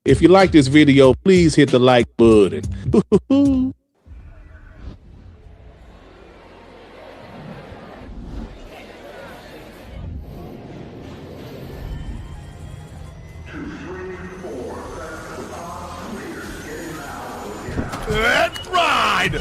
If you like this video, please hit the like button. Let's ride!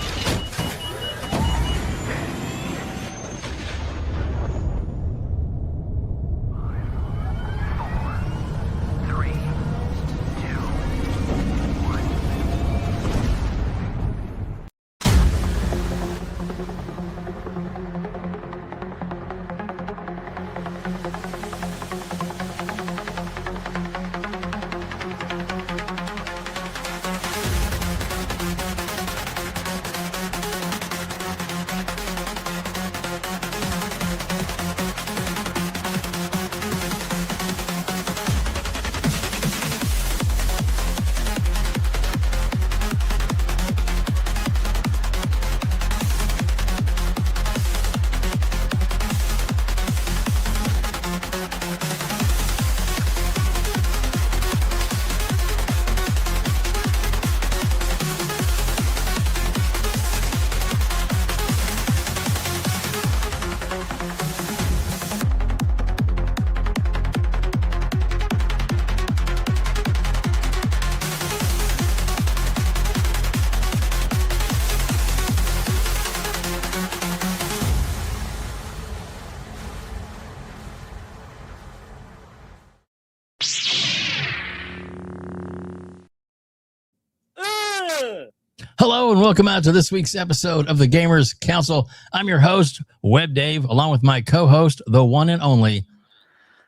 Hello and welcome out to this week's episode of the Gamers Council. I'm your host, WEBDAVE, along with my co-host, the one and only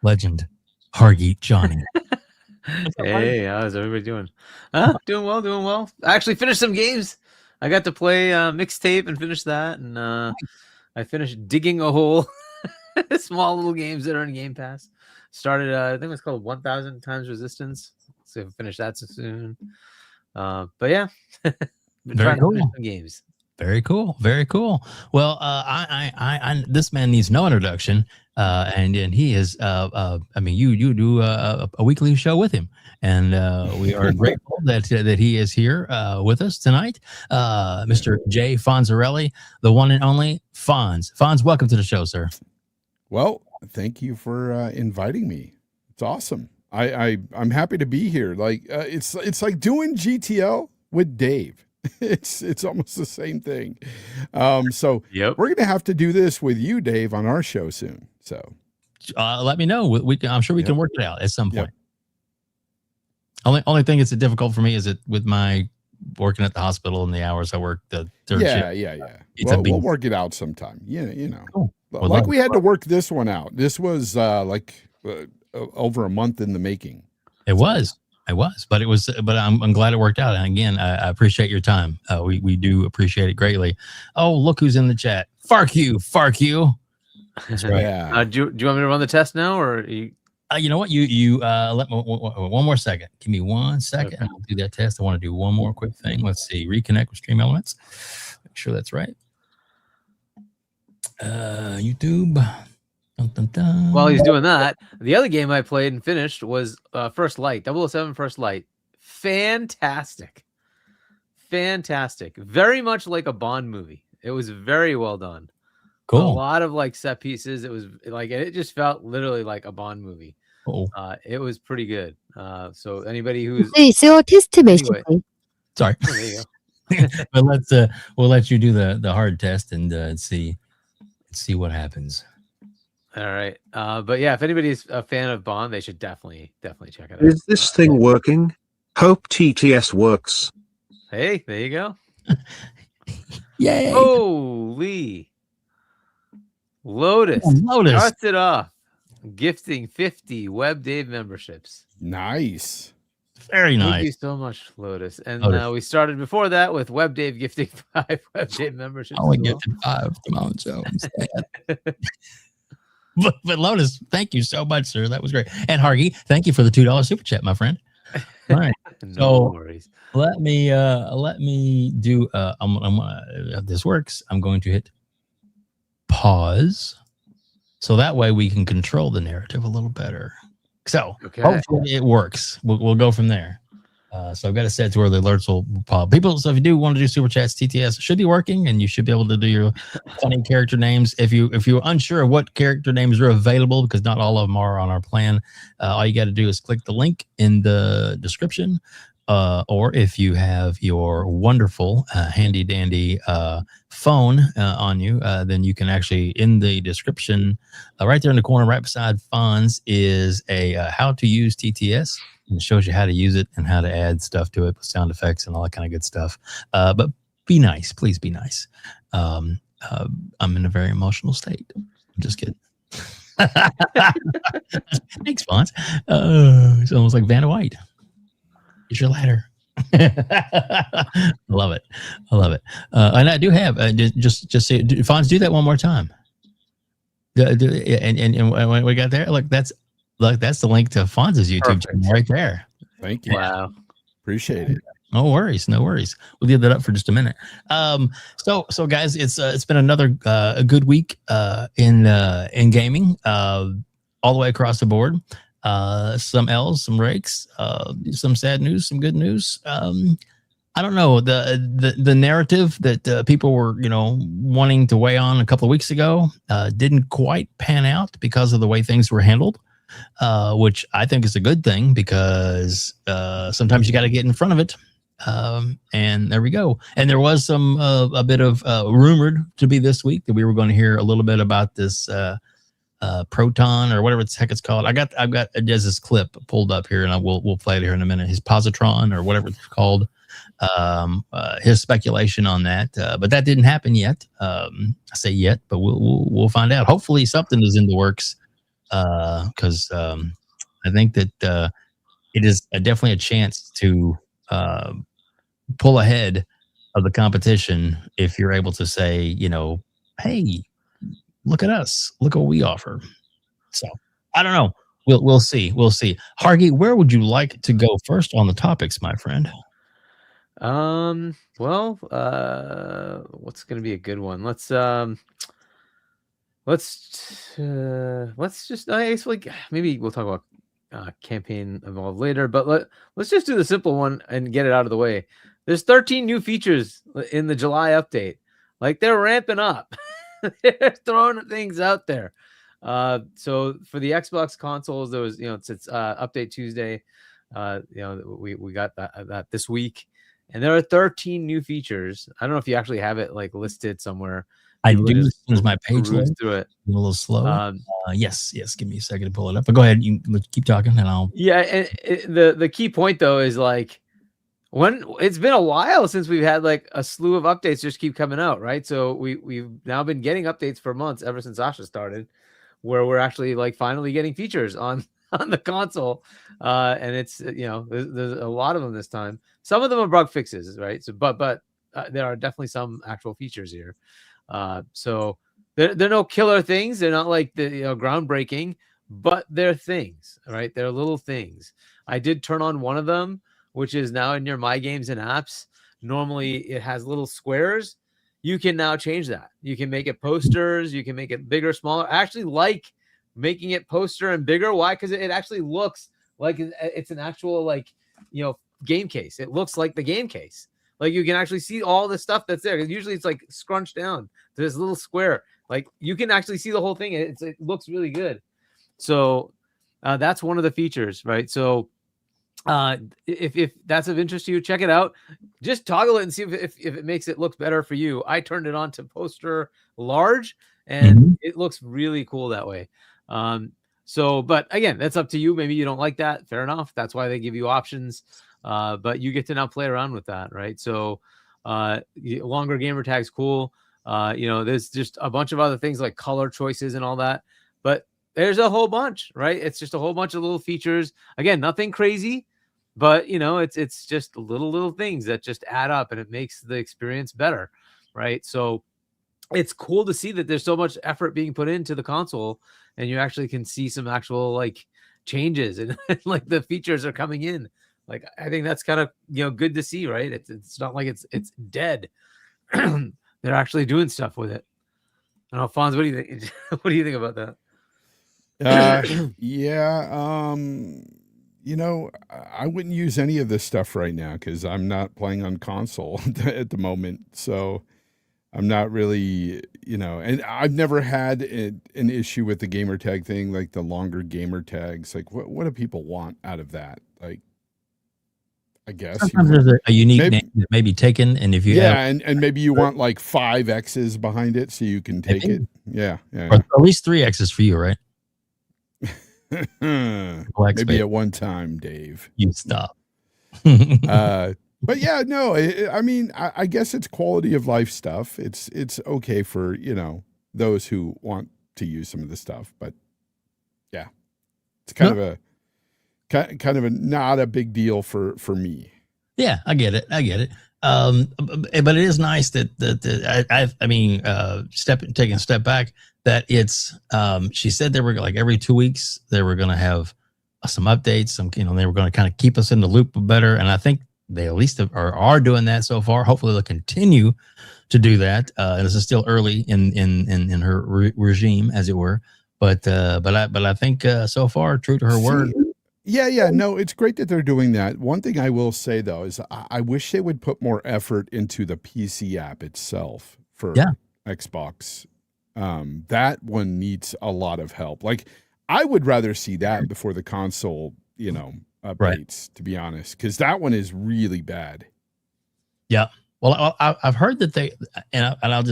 legend, Hargeet Chani. Hey, how's everybody doing? Doing well. I actually finished some games. I got to play Mixtape and finish that, and I finished Digging a Hole. Small little games that are in Game Pass. Started, I think it's called 1,000 Times Resistance. So finish that soon. But yeah. Been Very trying cool. to finish some games. Very cool. Well, I this man needs no introduction, and he is. I mean, you do a weekly show with him, and we are grateful that he is here with us tonight. Mr. Jay Fonzarelli, the one and only Fonz. Fonz, welcome to the show, sir. Well, thank you for inviting me. It's awesome. I'm happy to be here. Like it's like doing GTL with Dave. It's almost the same thing. So Yep. we're gonna have to do this with you, Dave, on our show soon. So Let me know. We can, I'm sure we can work it out at some point. Yep. Only thing that's difficult for me is it with my working at the hospital and the hours I work the third shift. Yeah. It's Well, a beast. we'll work it out sometime. Yeah, you know. Cool. Well, Like that- we had to work this one out. This was over a month in the making. It was, but I'm glad it worked out. And again, I appreciate your time. We do appreciate it greatly. Oh, look who's in the chat. FARK QUE. That's right. Yeah. Do you want me to run the test now, or you? You know what? You let me one more second. Give me 1 second. Okay. I'll do that test. I want to do one more quick thing. Let's see. Reconnect with Stream Elements. Make sure that's right. YouTube. Dun, dun, dun. While he's doing that, the other game I played and finished was First Light, 007 First Light. Fantastic. Very much like a Bond movie. It was very well done. A Cool. lot of like set pieces. It was like it just felt literally like a Bond movie. Cool. It was pretty good. So anybody who's 수 있어요. 테스트 Anyway. 메시지. Sorry. oh, there you go. But we'll let you do the hard test and see what happens. All right. But yeah, if anybody's a fan of Bond, they should definitely check it out. Is this thing working? Hope TTS works. Hey, there you go. Yay! Holy Lotus. Lotus. Starts it off. Gifting 50 WEBDAVE memberships. Nice. Very Thank you nice. so much, Lotus. And Lotus. we started before that with WEBDAVE gifting 5 WEBDAVE memberships. Only as well. gifted 5 to Mount Jones. But Lotus, thank you so much, sir. That was great. And Hargy, thank you for the $2 super chat, my friend. All right. No So- worries. Let me do if this works, I'm going to hit pause. So that way we can control the narrative a little better. So Okay. hopefully it works. We'll go from there. So I've got it set to where the alerts will pop. People, so if you do want to do super chats, TTS should be working, and you should be able to do your funny character names. If you're unsure of what character names are available, because not all of them are on our plan, all you got to do is click the link in the description. Or if you have your wonderful handy dandy phone on you, then you can actually, in the description, right there in the corner, right beside Fonz, is a how to use TTS. And it shows you how to use it and how to add stuff to it with sound effects and all that kind of good stuff. But be nice, please be nice. I'm in a very emotional state. I'm just kidding. Thanks, Fonz. It's almost like Vanna White. Here's your ladder. I love it. I love it. And I do have just say, Fonz, do that one more time. And when we got there, look, that's the link to Fonz's YouTube channel right there. Thank you. Wow. Appreciate it. No worries. We'll leave that up for just a minute. So guys, it's been another a good week in gaming, all the way across the board. Some L's, some rakes, some sad news, some good news. I don't know, the narrative that people were, wanting to weigh on a couple of weeks ago didn't quite pan out because of the way things were handled, which I think is a good thing, because sometimes you got to get in front of it. And there we go. And there was some a bit of rumored to be this week that we were going to hear a little bit about this Proton or whatever the heck it's called. I've got this clip pulled up here, and we'll play it here in a minute. His positron or whatever it's called. His speculation on that, but that didn't happen yet. I say yet, but we'll find out. Hopefully something is in the works, because I think that it is definitely a chance to pull ahead of the competition if you're able to say, hey, look at us, look what we offer. So I don't know. We'll see. Hargeet, where would you like to go first on the topics, my friend? Well, what's going to be a good one? Let's just, I guess, like, maybe we'll talk about campaign evolve later, but let's just do the simple one and get it out of the way. There's 13 new features in the July update. Like, they're ramping up. They're throwing things out there. So for the Xbox consoles, there was, it's update Tuesday. We got that this week. And there are 13 new features. I don't know if you actually have it like listed somewhere. I do, as soon as my page goes through it. A little slow. Yes. Give me a second to pull it up. But go ahead. You keep talking, and I'll. Yeah, and the key point though is, like, when it's been a while since we've had like a slew of updates just keep coming out, right? So we've now been getting updates for months ever since Asha started, where we're actually like finally getting features on the console, and it's there's a lot of them this time. Some of them are bug fixes, right? So but there are definitely some actual features here. So they're no killer things. They're not like the groundbreaking, but they're things, right? They're little things. I did turn on one of them, which is now in your My Games and Apps. Normally it has little squares. You can now change that. You can make it posters. You can make it bigger, smaller. I actually like making it poster and bigger. Why? Because it actually looks like it's an actual game case. It looks like the game case. Like, you can actually see all the stuff that's there. Usually it's like scrunched down to this little square. Like, you can actually see the whole thing. It looks really good. So that's one of the features, right? So if that's of interest to you, check it out. Just toggle it and see if it makes it look better for you. I turned it on to poster large, and it looks really cool that way. So, but again, that's up to you. Maybe you don't like that. Fair enough. That's why they give you options. But you get to now play around with that, right? So longer gamer tags, cool. There's just a bunch of other things like color choices and all that. But there's a whole bunch, right? It's just a whole bunch of little features. Again, nothing crazy, but it's just little things that just add up, and it makes the experience better, right? So it's cool to see that there's so much effort being put into the console, and you actually can see some actual like changes and like the features are coming in. Like, I think that's kind of good to see, right? It's not like it's dead. They're actually doing stuff with it. I don't know, Fonz, what do you think? What do you think about that? you know, I wouldn't use any of this stuff right now because I'm not playing on console at the moment. So I'm not really, you know, and I've never had an issue with the gamer tag thing, like the longer gamer tags. Like, what do people want out of that? Like, I guess Sometimes there's a unique maybe- name that may be taken, and if you yeah, have, and maybe you want like 5 X's behind it so you can take Maybe. it. Yeah, or at least 3 X's for you, right? yeah. Black Maybe space. at one time, Dave. You stop. But yeah, no, I mean, I guess it's quality of life stuff. It's okay for, you know, those who want to use some of the stuff, but yeah, it's kind of a not a big deal for me. Yeah, I get it. But it is nice that I mean, taking a step back, that it's, she said they were like every 2 weeks, they were going to have some updates, they were going to kind of keep us in the loop better. And I think they at least are doing that so far. Hopefully they'll continue to do that. And this is still early in her regime, as it were. But I think so far, true to her word. Yeah, no, it's great that they're doing that. One thing I will say though is I wish they would put more effort into the PC app itself for Xbox. That one needs a lot of help. Like, I would rather see that before the console, updates, to be honest, because that one is really bad. Yeah. Well, I've heard that they, and I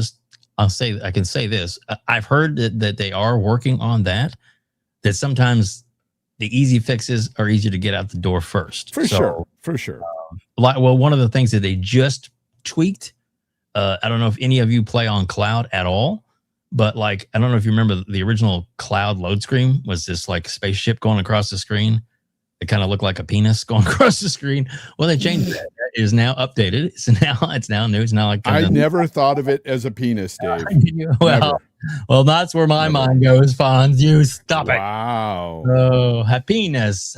can say this. I've heard that they are working on that. That sometimes the easy fixes are easier to get out the door first. For sure. Well, one of the things that they just tweaked, I don't know if any of you play on cloud at all, but like, I don't know if you remember the original cloud load screen was this like spaceship going across the screen. It kind of looked like a penis going across the screen. Well, they changed that. It is now updated. It's now new. It's now like I never thought of it as a penis, Dave. Well, that's where my mind goes, Fonz. You stop it. Wow. Oh, happiness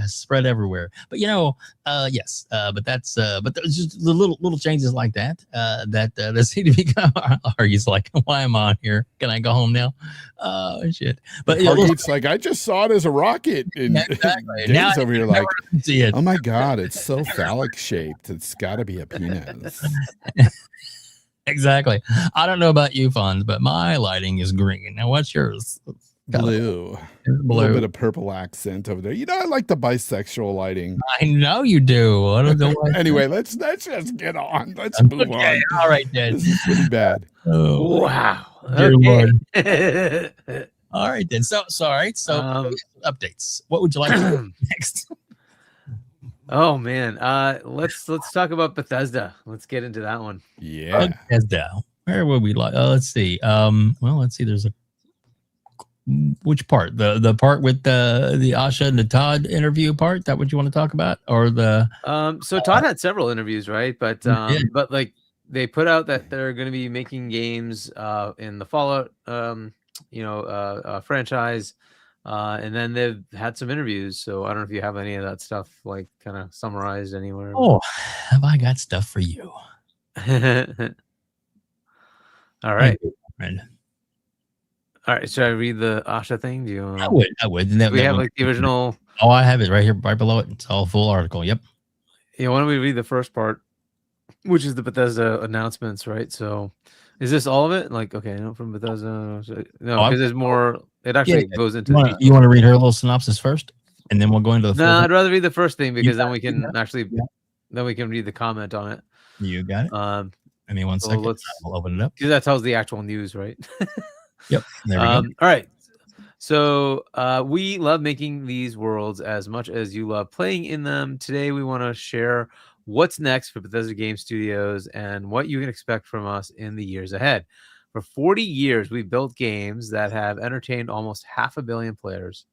spread everywhere. But yes. But there's just the little changes like that that seem to become. He's like, why am I on here? Can I go home now? Oh shit! But Hargeet's like, I just saw it as a rocket, and exactly. Dave's over here like, see it. oh my god, it's so phallic shaped. It's got to be a penis. Exactly. I don't know about you, Fonz, but my lighting is green. Now, what's yours? Blue. A little bit of purple accent over there. I like the bisexual lighting. I know you do. Anyway, let's just get on. Let's move on. All right, then. This is pretty bad. Oh, wow. Dear Lord. Okay. All right, then. So updates. What would you like to do next? Oh man, let's talk about Bethesda. Let's get into that one. Yeah, Bethesda. Where would we like? Let's see. Let's see. There's which part? The part with the Asha and the Todd interview part? That what you want to talk about, or the? So Todd had several interviews, right? But but like they put out that they're going to be making games in the Fallout franchise. And then they've had some interviews, so I don't know if you have any of that stuff like kind of summarized anywhere. Oh, have I got stuff for you? All right. Friend. All right. Should I read the Asha thing? Do you? I would. We have like the original. Oh, I have it right here, right below it. It's all full article. Yep. Yeah. Why don't we read the first part, which is the Bethesda announcements, right? So, is this all of it? Like, okay, no, from Bethesda. No, because there's more. It actually goes into. You want to read her little synopsis first, and then we'll go into the. No, I'd rather read the first thing because then we can then we can read the comment on it. You got it. I mean, 1 second. We'll open it up. Because that tells the actual news, right? Yep. There we go. All right. So we love making these worlds as much as you love playing in them. Today we want to share what's next for Bethesda Game Studios and what you can expect from us in the years ahead. For 40 years, we've built games that have entertained almost 500 million players.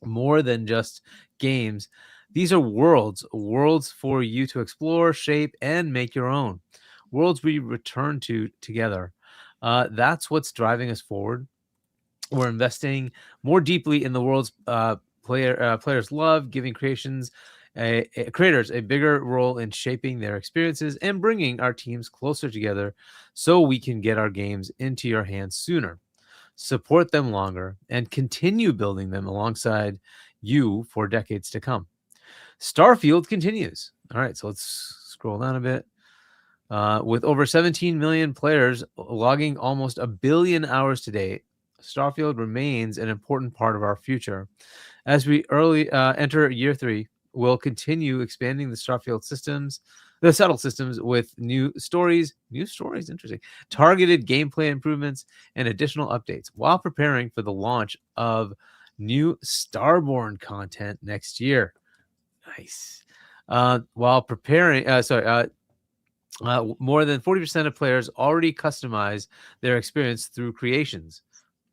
More than just games. These are worlds for you to explore, shape, and make your own. Worlds we return to together. That's what's driving us forward. We're investing more deeply in the world's players love, giving creators a bigger role in shaping their experiences and bringing our teams closer together so we can get our games into your hands sooner. support them longer, and continue building them alongside you for decades to come. Starfield continues. All right, so let's scroll down a bit. With over 17 million players logging almost 1 billion hours to date, Starfield remains an important part of our future. As we enter year 3, we'll continue expanding the Starfield systems, the settle systems, with new stories, interesting, targeted gameplay improvements, and additional updates, while preparing for the launch of new Starborn content next year. Nice. While preparing, more than 40% of players already customize their experience through creations.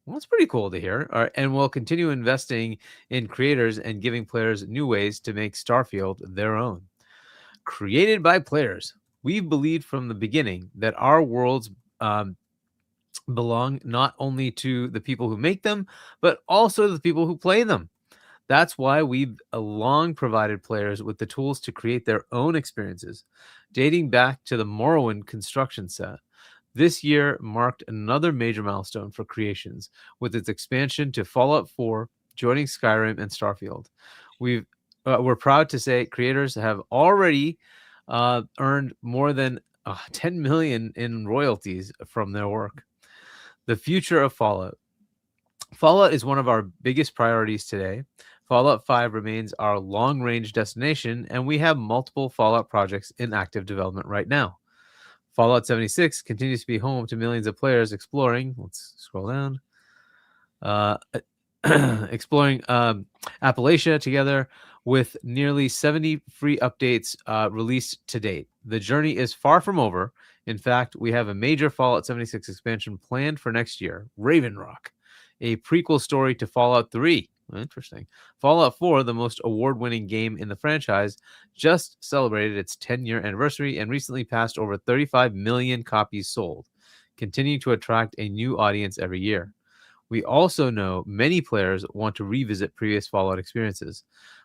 Well, that's pretty cool to hear. And we'll continue investing in creators and giving players new ways to make Starfield their own. Created by players, we've believed from the beginning that our worlds belong not only to the people who make them, but also the people who play them. That's why we've long provided players with the tools to create their own experiences, dating back to the Morrowind construction set. This year marked another major milestone for creations, with its expansion to Fallout 4, joining Skyrim and Starfield. We're proud to say creators have already earned more than 10 million in royalties from their work. The future of Fallout. Fallout is one of our biggest priorities today. Fallout 5 remains our long-range destination, and we have multiple Fallout projects in active development right now. Fallout 76 continues to be home to millions of players exploring. Let's scroll down. Exploring Appalachia together, with nearly 70 free updates released to date. The journey is far from over. In fact, we have a major Fallout 76 expansion planned for next year, Raven Rock, a prequel story to Fallout 3. Interesting. Fallout 4, the most award-winning game in the franchise, just celebrated its 10-year anniversary and recently passed over 35 million copies sold, continuing to attract a new audience every year. We also know many players want to revisit previous Fallout experiences.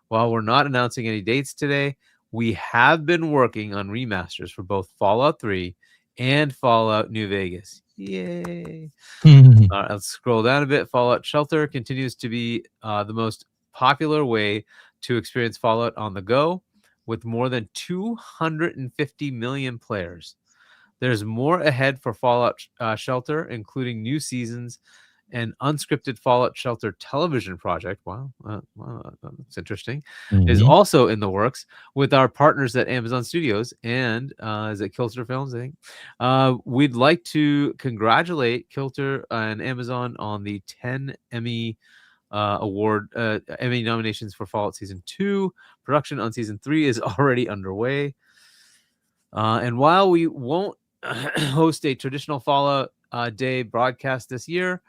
While we're not announcing any dates today, we have been working on remasters for both Fallout 3 and Fallout New Vegas. Yay! Let's scroll down a bit. Fallout Shelter continues to be the most popular way to experience Fallout on the go, with more than 250 million players. There's more ahead for Fallout Shelter, including new seasons and unscripted Fallout Shelter television project. Wow, that's interesting. Is also in the works with our partners at Amazon Studios and is it Kilter Films, I think. We'd like to congratulate Kilter and Amazon on the 10 Emmy Emmy nominations for Fallout Season 2. Production on Season 3 is already underway. And while we won't host a traditional Fallout Day broadcast this year,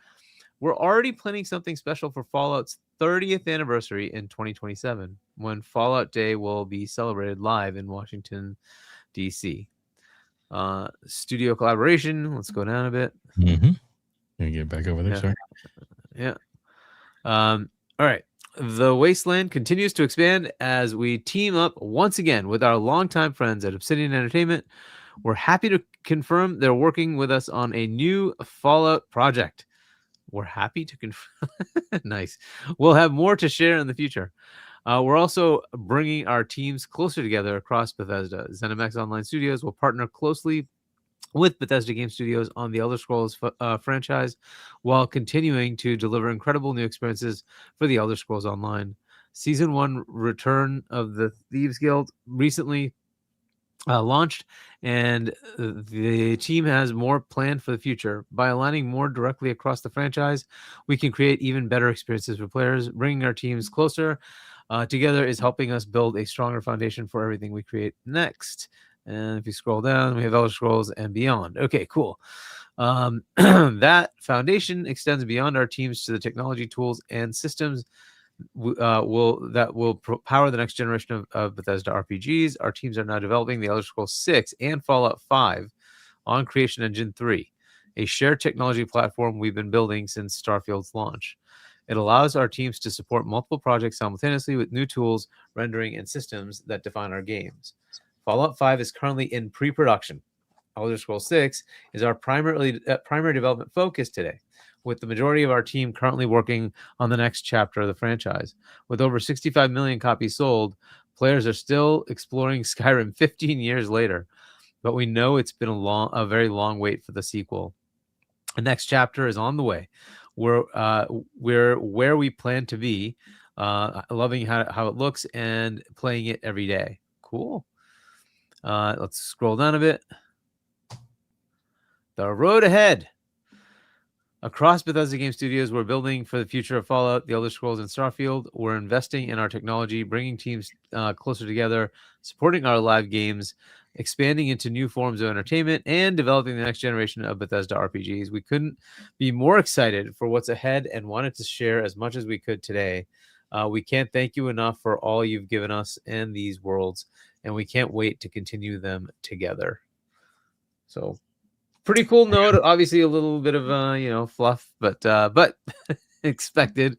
we're already planning something special for Fallout's 30th anniversary in 2027, when Fallout Day will be celebrated live in Washington, D.C. Studio collaboration. Let's go down a bit. Can you get back over there, sir? Yeah. All right. The Wasteland continues to expand as we team up once again with our longtime friends at Obsidian Entertainment. We're happy to confirm they're working with us on a new Fallout project. We're happy to confirm. Nice. We'll have more to share in the future. We're also bringing our teams closer together across Bethesda. ZeniMax Online Studios will partner closely with Bethesda Game Studios on the Elder Scrolls franchise, while continuing to deliver incredible new experiences for the Elder Scrolls Online. Season 1 Return of the Thieves Guild recently launched, and the team has more planned for the future. By aligning more directly across the franchise, we can create even better experiences for players. Bringing our teams closer together is helping us build a stronger foundation for everything we create next. And if you scroll down, we have Elder Scrolls and Beyond. Okay, cool. That foundation extends beyond our teams to the technology, tools, and systems will power the next generation of Bethesda RPGs. Our teams are now developing the Elder Scrolls 6 and Fallout 5 on Creation Engine 3, a shared technology platform we've been building since Starfield's launch. It allows our teams to support multiple projects simultaneously with new tools, rendering, and systems that define our games. Fallout 5 is currently in pre-production. Elder Scrolls 6 is our primary development focus today. with the majority of our team currently working on the next chapter of the franchise. With over 65 million copies sold, players are still exploring Skyrim 15 years later, but we know it's been a very long wait for the sequel. The next chapter is on the way. We're where we plan to be, loving how it looks and playing it every day. Cool. Let's scroll down a bit. The road ahead. Across Bethesda Game Studios, we're building for the future of Fallout, The Elder Scrolls, and Starfield. We're investing in our technology, bringing teams closer together, supporting our live games, expanding into new forms of entertainment, and developing the next generation of Bethesda RPGs. We couldn't be more excited for what's ahead and wanted to share as much as we could today. We can't thank you enough for all you've given us and these worlds, and we can't wait to continue them together. So, pretty cool note. Obviously, a little bit of fluff, but expected.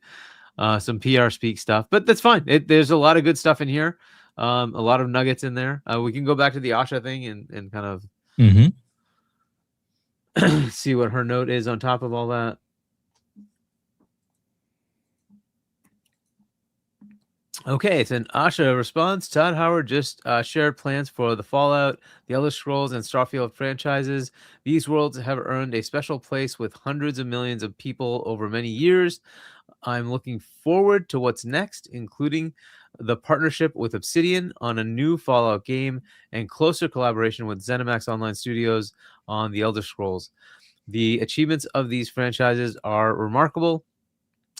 Some PR speak stuff, but that's fine. There's a lot of good stuff in here. A lot of nuggets in there. We can go back to the Asha thing and kind of see what her note is on top of all that. Okay, it's an Asha response. Todd Howard just shared plans for the Fallout, the Elder Scrolls, and Starfield franchises. These worlds have earned a special place with hundreds of millions of people over many years. I'm looking forward to what's next, including the partnership with Obsidian on a new Fallout game and closer collaboration with ZeniMax Online Studios on the Elder Scrolls. The achievements of these franchises are remarkable.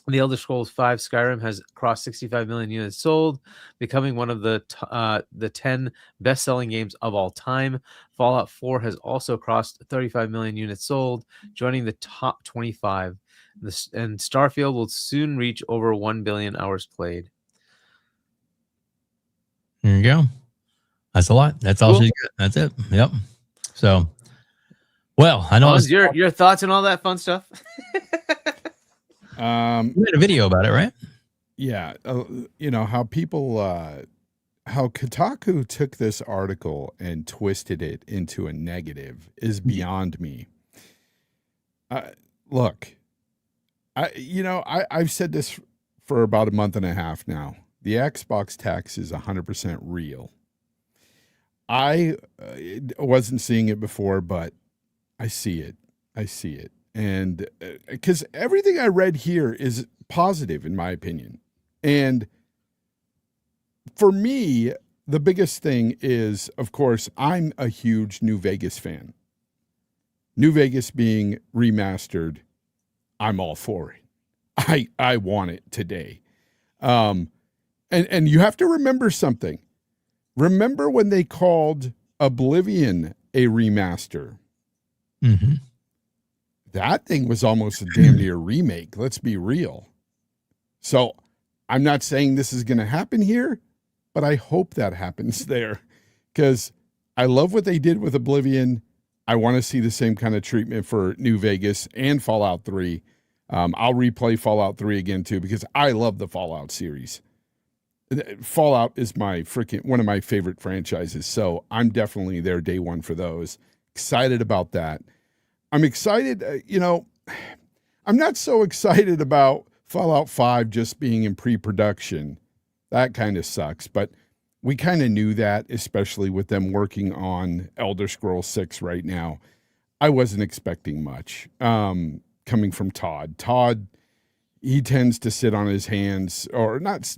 The Elder Scrolls V Skyrim has crossed 65 million units sold, becoming one of the 10 best-selling games of all time. Fallout 4 has also crossed 35 million units sold, joining the top 25. And Starfield will soon reach over 1 billion hours played. There you go. That's a lot. That's all she's got. That's it. Yep. So, well, I know Fonz, your thoughts on all that fun stuff. You made a video about it, right? Yeah. How people, how Kotaku took this article and twisted it into a negative is beyond me. Look, I've said this for about a month and a half now. The Xbox tax is 100% real. I wasn't seeing it before, but I see it. And because everything I read here is positive, in my opinion. And for me, the biggest thing is, of course, I'm a huge New Vegas fan. New Vegas being remastered, I'm all for it. I want it today. And you have to remember something. Remember when they called Oblivion a remaster? Mm-hmm. That thing was almost a damn near remake. Let's be real. So I'm not saying this is going to happen here, but I hope that happens there because I love what they did with Oblivion. I want to see the same kind of treatment for New Vegas and Fallout 3. I'll replay Fallout 3 again too because I love the Fallout series. Fallout is one of my favorite franchises, so I'm definitely there day one for those. Excited about that. I'm excited, I'm not so excited about Fallout 5 just being in pre-production. That kind of sucks, but we kind of knew that, especially with them working on Elder Scrolls 6 right now. I wasn't expecting much coming from Todd. Todd, he tends to sit on his hands, or not,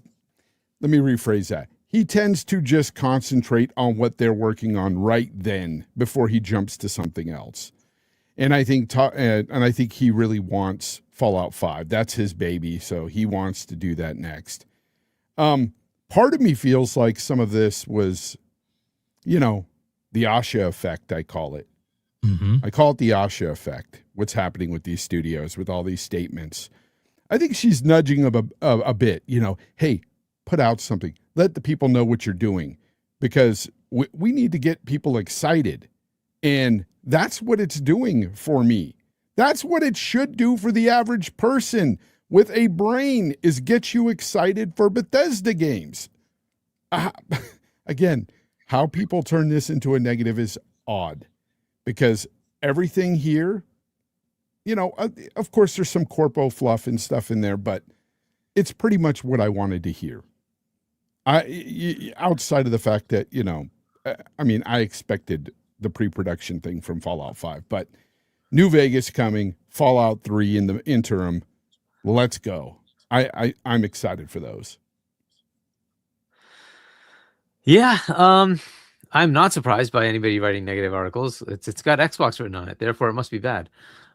let me rephrase that. He tends to just concentrate on what they're working on right then before he jumps to something else. And I think he really wants Fallout 5. That's his baby, so he wants to do that next. Part of me feels like some of this was, the Asha effect, I call it. Mm-hmm. I call it the Asha effect, what's happening with these studios, with all these statements. I think she's nudging a bit, hey, put out something. Let the people know what you're doing because we need to get people excited. And that's what it's doing for me. That's what it should do for the average person with a brain is get you excited for Bethesda games. Again, how people turn this into a negative is odd because everything here of course there's some corpo fluff and stuff in there, but it's pretty much what I wanted to hear. Outside of the fact that, I expected the pre-production thing from Fallout 5, but New Vegas coming, Fallout 3 in the interim. Let's go. I'm excited for those. Yeah. I'm not surprised by anybody writing negative articles. It's got Xbox written on it, therefore it must be bad.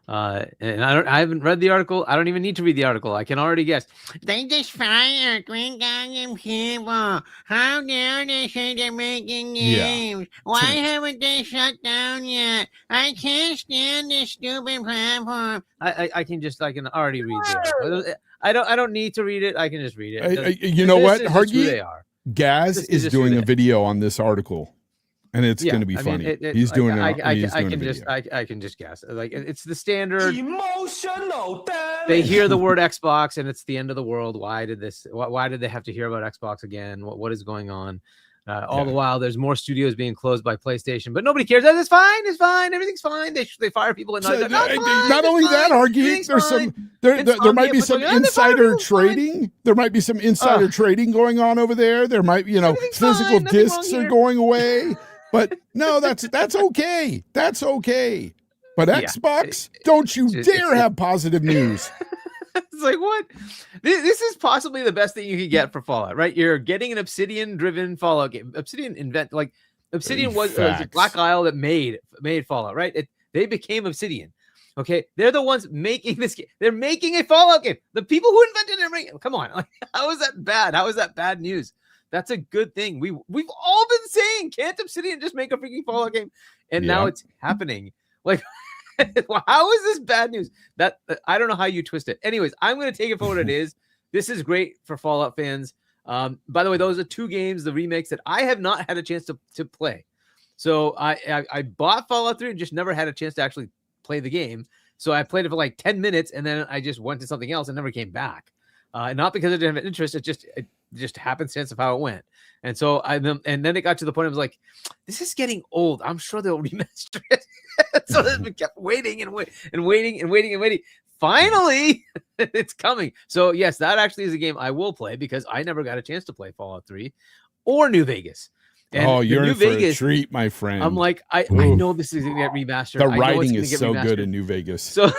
And I haven't read the article. I don't even need to read the article. I can already guess. They just fired 3,000 people. How dare they say they're making games? Why haven't they shut down yet? I can't stand this stupid platform. I can already read it. I don't need to read it. I can just read it. You know what, Hargeet? They are. Gaz is doing a video on this article. And it's going to be funny. He's doing it. I can just guess. Like it's the standard. Emotional. They hear the word Xbox and it's the end of the world. Why did they have to hear about Xbox again? What is going on? All the while, there's more studios being closed by PlayStation, but nobody cares. It's fine. It's fine. Everything's fine. They fire people at night. Not only that, Hargeet, there might be some insider trading. There might be some insider trading going on over there. There might be, physical discs are going away. But no, that's okay. That's okay. But Xbox, don't you dare have positive news. It's like, what? This is possibly the best thing you could get for Fallout, right? You're getting an Obsidian-driven Fallout game. Obsidian was Black Isle that made Fallout, right? They became Obsidian. Okay, they're the ones making this game. They're making a Fallout game. The people who invented it. Come on, how is that bad? How is that bad news? That's a good thing. We've all been saying, can't Obsidian just make a freaking Fallout game? And now it's happening. Like, how is this bad news? That I don't know how you twist it. Anyways, I'm going to take it for what it is. This is great for Fallout fans. By the way, those are two games, the remakes that I have not had a chance to play. So I bought Fallout 3 and just never had a chance to actually play the game. So I played it for like 10 minutes and then I just went to something else and never came back. Not because I didn't have an interest. It just happensense of how it went. And so and then it got to the point I was like, this is getting old. I'm sure they'll remaster it. So we kept waiting and waiting. Finally, it's coming. So yes, that actually is a game I will play because I never got a chance to play Fallout 3 or New Vegas. And you're in for a treat, my friend. I'm like, I know this is going to get remastered. The writing is so good in New Vegas. So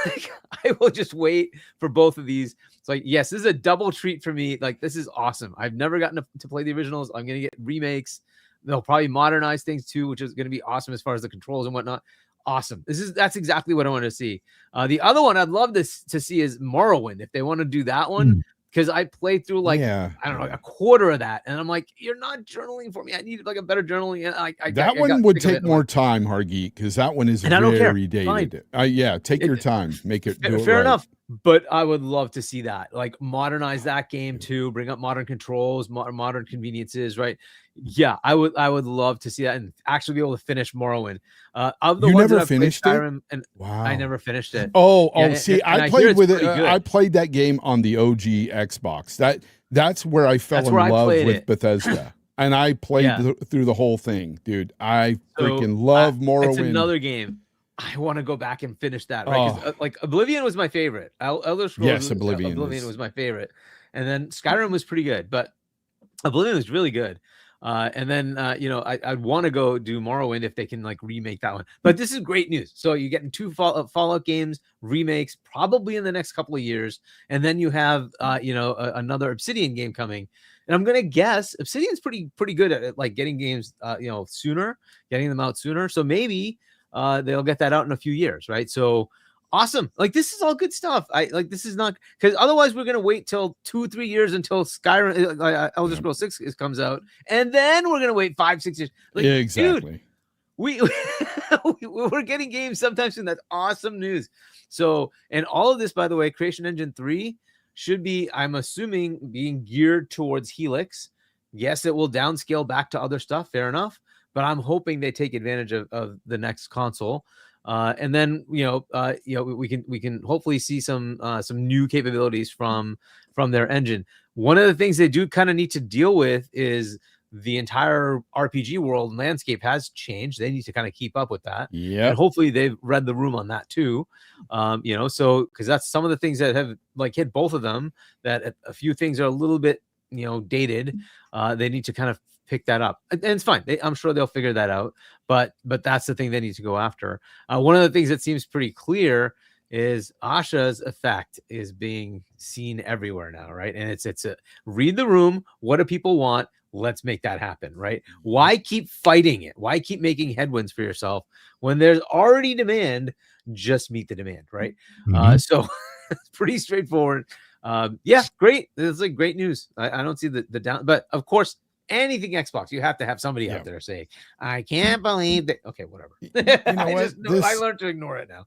I will just wait for both of these. It's like, yes, this is a double treat for me. Like, this is awesome. I've never gotten to play the originals. I'm going to get remakes. They'll probably modernize things too, which is going to be awesome as far as the controls and whatnot. Awesome. That's exactly what I want to see. The other one I'd love to see is Morrowind. If they want to do that one. Because I played through I don't know, a quarter of that. And I'm like, you're not journaling for me. I need like a better journaling. And that one would take more time, Hargeet, because that one is very dated. Take your time. Make it fair enough. But I would love to see that. Like modernize that game too, bring up modern controls, modern conveniences, right? Yeah, I would love to see that and actually be able to finish Morrowind. Of the you ones never that finished Skyrim, it? And wow. I never finished it. I played with it. I played that game on the OG Xbox. That's where I fell in love with Bethesda. And I played through the whole thing, dude. I freaking love Morrowind. It's another game. I want to go back and finish that. Right? Like Oblivion was my favorite. Elder Scrolls. Oblivion was my favorite. And then Skyrim was pretty good, but Oblivion was really good. And then I'd want to go do Morrowind if they can like remake that one. But this is great news. So you're getting two Fallout games remakes probably in the next couple of years, and then you have another Obsidian game coming. And I'm gonna guess Obsidian's pretty good at like getting games sooner, getting them out sooner. So maybe they'll get that out in a few years, right? So awesome. Like this is all good stuff. This is not because otherwise we're gonna wait till 2-3 years until Skyrim Elder Scrolls 6 comes out, and then we're gonna wait 5-6 years. Like, exactly. Dude, we're getting games sometimes, and that's awesome news. So, and all of this, by the way, Creation Engine 3 should be, I'm assuming, being geared towards Helix. Yes, it will downscale back to other stuff. Fair enough. But I'm hoping they take advantage of the next console. And then we can hopefully see some new capabilities from their engine. One of the things they do kind of need to deal with is the entire RPG world and landscape has changed. They need to kind of keep up with that. Yeah. And hopefully they've read the room on that too. So because that's some of the things that have like hit both of them, that a few things are a little bit, dated. They need to kind of pick that up, and it's fine. I'm sure they'll figure that out. But that's the thing they need to go after. One of the things that seems pretty clear is Asha's effect is being seen everywhere now, right? And it's a read the room. What do people want? Let's make that happen, right? Why keep fighting it? Why keep making headwinds for yourself when there's already demand? Just meet the demand, right? So it's pretty straightforward. Great. This is like great news. I don't see the down, but of course, anything Xbox, you have to have somebody out there saying, "I can't believe that." Okay, whatever. I learned to ignore it now.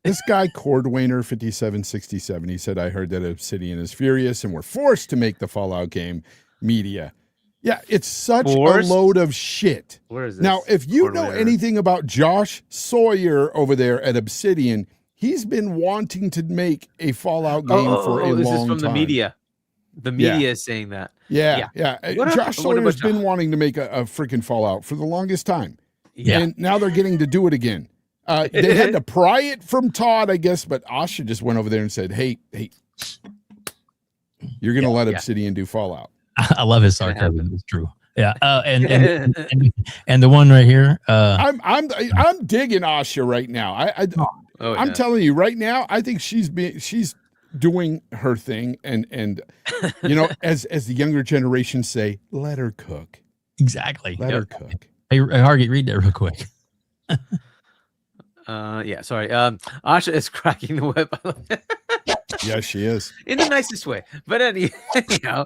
This guy Cordwainer 5767, he said, "I heard that Obsidian is furious and we're forced to make the Fallout game media." Yeah, it's such a load of shit. Where is this? Now, if you know anything about Josh Sawyer over there at Obsidian, he's been wanting to make a Fallout game for a long time. This is from the media. The media is saying that. Yeah. Josh Sawyer's been wanting to make a freaking Fallout for the longest time. Yeah. And now they're getting to do it again. They had to pry it from Todd, I guess, but Asha just went over there and said, hey, you're going to let Obsidian do Fallout. I love his sarcasm. It's true. Yeah. And the one right here. I'm digging Asha right now. I'm telling you right now, I think she's doing her thing, and as the younger generation say, let her cook. Exactly. Let her cook. Hey, Hargeet, read that real quick. Sorry. Asha is cracking the whip. Yes, she is. In the nicest way. But anyhow.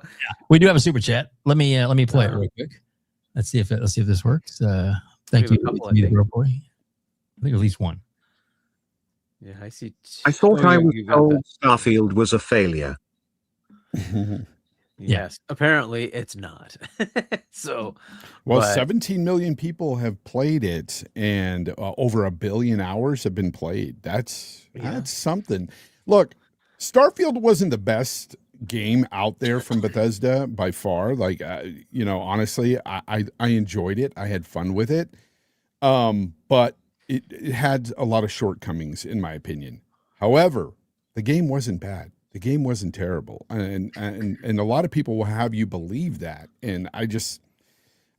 We do have a super chat. Let me play it real quick. Let's see if this works. Thank you, Bro Boy. I think at least one. Yeah, I see. I thought I was told Starfield was a failure. Yes, apparently it's not. So, 17 million people have played it, and over 1 billion hours have been played. That's something. Look, Starfield wasn't the best game out there from Bethesda by far. Like, honestly, I enjoyed it. I had fun with it. But it had a lot of shortcomings, in my opinion. However, the game wasn't bad. The game wasn't terrible, and a lot of people will have you believe that, and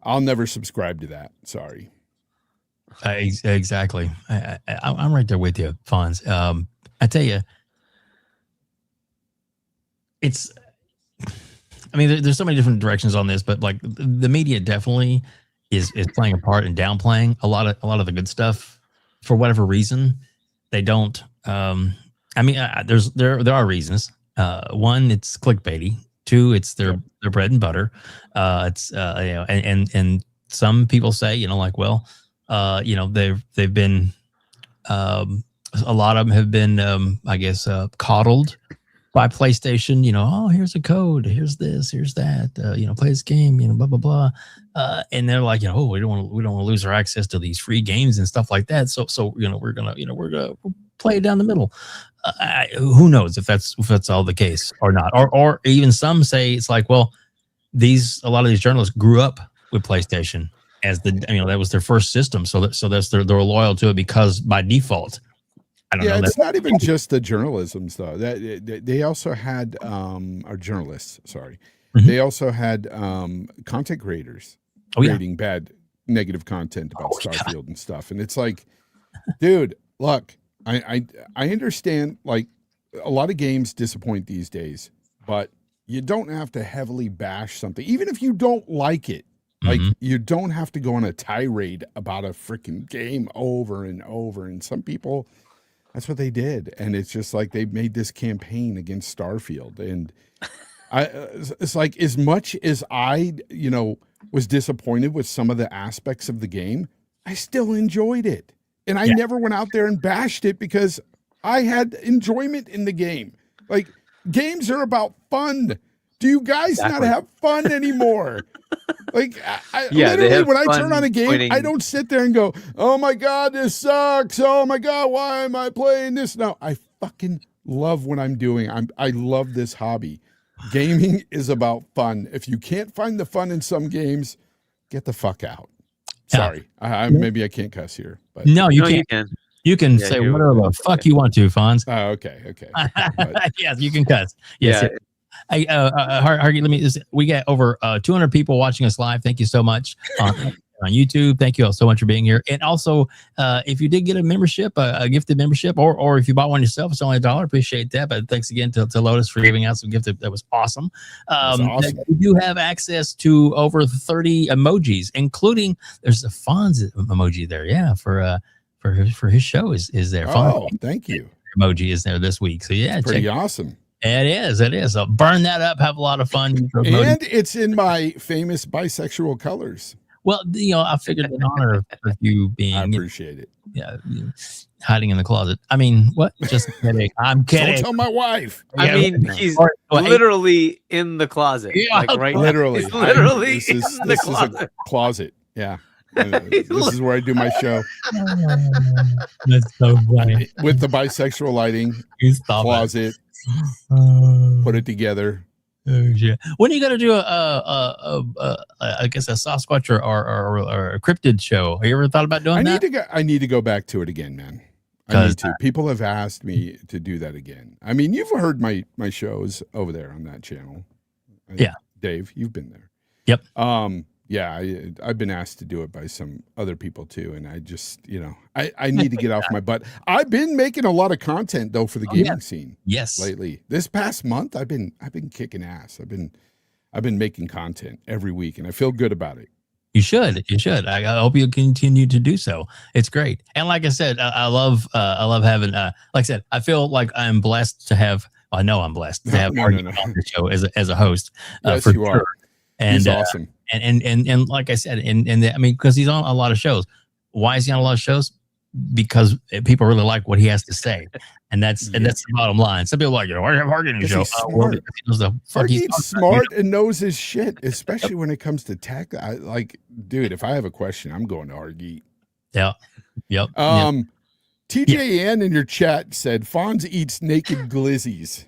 I'll never subscribe to that. Sorry. Exactly. I'm right there with you, Fonz. I tell you, there's so many different directions on this, but like the media definitely is playing a part in downplaying a lot of the good stuff for whatever reason. They don't. There are reasons. One, it's clickbaity. Two, it's their bread and butter. And some people say, they've been a lot of them have been, coddled by PlayStation. Oh, here's a code, here's this, here's that. Play this game. Blah blah blah. And they're like, we don't want to lose our access to these free games and stuff like that. So we're gonna play it down the middle. Who knows if that's all the case or not, or even some say it's like, well, a lot of these journalists grew up with PlayStation as that was their first system, so they're loyal to it because by default. I don't know. It's not even just the journalisms though. That they also had our journalists. Sorry, they also had content creators creating bad, negative content about Starfield and stuff, and it's like, dude, look. I understand, like, a lot of games disappoint these days, but you don't have to heavily bash something. Even if you don't like it, like, you don't have to go on a tirade about a freaking game over and over. And some people, that's what they did. And it's just like they made this campaign against Starfield. And it's like, as much as I, was disappointed with some of the aspects of the game, I still enjoyed it. And I never went out there and bashed it because I had enjoyment in the game. Like, games are about fun. Do you guys not have fun anymore? Like, literally, when I turn on a game, I don't sit there and go, oh my God, this sucks. Oh my God, why am I playing this? No, I fucking love what I'm doing. I love this hobby. Gaming is about fun. If you can't find the fun in some games, get the fuck out. Yeah. Sorry, maybe I can't cuss here, but No, you No, can't. you can. You can Yeah, say you're- whatever the fuck you want to, Fonz. oh, okay. But Yes, you can cuss. Yes. Yeah. Hey, Hargeet, we got over 200 people watching us live. Thank you so much on YouTube. Thank you all so much for being here. And also, if you did get a membership, a gifted membership, or if you bought one yourself, it's only $1. Appreciate that. But thanks again to Lotus for giving out some gift. That was awesome. awesome. You do have access to over 30 emojis, including there's a Fonz emoji there. Yeah, for his show is there. Oh, thank you. Emoji is there this week. So yeah, Pretty awesome. It is. So burn that up. Have a lot of fun. And it's in my famous bisexual colors. Well, I figured in honor of you being, I appreciate it. Yeah, hiding in the closet. I mean, what? Just kidding. I'm kidding. Don't tell my wife. I mean, he's literally in the closet. Yeah, like right literally. now. He's literally This in is the closet. a closet. Yeah. This is where I do my show That's so funny. with the bisexual lighting. You stop Closet. Put it together. Oh shit! When are you gonna do I guess a Sasquatch or a cryptid show? Have you ever thought about doing that? I need to go back to it again, man. I need to. People have asked me to do that again. I mean, you've heard my shows over there on that channel. Yeah, Dave, you've been there. Yep. Yeah, I've been asked to do it by some other people too, and I just, I need to get off my butt. I've been making a lot of content though for the gaming scene. Yes. Lately, this past month, I've been kicking ass. I've been making content every week, and I feel good about it. You should. I hope you continue to do so. It's great. And like I said, I love having. Like I said, I feel like I'm blessed to have. I know I'm blessed to have Hargeet on the show as a host. Yes, for you are. And he's awesome. And like I said, I mean, because he's on a lot of shows. Why is he on a lot of shows? Because people really like what he has to say, and that's the bottom line. Some people are like, why do you have Hargeet on your show? He's smart. Hargeet's smart and knows his shit, especially when it comes to tech. Dude, if I have a question, I'm going to Hargeet. Yep. TJ Ann in your chat said Fonz eats naked glizzies.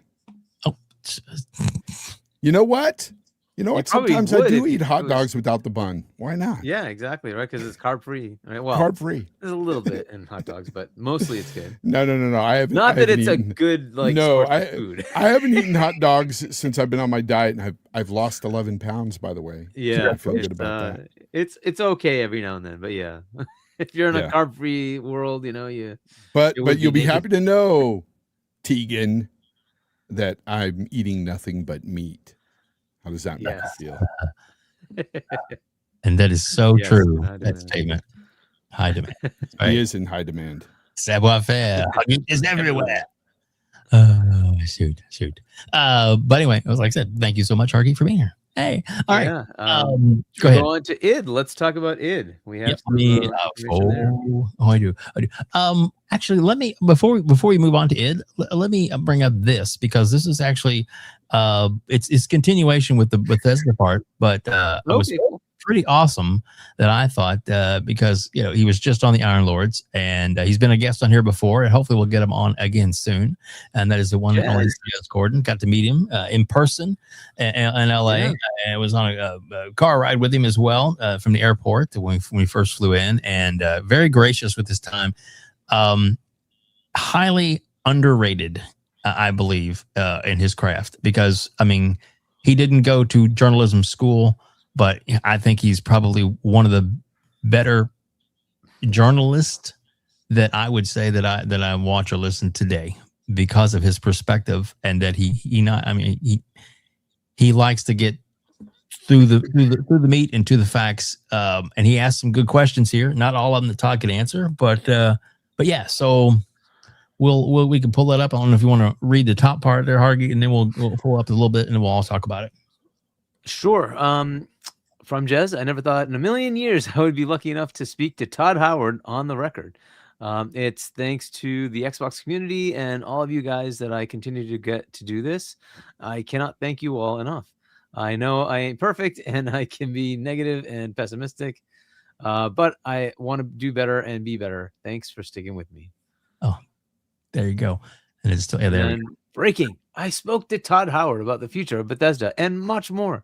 Oh, you know what? Sometimes I do eat hot was... dogs without the bun. Why not? Yeah, exactly, right? Because it's carb free. Right? Well, carb free. There's a little bit in hot dogs, but mostly it's good. No. I haven't. Not that it's eaten, a good food. I haven't eaten hot dogs since I've been on my diet, and I've lost 11 pounds. By the way. Yeah, I feel good about that. It's okay every now and then, but yeah, if you're in a carb free world, you. But you'll be happy to know, Tegan, that I'm eating nothing but meat. How does that make you feel? And that is so true. That statement. High demand. Right? He is in high demand. Savoir faire. It's everywhere. Shoot. But anyway, it was like I said, thank you so much, Hargeet, for being here. Hey, all right. Go ahead. Go on to id. Let's talk about id. We have I do. Actually, let me before we move on to id, let me bring up this, because this is actually it's continuation with the Bethesda part, but it was pretty awesome that I thought, because he was just on the Iron Lords, and he's been a guest on here before, and hopefully we'll get him on again soon. And that is the one that only Gordon. Got to meet him in person in LA. And I was on a car ride with him as well from the airport when we first flew in, and very gracious with his time. Highly underrated, I believe, in his craft, because I mean, he didn't go to journalism school, but I think he's probably one of the better journalists that I would say that I watch or listen today, because of his perspective, and that he likes to get through the meat and to the facts. And he asked some good questions here. Not all of them that Todd could answer, but yeah. So we can pull that up. I don't know if you want to read the top part there, Hargeet, and then we'll pull up a little bit and we'll all talk about it. Sure. From Jez, I never thought in a million years I would be lucky enough to speak to Todd Howard on the record. It's thanks to the Xbox community and all of you guys that I continue to get to do this. I cannot thank you all enough. I know I ain't perfect, and I can be negative and pessimistic, but I want to do better and be better. Thanks for sticking with me. Oh, there you go. And it's still there. And breaking. I spoke to Todd Howard about the future of Bethesda and much more.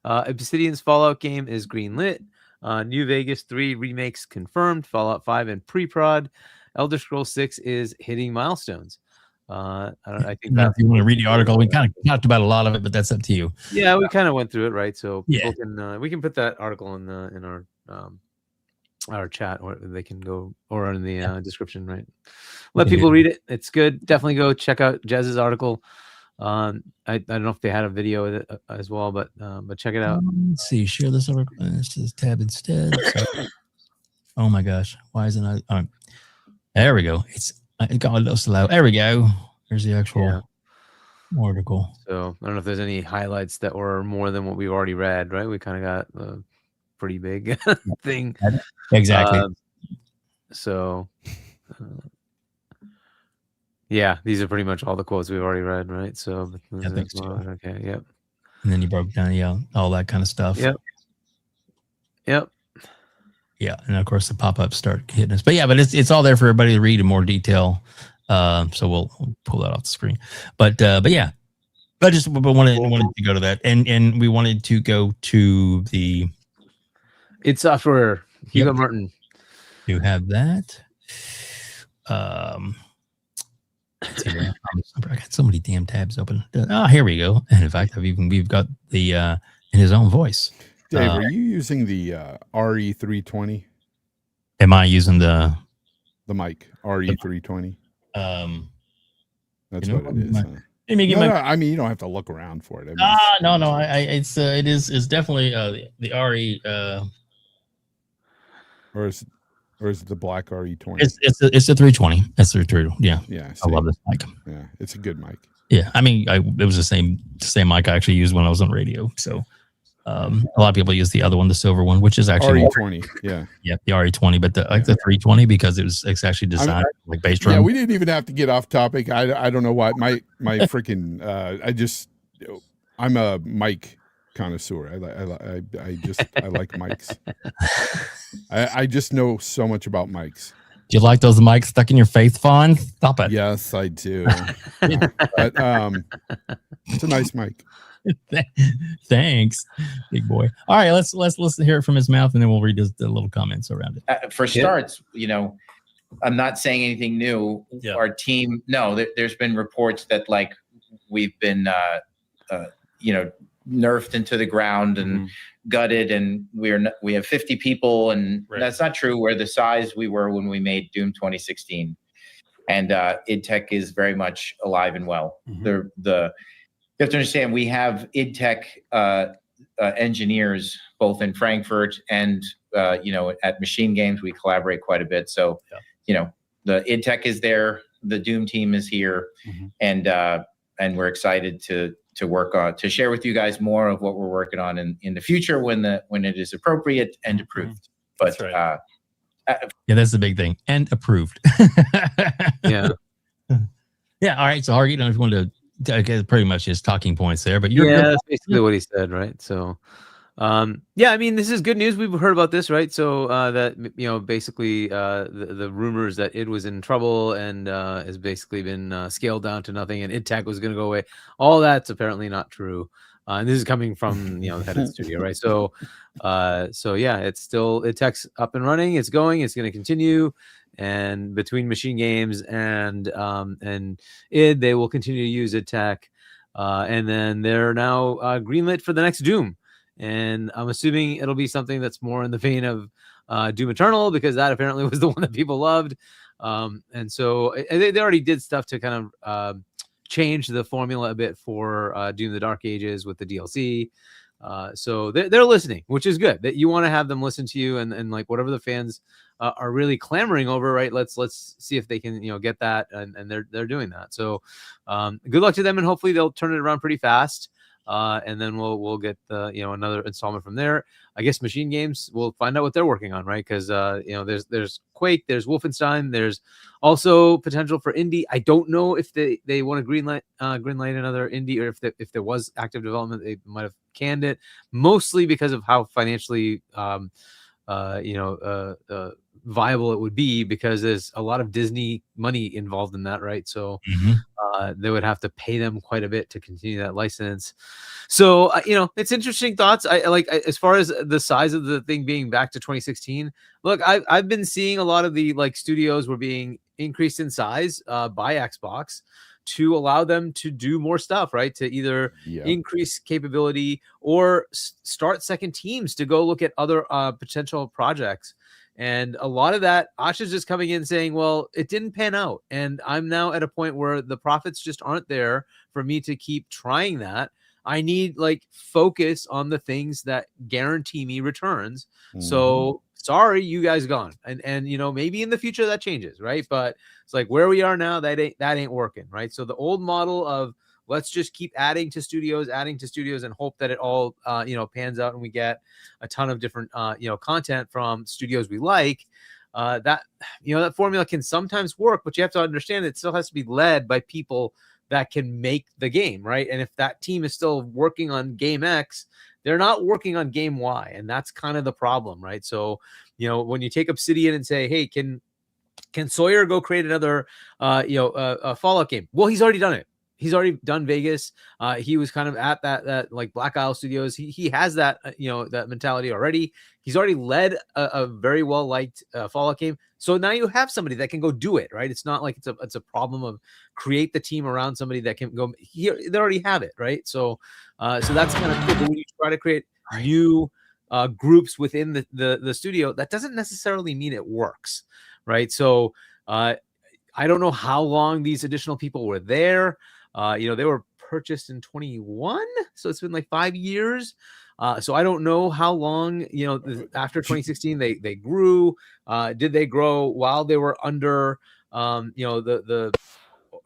Obsidian's Fallout game is greenlit. New Vegas 3 remakes confirmed. Fallout 5 in pre-prod. Elder Scrolls 6 is hitting milestones. I think Now, that if you want to read the article, we kind of talked about a lot of it, but that's up to you. yeah, we kind of went through it, right? So Yeah. people can we can put that article in our chat, or they can go or in the description, right? Let people read it. It's good. Definitely go check out Jez's article. I don't know if they had a video with it as well, but check it out. Let's see. Share this over. This is tab instead. So, oh my gosh, why isn't I? There we go. It got a little slow. There we go. There's the actual article. So I don't know if there's any highlights that were more than what we've already read. Right? We kind of got a pretty big thing. Exactly. So. Yeah, these are pretty much all the quotes we've already read, right? So, I think so. Okay, yep. And then you broke down, all that kind of stuff. Yep. Yeah, and of course the pop-ups start hitting us. But it's all there for everybody to read in more detail. So we'll pull that off the screen. But yeah, I just wanted to go to that, and we wanted to go to the id Software. Hugo Martin. You have that. I got so many damn tabs open. Oh, here we go. And in fact, we've got the in his own voice. Dave, are you using the RE320? Am I using the mic RE320? That's what it is. Huh? I mean, you don't have to look around for it. No. It's definitely the RE. Or is it the black RE20? It's a 320. That's the 320. Yeah. Yeah. I love this mic. Yeah, it's a good mic. Yeah. I mean, it was the same mic I actually used when I was on radio. So a lot of people use the other one, the silver one, which is actually RE20. Yeah, the RE20, but the 320 because it's actually designed like bass drum. Yeah, we didn't even have to get off topic. I don't know why my freaking I'm a mic connoisseur. I like mics. I just know so much about mics. Do you like those mics stuck in your face, Fonz? Stop it. Yes, I do. But it's a nice mic. Thanks, big boy. All right, let's listen, hear it from his mouth, and then we'll read the little comments around it. For starts, I'm not saying anything new. Yeah. Our team, there's been reports that like we've been, nerfed into the ground and gutted, and we have 50 people, and that's not true. We're the size we were when we made Doom 2016, and id Tech is very much alive and well. You have to understand, we have id Tech engineers both in Frankfurt and at Machine Games. We collaborate quite a bit. So the id Tech is there, the Doom team is here, and we're excited to work on, to share with you guys more of what we're working on in the future when it is appropriate and approved. But that's that's the big thing, and approved. Yeah. All right. So Hargeet, if you want to, I guess pretty much his talking points there, but that's basically what he said, right? So I mean, this is good news. We've heard about this, right? So that basically the rumors that id was in trouble and has basically been scaled down to nothing, and id Tech was going to go away. All that's apparently not true. And this is coming from the head of the studio, right? So yeah, it's still id Tech's up and running. It's going. It's going to continue. And between Machine Games and id, they will continue to use id Tech, and then they're now greenlit for the next Doom. And I'm assuming it'll be something that's more in the vein of Doom Eternal, because that apparently was the one that people loved. And so they already did stuff to kind of change the formula a bit for Doom the Dark Ages with the DLC. So they're listening, which is good. That you want to have them listen to you, and like whatever the fans are really clamoring over, right? Let's see if they can get that, and they're doing that. So good luck to them, and hopefully they'll turn it around pretty fast. And then we'll get another installment from there. I guess Machine Games, we'll find out what they're working on, right? Because there's Quake, there's Wolfenstein, there's also potential for indie. I don't know if they want to greenlight another indie, or if there was active development, they might have canned it, mostly because of how financially viable it would be, because there's a lot of Disney money involved in that, right? So they would have to pay them quite a bit to continue that license. So it's interesting thoughts. I like, as far as the size of the thing being back to 2016. Look, I've been seeing a lot of the like studios were being increased in size by Xbox to allow them to do more stuff, right? To either increase capability or start second teams to go look at other potential projects. And a lot of that, Asha's just coming in saying, well, it didn't pan out. And I'm now at a point where the profits just aren't there for me to keep trying that. I need like focus on the things that guarantee me returns. So sorry, you guys gone. And maybe in the future that changes, right? But it's like where we are now, that ain't working, right? So the old model of let's just keep adding to studios and hope that it all pans out and we get a ton of different content from studios we like. That formula can sometimes work, but you have to understand it still has to be led by people that can make the game, right? And if that team is still working on game X, they're not working on game Y, and that's kind of the problem, right? So, when you take Obsidian and say, hey, can Sawyer go create another a Fallout game? Well, he's already done it. He's already done Vegas. He was kind of at that like Black Isle Studios. He has that that mentality already. He's already led a very well liked Fallout game. So now you have somebody that can go do it, right? It's not like it's a problem of create the team around somebody that can go. They already have it, right? So that's kind of cool. But when you try to create new groups within the studio, that doesn't necessarily mean it works, right? So I don't know how long these additional people were there. They were purchased in 21, so it's been like 5 years. So I don't know how long, after 2016 they grew. Did they grow while they were under, the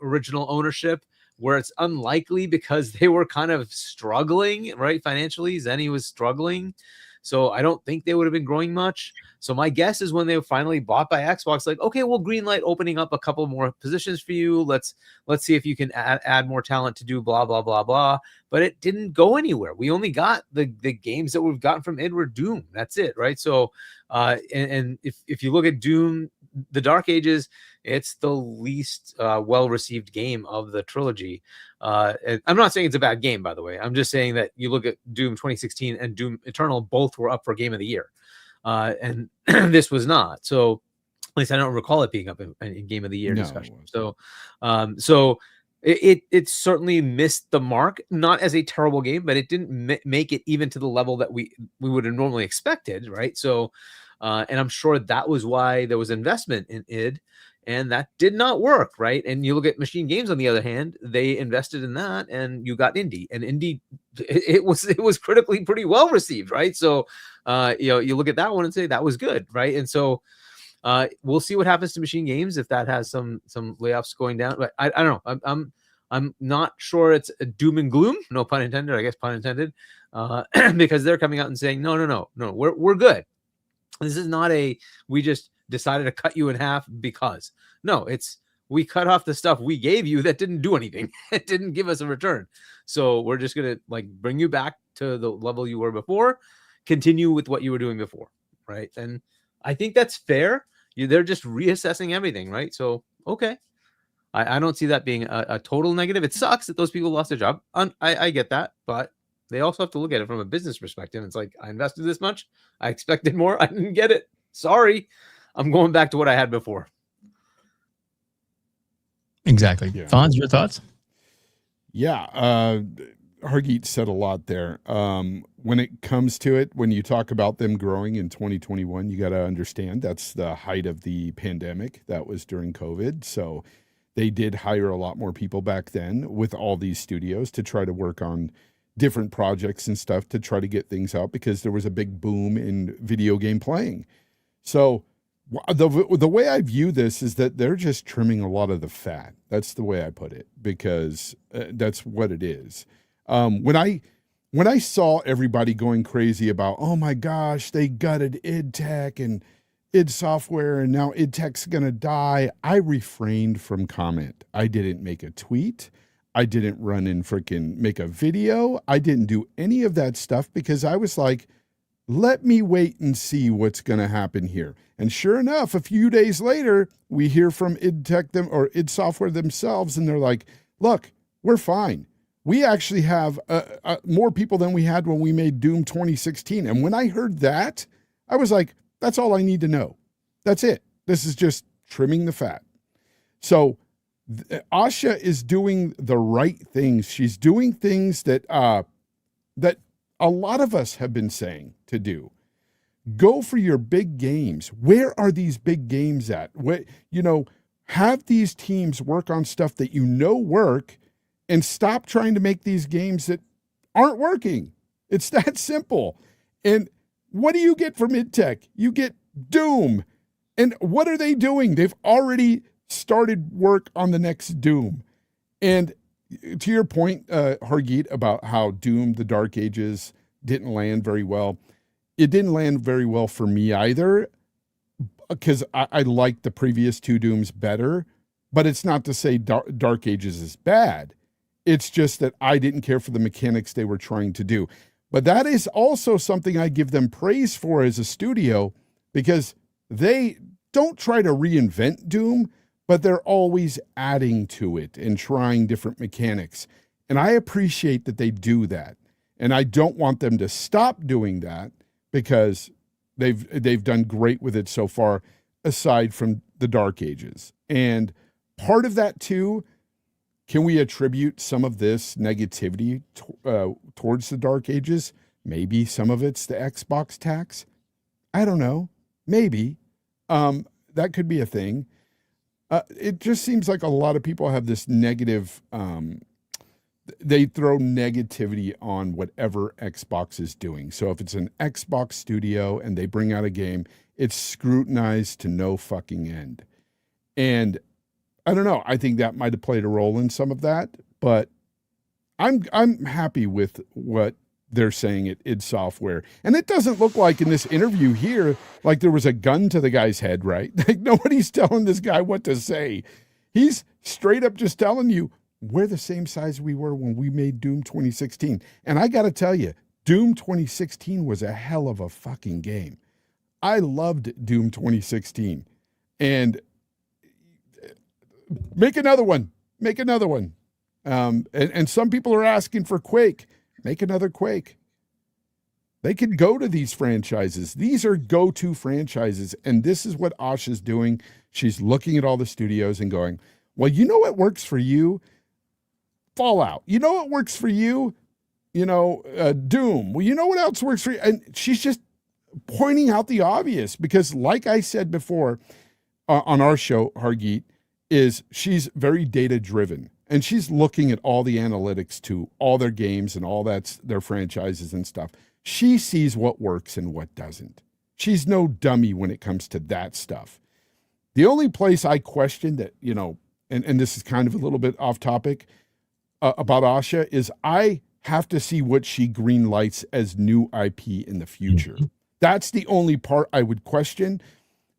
original ownership, where it's unlikely because they were kind of struggling, right? Financially, Zenny was struggling. So I don't think they would have been growing much. So my guess is when they were finally bought by Xbox, like, okay, we'll greenlight opening up a couple more positions for you. Let's see if you can add more talent to do blah, blah, blah, blah. But it didn't go anywhere. We only got the games that we've gotten from id were Doom. That's it, right? So and if you look at Doom, the Dark Ages, it's the least well-received game of the trilogy. And I'm not saying it's a bad game, by the way. I'm just saying that you look at Doom 2016 and Doom Eternal, both were up for Game of the Year. And this was not. So at least I don't recall it being up in Game of the Year discussion. So it certainly missed the mark, not as a terrible game, but it didn't make it even to the level that we would have normally expected, right? So and I'm sure that was why there was investment in id, and that did not work, right? And you look at Machine Games, on the other hand, they invested in that, and you got Indie, and Indie, it was critically pretty well received, right? So you look at that one and say that was good, right? And so we'll see what happens to Machine Games if that has some layoffs going down. But I don't know. I'm not sure it's a doom and gloom, no pun intended, I guess pun intended, because they're coming out and saying no, we're good. This is not we just decided to cut you in half because. No, it's we cut off the stuff we gave you that didn't do anything. It didn't give us a return. So we're just going to like bring you back to the level you were before, continue with what you were doing before, right? And I think that's fair. They're just reassessing everything, right? So, okay. I don't see that being a total negative. It sucks that those people lost their job. I get that, but they also have to look at it from a business perspective. It's like, I invested this much. I expected more. I didn't get it. Sorry. I'm going back to what I had before. Exactly. Yeah. Fonz, your thoughts? Yeah. Hargeet said a lot there. When it comes to it, when you talk about them growing in 2021, you got to understand that's the height of the pandemic. That was during COVID. So they did hire a lot more people back then with all these studios to try to work on different projects and stuff to try to get things out because there was a big boom in video game playing. So the way I view this is that they're just trimming a lot of the fat. That's the way I put it, because that's what it is. When I saw everybody going crazy about, oh my gosh, they gutted id Tech and id Software and now id Tech's gonna die, I refrained from comment. I didn't make a tweet. I didn't run and freaking make a video. I didn't do any of that stuff because I was like, let me wait and see what's going to happen here. And sure enough, a few days later, we hear from id Software themselves, and they're like, look, we're fine. We actually have more people than we had when we made Doom 2016. And when I heard that, I was like, that's all I need to know. That's it. This is just trimming the fat. So Asha is doing the right things. She's doing things that that a lot of us have been saying to do. Go for your big games. Where are these big games at? Have these teams work on stuff that work, and stop trying to make these games that aren't working. It's that simple. And what do you get from IdTech? You get Doom. And what are they doing? They've already started work on the next Doom. And to your point, Hargeet, about how Doom, the Dark Ages, didn't land very well. It didn't land very well for me either, because I liked the previous two Dooms better. But it's not to say Dark Ages is bad. It's just that I didn't care for the mechanics they were trying to do. But that is also something I give them praise for as a studio, because they don't try to reinvent Doom, but they're always adding to it and trying different mechanics. And I appreciate that they do that. And I don't want them to stop doing that, because they've done great with it so far, aside from the Dark Ages. And part of that too, can we attribute some of this negativity towards the Dark Ages? Maybe some of it's the Xbox tax. I don't know. Maybe. That could be a thing. It just seems like a lot of people have this negative, they throw negativity on whatever Xbox is doing. So if it's an Xbox studio and they bring out a game, it's scrutinized to no fucking end. And I don't know. I think that might have played a role in some of that, but I'm happy with what they're saying at id Software. And it doesn't look like in this interview here, like there was a gun to the guy's head, right? Like nobody's telling this guy what to say. He's straight up just telling you, we're the same size we were when we made Doom 2016. And I got to tell you, Doom 2016 was a hell of a fucking game. I loved Doom 2016. And make another one. And some people are asking for Quake. Make another Quake. They could go to these franchises. These are go-to franchises. And this is what Asha's doing. She's looking at all the studios and going, well, you know what works for you? Fallout. You know what works for you? Doom. Well, you know what else works for you? And she's just pointing out the obvious, because like I said before on our show, Hargeet, is she's very data driven, and she's looking at all the analytics to all their games and all that's their franchises and stuff. She sees what works and what doesn't. She's no dummy when it comes to that stuff. The only place I question that, and this is kind of a little bit off topic about Asha, is I have to see what she green lights as new IP in the future. That's the only part I would question.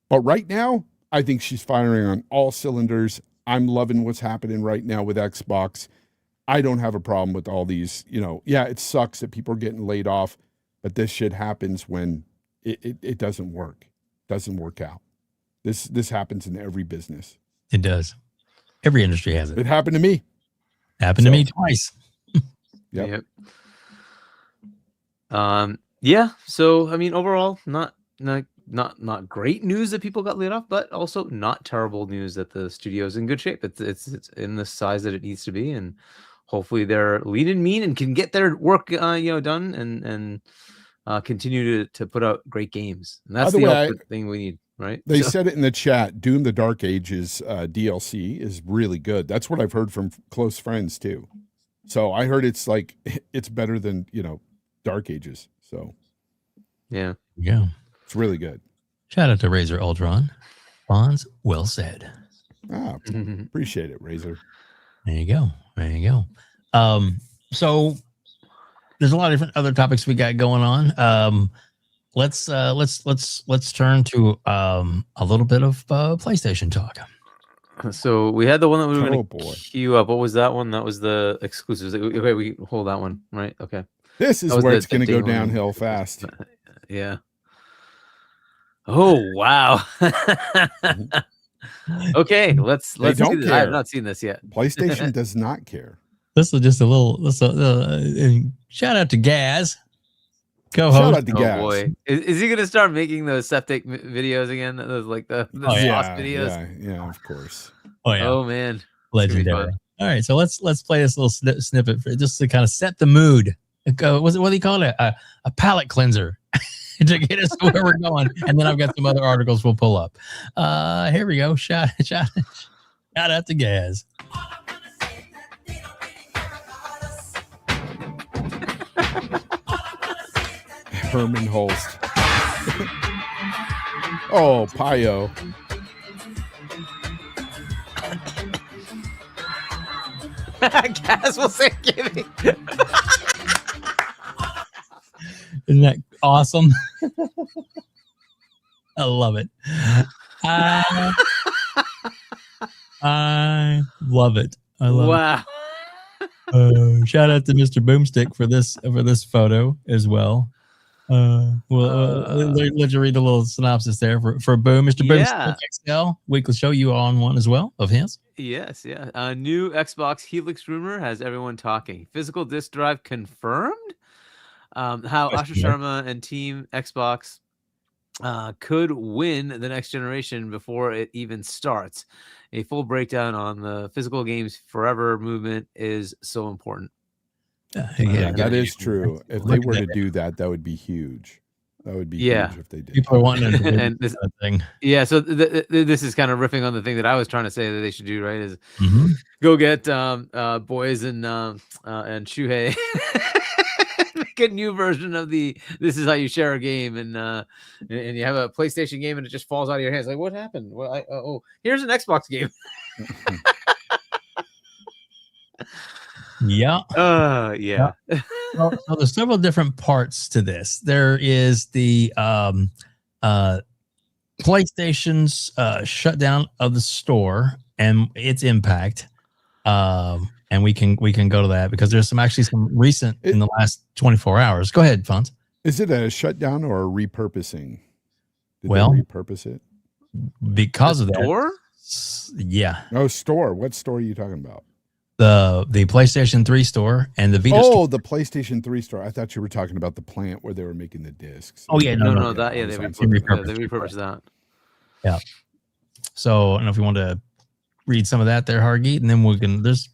But right now, I think she's firing on all cylinders. I'm loving what's happening right now with Xbox. I don't have a problem with all these, it sucks that people are getting laid off, but this shit happens when it doesn't work. Doesn't work out. This happens in every business. It does. Every industry has it. It happened to me. Happened to me twice. Yep. Yeah. So, I mean, overall, not great news that people got laid off, but also not terrible news that the studio's in good shape. It's in the size that it needs to be, and hopefully they're lean and mean and can get their work done and continue to put out great games. And that's the ultimate thing we need, right? They said it in the chat. Doom: The Dark Ages DLC is really good. That's what I've heard from close friends too. So I heard it's better than Dark Ages. So yeah. It's really good. Shout out to Razor Ultron. Fonz, well said. Appreciate it, Razor. There you go. So there's a lot of different other topics we got going on. Let's turn to a little bit of PlayStation talk. So we had the one that we were going to queue up. What was that one? That was the exclusives. Okay, we hold that one, right? Okay. This is where it's going to go downhill fast. Yeah. Oh wow. Okay, let's They see don't this. I have care. not seen this yet. PlayStation does not care. This is just a little. Shout out to Gaz, Shout co-host. out to Oh Gaz. boy, is he gonna start making those septic videos again? Those like the Oh, sauce Yeah, videos. yeah, of course. Oh yeah, Oh man, it's gonna be legendary. fun. All right, so let's play this little snippet for, just to kind of set the mood. What do you call it? A palate cleanser to get us where we're going, and then I've got some other articles we'll pull up. Here we go. Shout out to Gaz. Herman Holst. Oh, Pio. Gas will say giving. Isn't that awesome? I love it. I love it. I love Wow. it. Shout out to Mr. Boomstick for this photo as well. Let you read a little synopsis there for Boom. Mr. Yeah. Boomstick XL weekly show. You on one as well of his? Yes, yeah. A new Xbox Helix rumor has everyone talking. Physical disk drive confirmed. How Asha Sharma and Team Xbox could win the next generation before it even starts. A full breakdown on the physical games forever movement is so important. Yeah, that is true. If they were to do that, that would be huge. That would be huge if they did. People are wanting to do And this kind of thing. Yeah, so this is kind of riffing on the thing that I was trying to say that they should do, right? Is Mhm. go get boys and Shuhei, make a new version of this is how you share a game, and you have a PlayStation game and it just falls out of your hands. Like, what happened? Well, here's an Xbox game. Yeah. Yeah. So there's several different parts to this. There is the PlayStation's shutdown of the store and its impact. And we can go to that because there's some recent in the last 24 hours. Go ahead, Fonz. Is it a shutdown or a repurposing? Did Well, they repurpose it because of that. Store? Yeah. Oh, store. What store are you talking about? The PlayStation 3 store and the Vita store. Oh, the PlayStation 3 store. I thought you were talking about the plant where they were making the discs. Oh, yeah. No, that they they repurposed repurposed that. Yeah. So I don't know if you want to read some of that there, Hargeet, and then we can. There's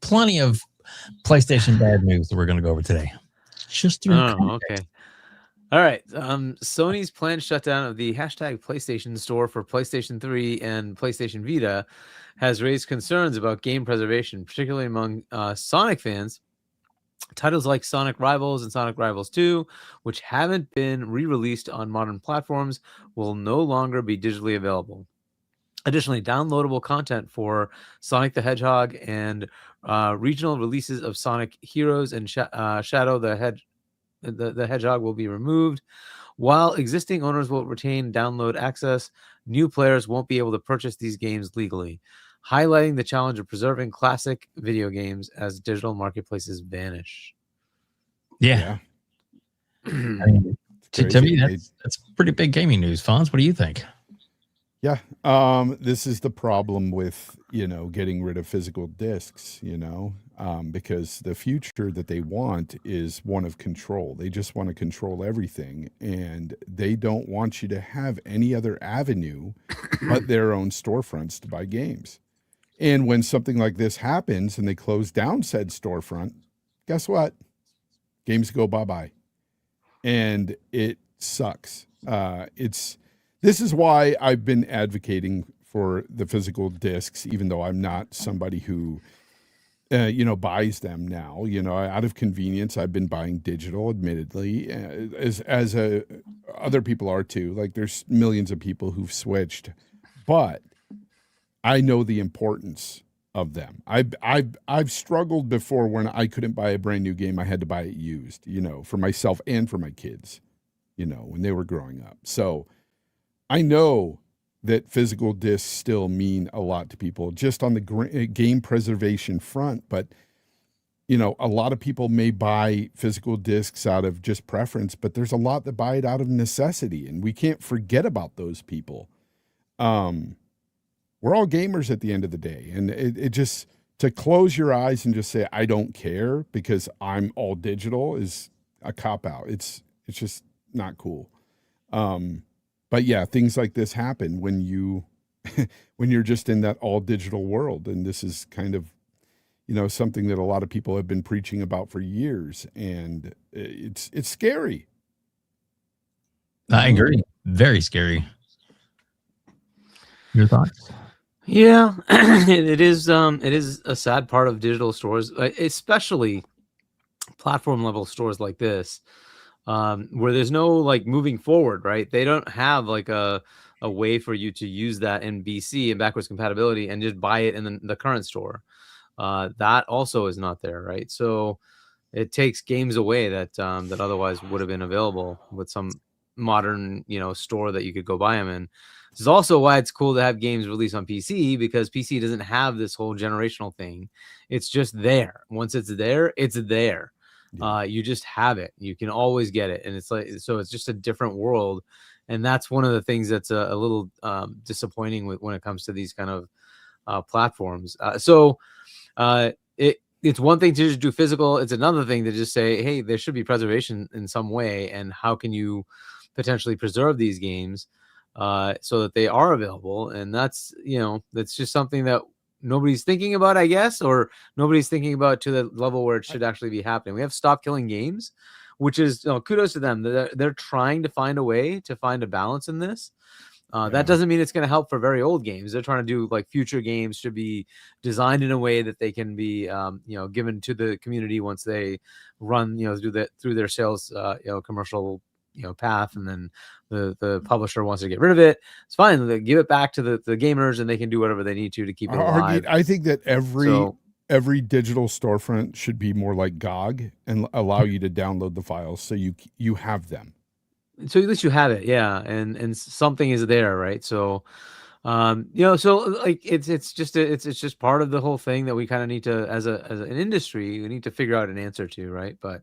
plenty of PlayStation bad news that we're going to go over today. Just through. Oh, okay. All right. Sony's planned shutdown of the hashtag PlayStation Store for PlayStation 3 and PlayStation Vita has raised concerns about game preservation, particularly among Sonic fans. Titles like Sonic Rivals and Sonic Rivals 2, which haven't been re-released on modern platforms, will no longer be digitally available. Additionally, downloadable content for Sonic the Hedgehog and regional releases of Sonic Heroes and Shadow the Hedgehog will be removed. While existing owners will retain download access, new players won't be able to purchase these games legally, highlighting the challenge of preserving classic video games as digital marketplaces vanish. Yeah. I mean, to me, that's pretty big gaming news. Fonz, what do you think? Yeah. This is the problem with, getting rid of physical discs, because the future that they want is one of control. They just want to control everything, and they don't want you to have any other avenue but their own storefronts to buy games. And when something like this happens and they close down said storefront, guess what? Games go bye-bye. And it sucks. This is why I've been advocating for the physical discs, even though I'm not somebody who, buys them now. Out of convenience, I've been buying digital, admittedly, as other people are too. Like, there's millions of people who've switched, but I know the importance of them. I've struggled before when I couldn't buy a brand new game. I had to buy it used, for myself and for my kids, when they were growing up. So I know that physical discs still mean a lot to people just on the game preservation front, but you know, a lot of people may buy physical discs out of just preference, but there's a lot that buy it out of necessity, and we can't forget about those people. We're all gamers at the end of the day, and it just, to close your eyes and just say I don't care because I'm all digital is a cop out. It's just not cool. But yeah, things like this happen when you when you're just in that all digital world, and this is kind of, you know, something that a lot of people have been preaching about for years, and it's scary. I agree. Very scary. Your thoughts? Yeah, it is a sad part of digital stores, especially platform level stores like this, where there's no like moving forward, right? They don't have like a way for you to use that in BC and backwards compatibility and just buy it in the current store. That also is not there, right? So it takes games away that that otherwise would have been available with some modern, you know, store that you could go buy them in. This is also why it's cool to have games released on PC, because PC doesn't have this whole generational thing. It's just there. Once it's there, it's there. You just have it. You can always get it, and it's like, so it's just a different world, and that's one of the things that's a little disappointing when it comes to these kind of platforms. It's one thing to just do physical. It's another thing to just say, hey, there should be preservation in some way, and how can you potentially preserve these games so that they are available? And that's, you know, that's just something that nobody's thinking about, I guess, or nobody's thinking about to the level where it should actually be happening. We have Stop Killing Games, which is, you know, kudos to them. They're trying to find a way to find a balance in this. That doesn't mean it's going to help for very old games. They're trying to do like future games should be designed in a way that they can be, you know, given to the community once they run, you know, through their sales, you know, commercial, you know, path, and then the publisher wants to get rid of it. It's fine. They give it back to the gamers, and they can do whatever they need to keep it alive. I think that every digital storefront should be more like GOG and allow you to download the files so you have them. So at least you have it, yeah, and something is there, right? So, you know, so like it's just part of the whole thing that we kind of need to, as an industry, we need to figure out an answer to, right? But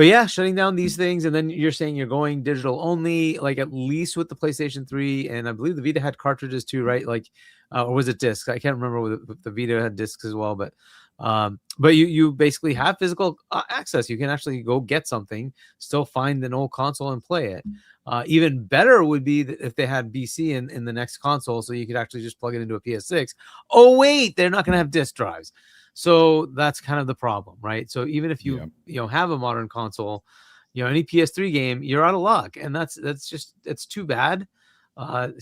yeah, shutting down these things, and then you're saying you're going digital only, like at least with the PlayStation 3, and I believe the Vita had cartridges too, right? Like, or was it discs? I can't remember whether the Vita had discs as well, but you basically have physical access. You can actually go get something, still find an old console and play it. Even better would be if they had BC in the next console, so you could actually just plug it into a PS6. Oh wait, they're not going to have disk drives. So that's kind of the problem, right? So even if you have a modern console, you know, any PS3 game, you're out of luck, and that's too bad. But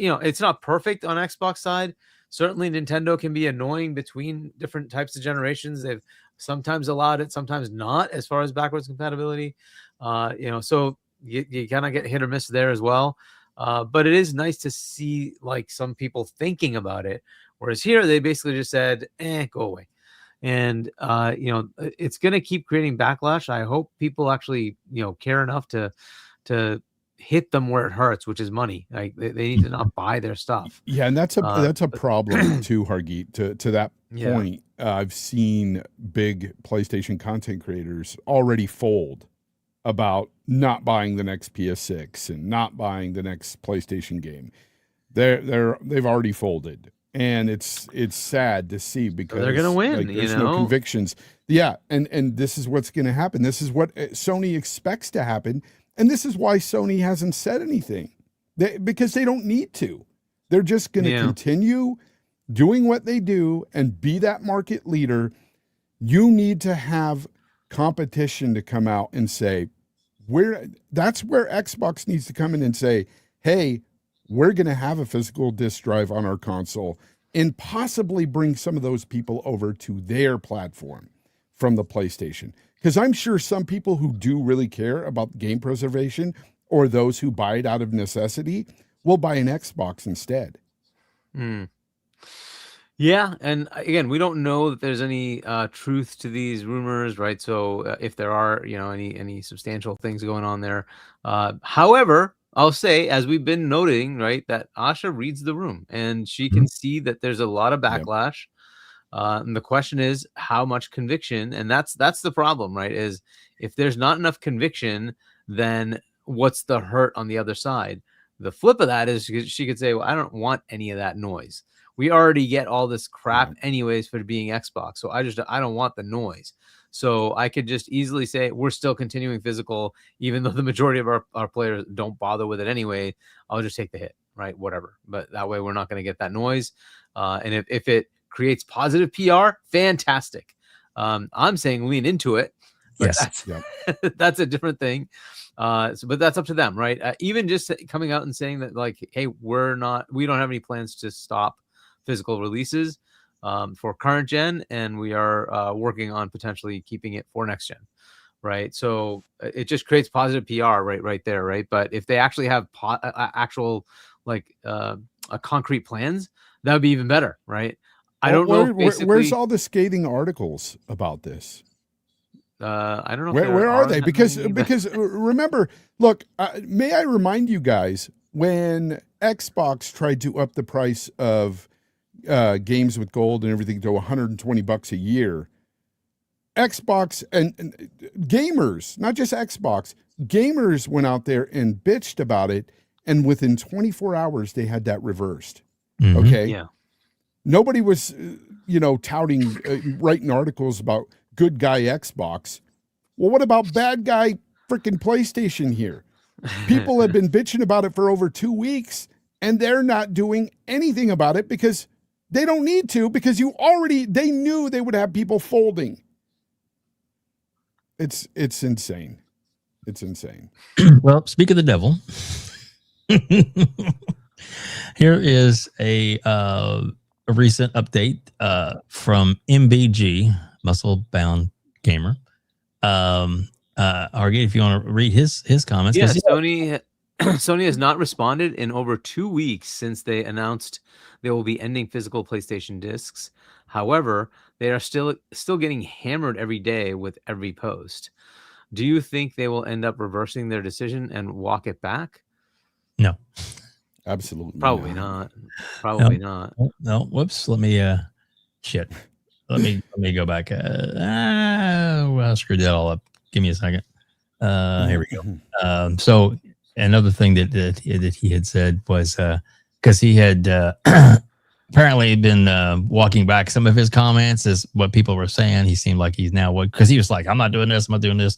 you know, it's not perfect on Xbox side. Certainly, Nintendo can be annoying between different types of generations. They've sometimes allowed it, sometimes not, as far as backwards compatibility. You know, so you kind of get hit or miss there as well. But it is nice to see like some people thinking about it. Whereas here, they basically just said, go away. And, you know, it's going to keep creating backlash. I hope people actually, you know, care enough to hit them where it hurts, which is money. Like they need to not buy their stuff. Yeah, and that's a problem too, Hargeet. To that point, I've seen big PlayStation content creators already fold about not buying the next PS6 and not buying the next PlayStation game. They've already folded. And it's sad to see, because they're going to win. Like, there's you know? no convictions. Yeah, and this is what's going to happen. This is what Sony expects to happen, and this is why Sony hasn't said anything, because they don't need to. They're just going to continue doing what they do and be that market leader. You need to have competition to come out and say, that's where Xbox needs to come in and say, hey, we're going to have a physical disk drive on our console, and possibly bring some of those people over to their platform from the PlayStation. Because I'm sure some people who do really care about game preservation, or those who buy it out of necessity, will buy an Xbox instead. Yeah, and again, we don't know that there's any truth to these rumors, right? So if there are, you know, any substantial things going on there, however, I'll say, as we've been noting, right, that Asha reads the room, and she can see that there's a lot of backlash. And the question is how much conviction, and that's the problem, right? Is if there's not enough conviction, then what's the hurt on the other side? The flip of that is she could say, well, I don't want any of that noise. We already get all this crap anyways for being Xbox. So I don't want the noise. So I could just easily say we're still continuing physical, even though the majority of our players don't bother with it anyway. I'll just take the hit, right? Whatever. But that way we're not going to get that noise. And if it creates positive PR, fantastic. I'm saying lean into it. Yes. That's a different thing. But that's up to them, right? Even just coming out and saying that, like, hey, we don't have any plans to stop physical releases for current gen, and we are working on potentially keeping it for next gen, right? So it just creates positive PR right there, right? But if they actually have actual concrete plans, that would be even better, right? I don't know. Where's all the scathing articles about this? I don't know. Where are they? Because remember, look, may I remind you guys, when Xbox tried to up the price of games with gold and everything to $120 a year, Xbox and gamers, not just Xbox, gamers went out there and bitched about it, and within 24 hours they had that reversed. Mm-hmm. Okay. Yeah. Nobody was, touting, writing articles about good guy Xbox. Well, what about bad guy freaking PlayStation here? People have been bitching about it for over 2 weeks, and they're not doing anything about it because they don't need to, because they knew they would have people folding. It's insane. It's insane. Well, speak of the devil. Here is a recent update from MBG, Muscle Bound Gamer. Hargeet, if you want to read his comments. Yeah, Sony has not responded in over 2 weeks since they announced they will be ending physical PlayStation discs. However, they are still getting hammered every day with every post. Do you think they will end up reversing their decision and walk it back? No. Absolutely. Probably not. Probably not. No. Whoops. Let me shit. Let me go back. I screwed that all up. Give me a second. Here we go. So another thing that he had said was because he had apparently been walking back some of his comments as what people were saying. He seemed like he's now because he was like, I'm not doing this. I'm not doing this.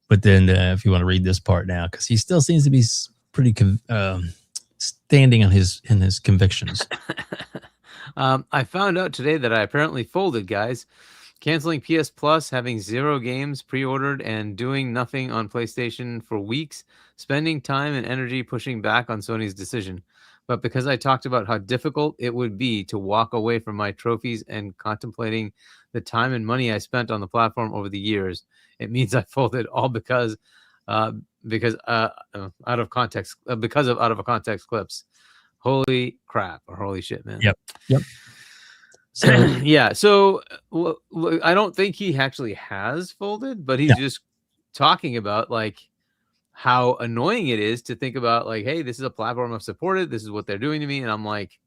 But then if you want to read this part now, because he still seems to be pretty standing on his convictions. I found out today that I apparently folded, guys. Canceling PS Plus, having 0 games pre-ordered, and doing nothing on PlayStation for weeks, spending time and energy pushing back on Sony's decision. But because I talked about how difficult it would be to walk away from my trophies and contemplating the time and money I spent on the platform over the years, it means I folded all because out of context clips. Holy crap, or holy shit, man. Yep. So yeah, so I don't think he actually has folded, but he's just talking about like how annoying it is to think about like, hey, this is a platform I've supported, this is what they're doing to me, and I'm like,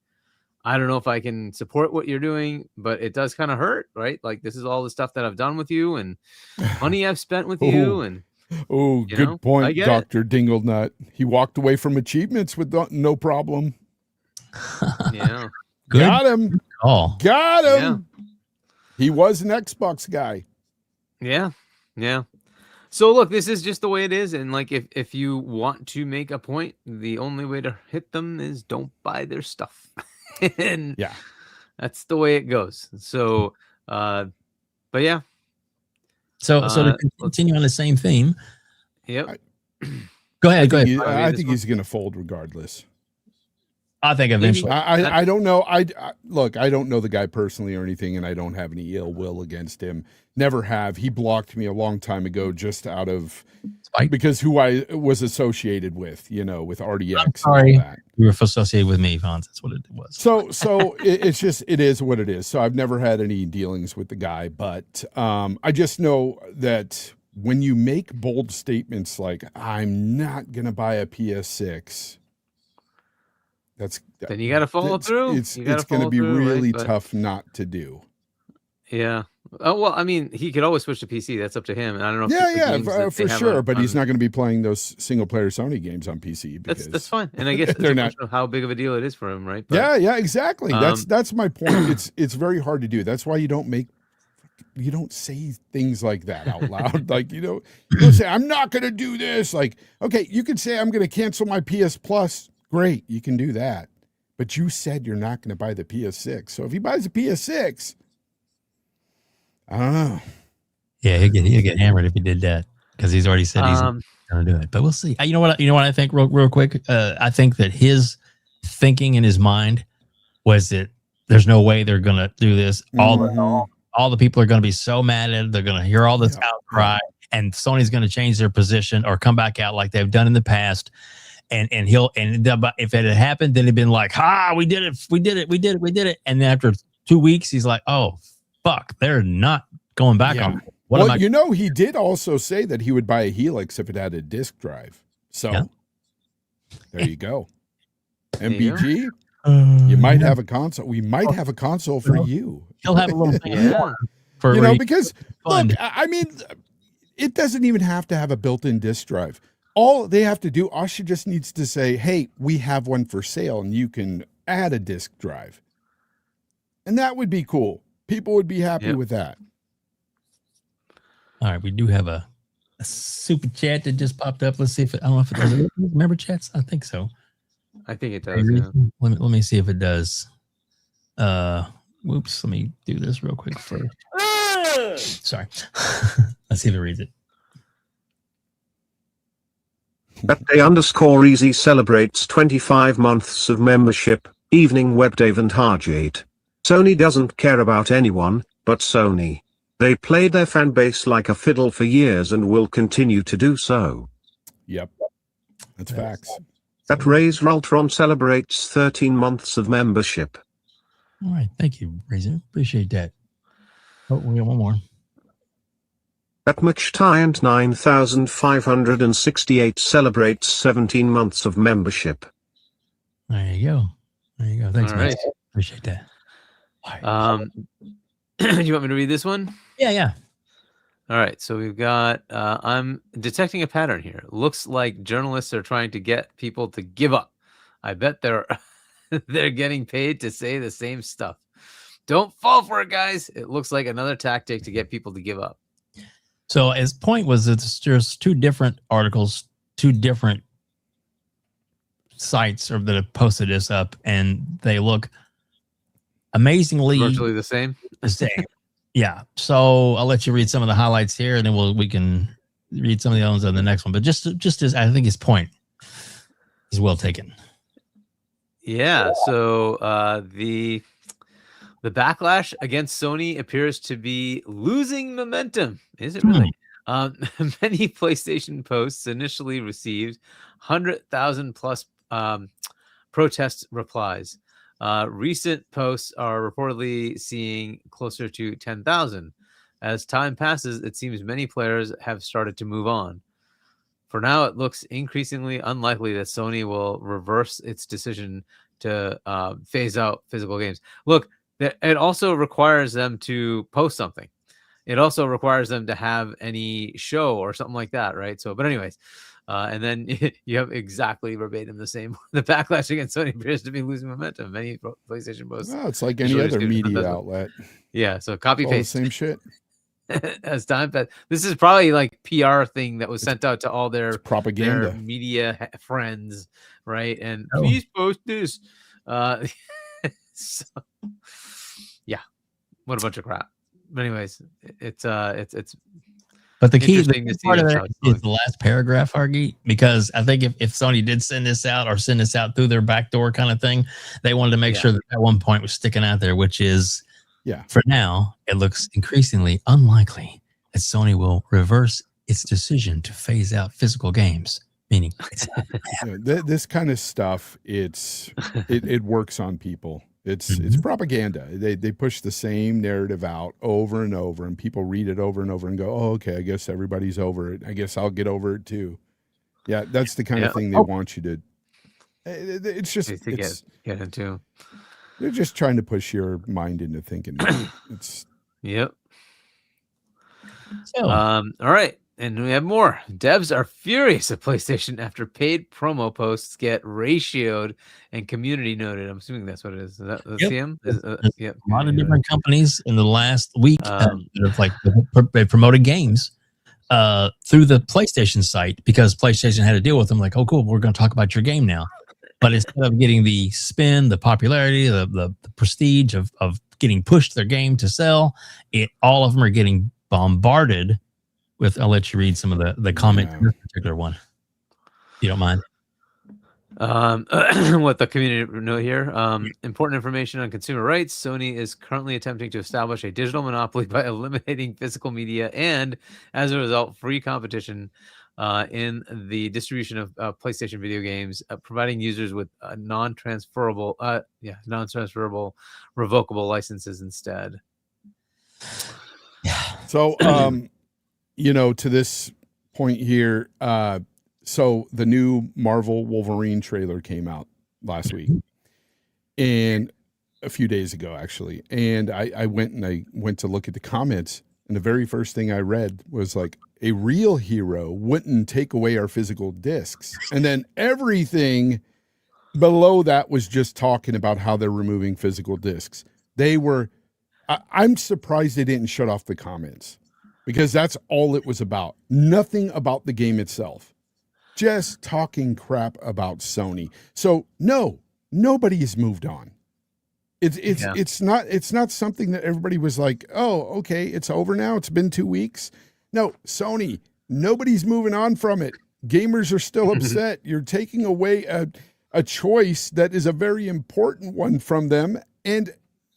I don't know if I can support what you're doing, but it does kind of hurt, right? Like, this is all the stuff that I've done with you and money I've spent with you. And good point, Dr. Dinglenut. He walked away from achievements with no problem. Yeah. Got him. Oh, got him. Yeah. He was an Xbox guy. Yeah. Yeah. So look, this is just the way it is. And like, if you want to make a point, the only way to hit them is don't buy their stuff. And yeah, that's the way it goes. So, but yeah. So to continue on the same theme. Yep. Go ahead. I think he's going to fold regardless. I think eventually. I don't know. I don't know the guy personally or anything, and I don't have any ill will against him. Never have. He blocked me a long time ago just out of spite, because who I was associated with, with RDX. I'm sorry, and all that. You were associated with me, Fonz. That's what it was. So it's just, it is what it is. So I've never had any dealings with the guy, but I just know that when you make bold statements like, I'm not going to buy a PS6, then you got to follow through. It's going to be really tough not to do. Yeah. Oh well, I mean, he could always switch to PC. That's up to him. And I don't know. If Yeah, the games that for they have sure. But he's on- not going to be playing those single player Sony games on PC because That's fine. And I guess it's they're a not. question of how big of a deal it is for him, right? But, Yeah, exactly. That's my point. It's very hard to do. That's why you don't say things like that out loud. Like, you don't say, I'm not going to do this. Like, okay, you can say, I'm going to cancel my PS Plus. Great. You can do that. But you said you're not going to buy the PS6. So if he buys the PS6, I don't know. Yeah, he'll get hammered if he did that because he's already said he's going to do it. But we'll see. You know what I think real quick? I think that his thinking in his mind was that there's no way they're going to do this. All the people are going to be so mad at it. They're going to hear all this outcry, and Sony's going to change their position or come back out like they've done in the past. And if it had happened, then it'd been like, we did it. And then after 2 weeks, he's like, oh, fuck, they're not going back on it. Well, he did also say that he would buy a Helix if it had a disk drive. So there you go. MBG, you might have a console. We might have a console for you. He'll have a little thing for because look, I mean, it doesn't even have to have a built-in disk drive. All they have to do, Asha just needs to say, hey, we have one for sale and you can add a disk drive. And that would be cool. People would be happy with that. All right, we do have a super chat that just popped up. Let's see if I don't know if it does. Remember chats? I think so. I think it does. Yeah. Let me see if it does. Whoops, let me do this real quick first. Sorry. Let's see if it reads it. BetDay_Easy celebrates 25 months of membership. Evening WEBDAVE and Hargeet. Sony doesn't care about anyone but Sony. They played their fan base like a fiddle for years and will continue to do so. Yep. That's facts. That Ray's Raltron celebrates 13 months of membership. All right. Thank you, Razor. Appreciate that. Oh, we got one more. That McTiant 9568 celebrates 17 months of membership. There you go. Thanks, man. Right. Appreciate that. All right. Do you want me to read this one? Yeah. All right. So we've got, I'm detecting a pattern here. Looks like journalists are trying to get people to give up. I bet they're getting paid to say the same stuff. Don't fall for it, guys. It looks like another tactic to get people to give up. So his point was that there's two different articles, two different sites that have posted this up, and they look amazingly virtually the same. Yeah. So I'll let you read some of the highlights here, and then we can read some of the others on the next one. But just as I think his point is well taken. Yeah. So the backlash against Sony appears to be losing momentum. Is it really? Many PlayStation posts initially received 100,000 plus protest replies. Recent posts are reportedly seeing closer to 10,000. As time passes, it seems many players have started to move on. For now, it looks increasingly unlikely that Sony will reverse its decision to phase out physical games. Look, it also requires them to post something. It also requires them to have any show or something like that, right? So, but anyways, and then you have exactly verbatim the same. The backlash against Sony appears to be losing momentum. Many PlayStation posts. Well, it's like any other media outlet. Yeah, so copy paste. Same shit. As time passed, this is probably like PR thing that was sent out to all their propaganda, their media friends, right? And please post this. So, yeah, what a bunch of crap. But anyways, it's. But the key part of that is the last paragraph, Hargeet, because I think if Sony did send this out or send this out through their back door kind of thing, they wanted to make sure that at one point was sticking out there, which is, for now, it looks increasingly unlikely that Sony will reverse its decision to phase out physical games. Meaning, it's this kind of stuff, it works on people. It's propaganda. They push the same narrative out over and over, and people read it over and over and go, "Oh, okay, I guess everybody's over it. I guess I'll get over it too." Yeah, that's the kind of thing they want you to. It's just get into. They're just trying to push your mind into thinking. It's Yep. So, All right. And we have more. Devs are furious at PlayStation after paid promo posts get ratioed and community noted. I'm assuming that's what it is. Is that that's Yep. him? there's Yep. a lot of different companies in the last week that have like they promoted games through the PlayStation site because PlayStation had to deal with them. Like, oh, cool, we're going to talk about your game now. But instead of getting the spin, the popularity, the prestige of getting pushed their game to sell, all of them are getting bombarded with. I'll let you read some of the comments in this particular one, if you don't mind. What the community note here. Important information on consumer rights. Sony is currently attempting to establish a digital monopoly by eliminating physical media and, as a result, free competition in the distribution of PlayStation video games, providing users with non-transferable, revocable licenses instead. So, to this point here, so the new Marvel Wolverine trailer came out last week, and a few days ago, actually. And I went to look at the comments, and the very first thing I read was like, a real hero wouldn't take away our physical discs. And then everything below that was just talking about how they're removing physical discs. I'm surprised they didn't shut off the comments, because that's all it was about. Nothing about the game itself. Just talking crap about Sony. So no, nobody has moved on. It's not something that everybody was like, oh, okay, it's over now. It's been 2 weeks. No, Sony, nobody's moving on from it. Gamers are still upset. You're taking away a choice that is a very important one from them, and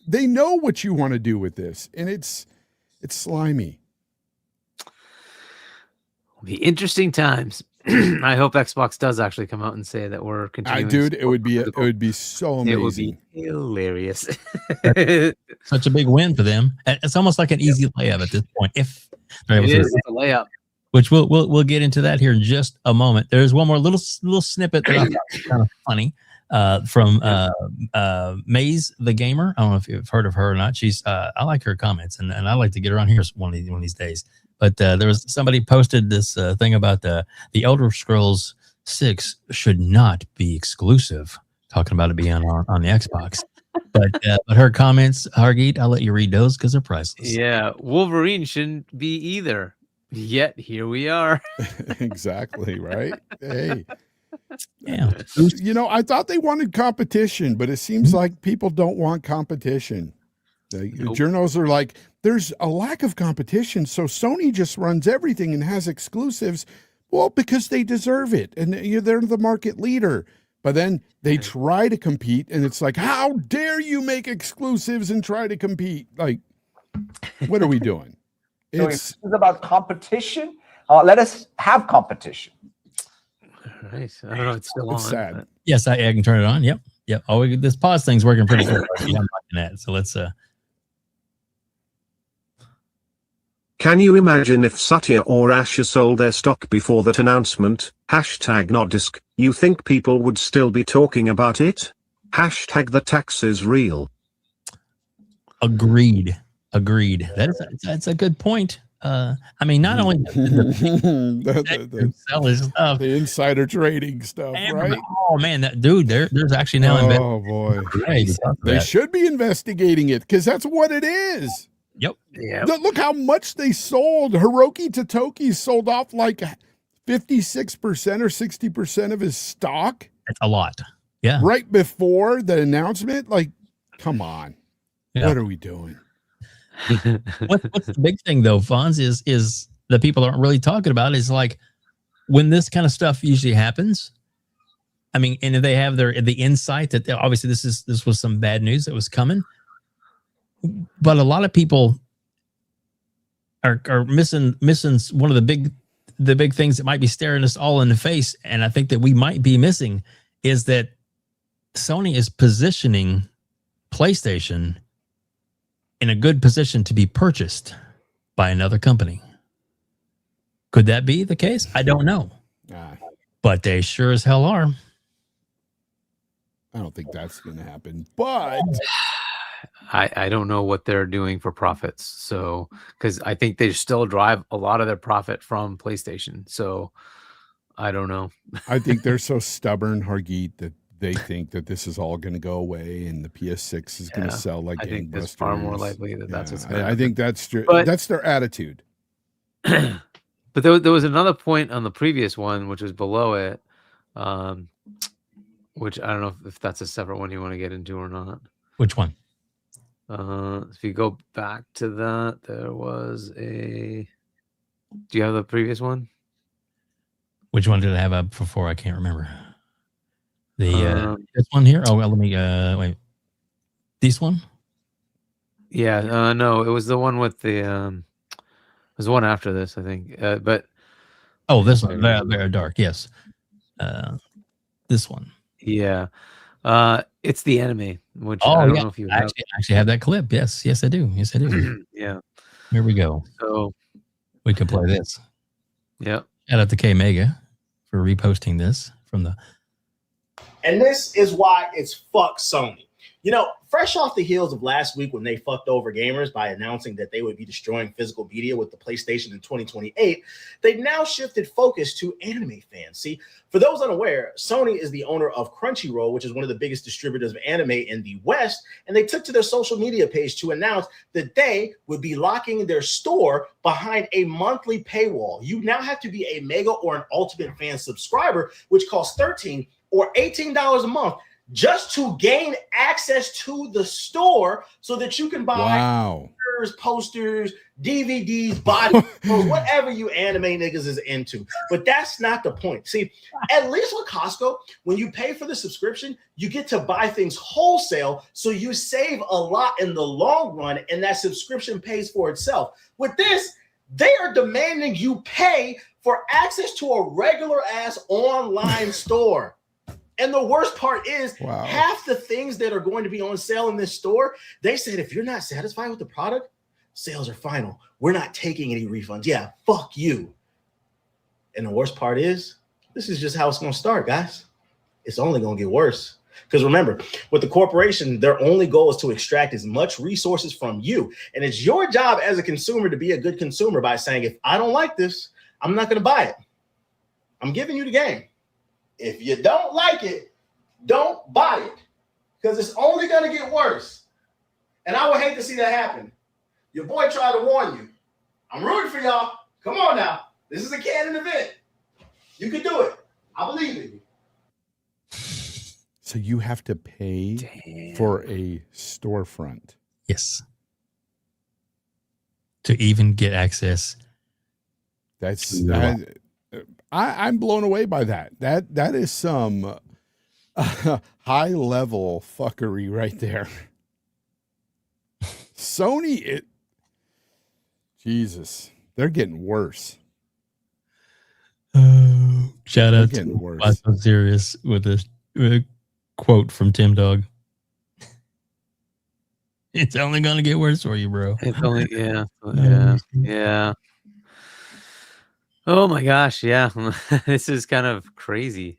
they know what you want to do with this, and it's slimy. The interesting times. I hope Xbox does actually come out and say that we're continuing. Dude, it would be so amazing. It would be hilarious. Such a big win for them. It's almost like an easy layup at this point. If it is a layup, which we'll get into that here in just a moment. There's one more little snippet that I thought was kind of funny from Maze the Gamer. I don't know if you've heard of her or not. She's I like her comments, and I like to get her on here one of these days. But there was somebody posted this thing about the Elder Scrolls 6 should not be exclusive, talking about it being on the Xbox. But her comments, Hargeet, I'll let you read those because they're priceless. Yeah, Wolverine shouldn't be either. Yet here we are. Exactly, right? Hey. Yeah. I thought they wanted competition, but it seems like people don't want competition. The journals are like, there's a lack of competition, so Sony just runs everything and has exclusives. Well, because they deserve it, and they're the market leader. But then they try to compete, and it's like, how dare you make exclusives and try to compete? Like, what are we doing? It's about competition. Let us have competition. All right. I don't know if it's still on. Sad. But... Yes, I can turn it on. Yep. Oh, this pause thing's working pretty good. I'm liking that. So let's. Can you imagine if Satya or Asha sold their stock before that announcement? #NotDisc. You think people would still be talking about it? #the tax is real. Agreed. That's a good point. I mean, not only the insider trading stuff, right? Oh man, that dude, there's actually now. Oh boy, they should be investigating it because that's what it is. Yep. Yeah. Look how much they sold. Hiroki Totoki sold off like 56% or 60% of his stock. That's a lot. Yeah. Right before the announcement. Like, come on. Yeah. What are we doing? What's the big thing though, Fonz, is that people aren't really talking about is like when this kind of stuff usually happens. I mean, and if they have the insight that obviously this was some bad news that was coming. But a lot of people are missing one of the big things that might be staring us all in the face, and I think that we might be missing is that Sony is positioning PlayStation in a good position to be purchased by another company. Could that be the case? I don't know, but they sure as hell are. I don't think that's going to happen, but I don't know what they're doing for profits. So, because I think they still drive a lot of their profit from PlayStation. So, I don't know. I think they're so stubborn, Hargeet, that they think that this is all going to go away and the PS6 is going to sell like I think it's gangbusters. far more likely that that's what's going to I think that's But- that's their attitude. But there was another point on the previous one, which was below it, which I don't know if that's a separate one you want to get into or not. Which one? If you go back to that, there was a. Do you have the previous one? Which one did I have up before? I can't remember. The this one here. Oh well, let me wait. This one? Yeah. No, it was the one with the. It was the one after this, I think. But this one. Very dark. Yes. This one. yeah, it's the anime. Which I don't know if you have. actually have that clip. Yes, I do. Yes, I do. Yeah. Here we go. So We can play this. yeah. Shout out to K Mega for reposting this from the. And this is why it's fuck Sony. You know, fresh off the heels of last week when they fucked over gamers by announcing that they would be destroying physical media with the PlayStation in 2028, they've now shifted focus to anime fans. See, for those unaware, Sony is the owner of Crunchyroll, which is one of the biggest distributors of anime in the West, and they took to their social media page to announce that they would be locking their store behind a monthly paywall. You now have to be a Mega or an Ultimate Fan subscriber, which costs $13 or $18 a month, just to gain access to the store so that you can buy posters, DVDs, body clothes, whatever you anime niggas is into. But that's not the point. See, at least with Costco, when you pay for the subscription, you get to buy things wholesale, so you save a lot in the long run, and that subscription pays for itself. With this, they are demanding you pay for access to a regular ass online store. And the worst part is half the things that are going to be on sale in this store, they said, if you're not satisfied with the product, sales are final. We're not taking any refunds. Yeah, fuck you. And the worst part is, this is just how it's going to start, guys. It's only going to get worse. Because remember, with the corporation, their only goal is to extract as much resources from you. And it's your job as a consumer to be a good consumer by saying, if I don't like this, I'm not going to buy it. I'm giving you the game. If you don't like it, don't buy it, because it's only going to get worse. And I would hate to see that happen. Your boy tried to warn you. I'm rooting for y'all. Come on now. This is a canon event. You can do it. I believe in you. So you have to pay for a storefront. Yes. To even get access. I'm blown away by that. That is some high level fuckery right there. Sony, Jesus, they're getting worse. Shout out to Why So Serious with a quote from Tim Dog. It's only gonna get worse for you, bro. It's only yeah. Oh my gosh, yeah. This is kind of crazy.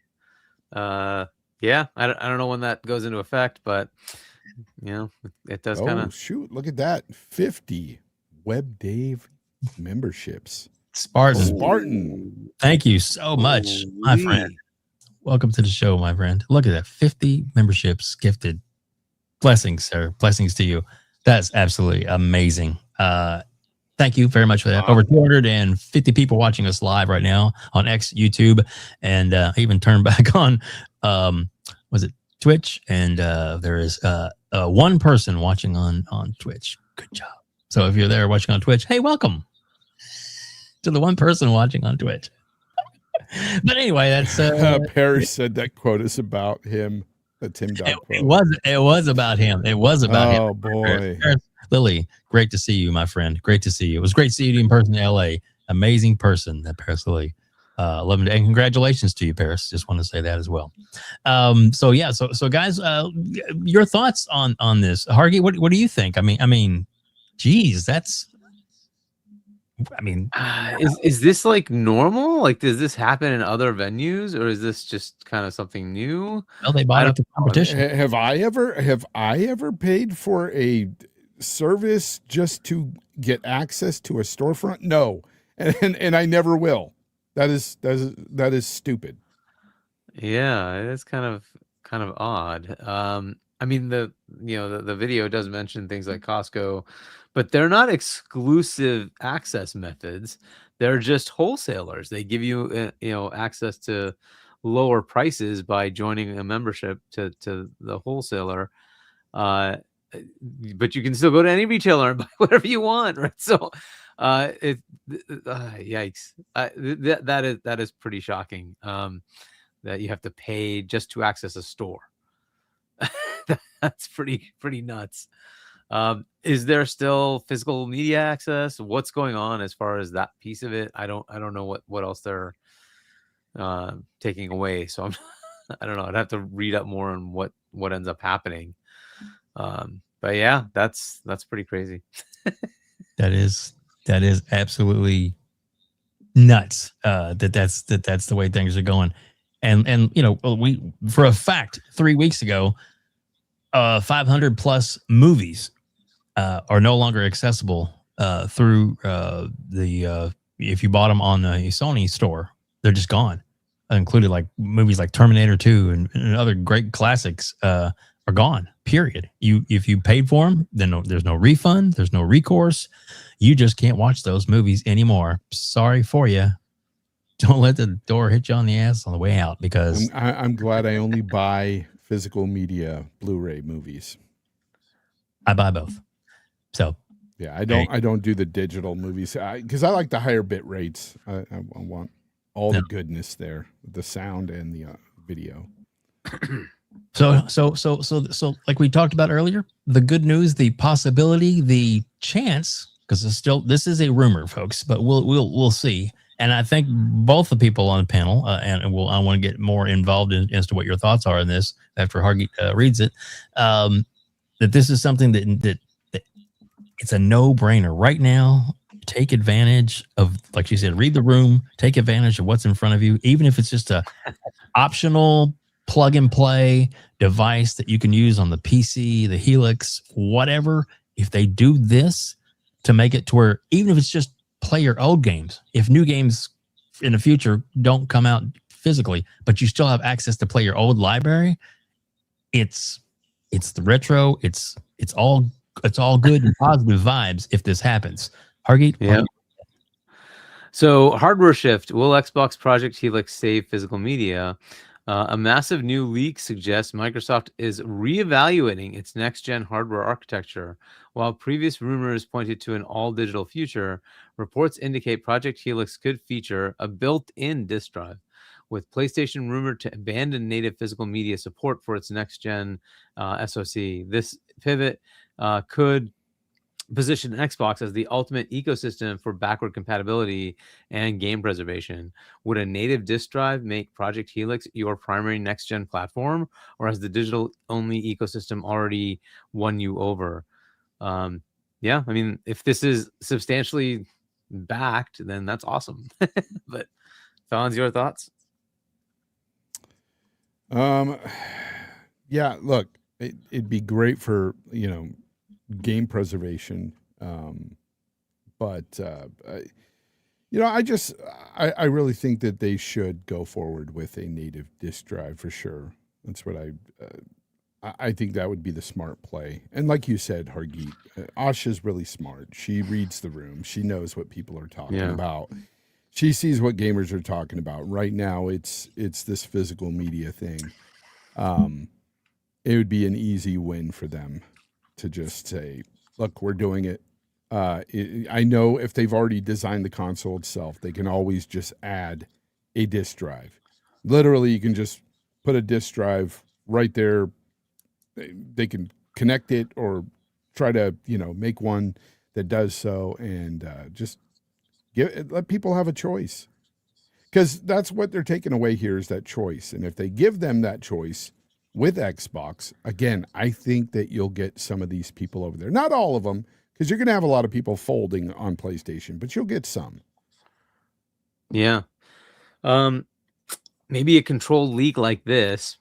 Yeah, I don't know when that goes into effect, but you know, it does kind of. Shoot, look at that. 50 WebDave memberships. Spartan. Thank you so much, my friend. Welcome to the show, my friend. Look at that. 50 memberships gifted. Blessings, sir. Blessings to you. That's absolutely amazing. Thank you very much for that. Over 250 people watching us live right now on X, YouTube, and I even turned back on, was it Twitch? And there is one person watching on Twitch. Good job. So if you're there watching on Twitch, hey, welcome to the one person watching on Twitch. But anyway, that's Paris said that quote is about him. The Tim Dog quote. It was about him. It was about him. Oh boy. Paris, Lily, great to see you, my friend. Great to see you. It was great to see you in person in LA. Amazing person, that Paris Lily. Love him, and congratulations to you, Paris. Just want to say that as well. So guys, your thoughts on this, Hargeet? What do you think? I mean, geez, that's I mean, Is this like normal? Like, does this happen in other venues, or is this just kind of something new? well, they bought up the competition. Have I ever paid for a service just to get access to a storefront? No, and I never will. That is stupid. Yeah, it's kind of odd. I mean, the video does mention things like Costco, but they're not exclusive access methods. They're just wholesalers. They give you access to lower prices by joining a membership to the wholesaler. But you can still go to any retailer and buy whatever you want, right? So, yikes! That is pretty shocking. That you have to pay just to access a store. That's pretty nuts. Is there still physical media access? What's going on as far as that piece of it? I don't know what else they're taking away. So I don't know. I'd have to read up more on what ends up happening. But yeah, that's pretty crazy. That is absolutely nuts. That's the way things are going. And we, for a fact, 3 weeks ago, 500 plus movies are no longer accessible through if you bought them on the Sony store, they're just gone. Included like movies like Terminator 2 and other great classics are gone. Period. If you paid for them, then there's no refund, there's no recourse. You just can't watch those movies anymore. Sorry for you. Don't let the door hit you on the ass on the way out, because I'm glad I only buy physical media Blu-ray movies. I buy both. So yeah, I don't do the digital movies because I like the higher bit rates. I want all the goodness there, the sound and the video. So like we talked about earlier, the good news, the possibility, the chance, because this is a rumor, folks, but we'll see. And I think both the people on the panel, and I want to get more involved as to what your thoughts are in this after Hargeet reads it, that this is something that it's a no-brainer right now. Take advantage of, like she said, read the room, take advantage of what's in front of you, even if it's just a optional plug-and-play device that you can use on the PC, the Helix, whatever. If they do this to make it to where, even if it's just play your old games, if new games in the future don't come out physically, but you still have access to play your old library, it's the retro, it's all good and positive vibes if this happens. Hargeet? Yeah. So hardware shift. Will Xbox Project Helix save physical media? A massive new leak suggests Microsoft is reevaluating its next-gen hardware architecture. While previous rumors pointed to an all-digital future, reports indicate Project Helix could feature a built-in disk drive, with PlayStation rumored to abandon native physical media support for its next-gen SoC. This pivot could position Xbox as the ultimate ecosystem for backward compatibility and game preservation. Would a native disk drive make Project Helix your primary next-gen platform, or has the digital-only ecosystem already won you over? Yeah, I mean, if this is substantially backed, then that's awesome. But Fonz, your thoughts? Yeah, look, it'd be great for, game preservation. But I really think that they should go forward with a native disk drive for sure. That's what I think that would be the smart play. And like you said, Hargeet, Asha's really smart. She reads the room. She knows what people are talking about. She sees what gamers are talking about. Right now, it's this physical media thing. It would be an easy win for them to just say, look, we're doing it. I know if they've already designed the console itself, they can always just add a disk drive. Literally, you can just put a disk drive right there. They can connect it or try to, make one that does so, and just let people have a choice. Because that's what they're taking away here, is that choice. And if they give them that choice with Xbox, again, I think that you'll get some of these people over there. Not all of them, because you're going to have a lot of people folding on PlayStation, but you'll get some. Yeah. Maybe a controlled leak like this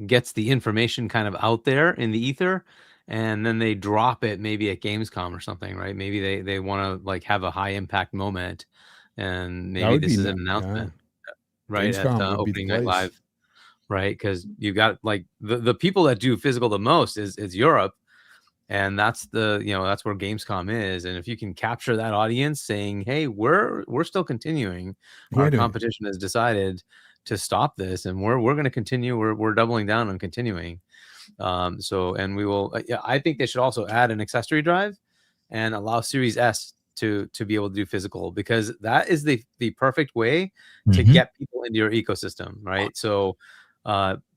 gets the information kind of out there in the ether, and then they drop it maybe at Gamescom or something, right? Maybe they want to like have a high impact moment, and maybe this is an announcement, right? Gamescom At would be the opening night place. live, right? Because you got like the people that do physical the most is Europe. And that's that's where Gamescom is. And if you can capture that audience saying, hey, we're still continuing. Our competition has decided to stop this, and we're going to continue. We're doubling down on continuing. And we will, I think they should also add an accessory drive and allow Series S to be able to do physical, because that is the perfect way to get people into your ecosystem, right? So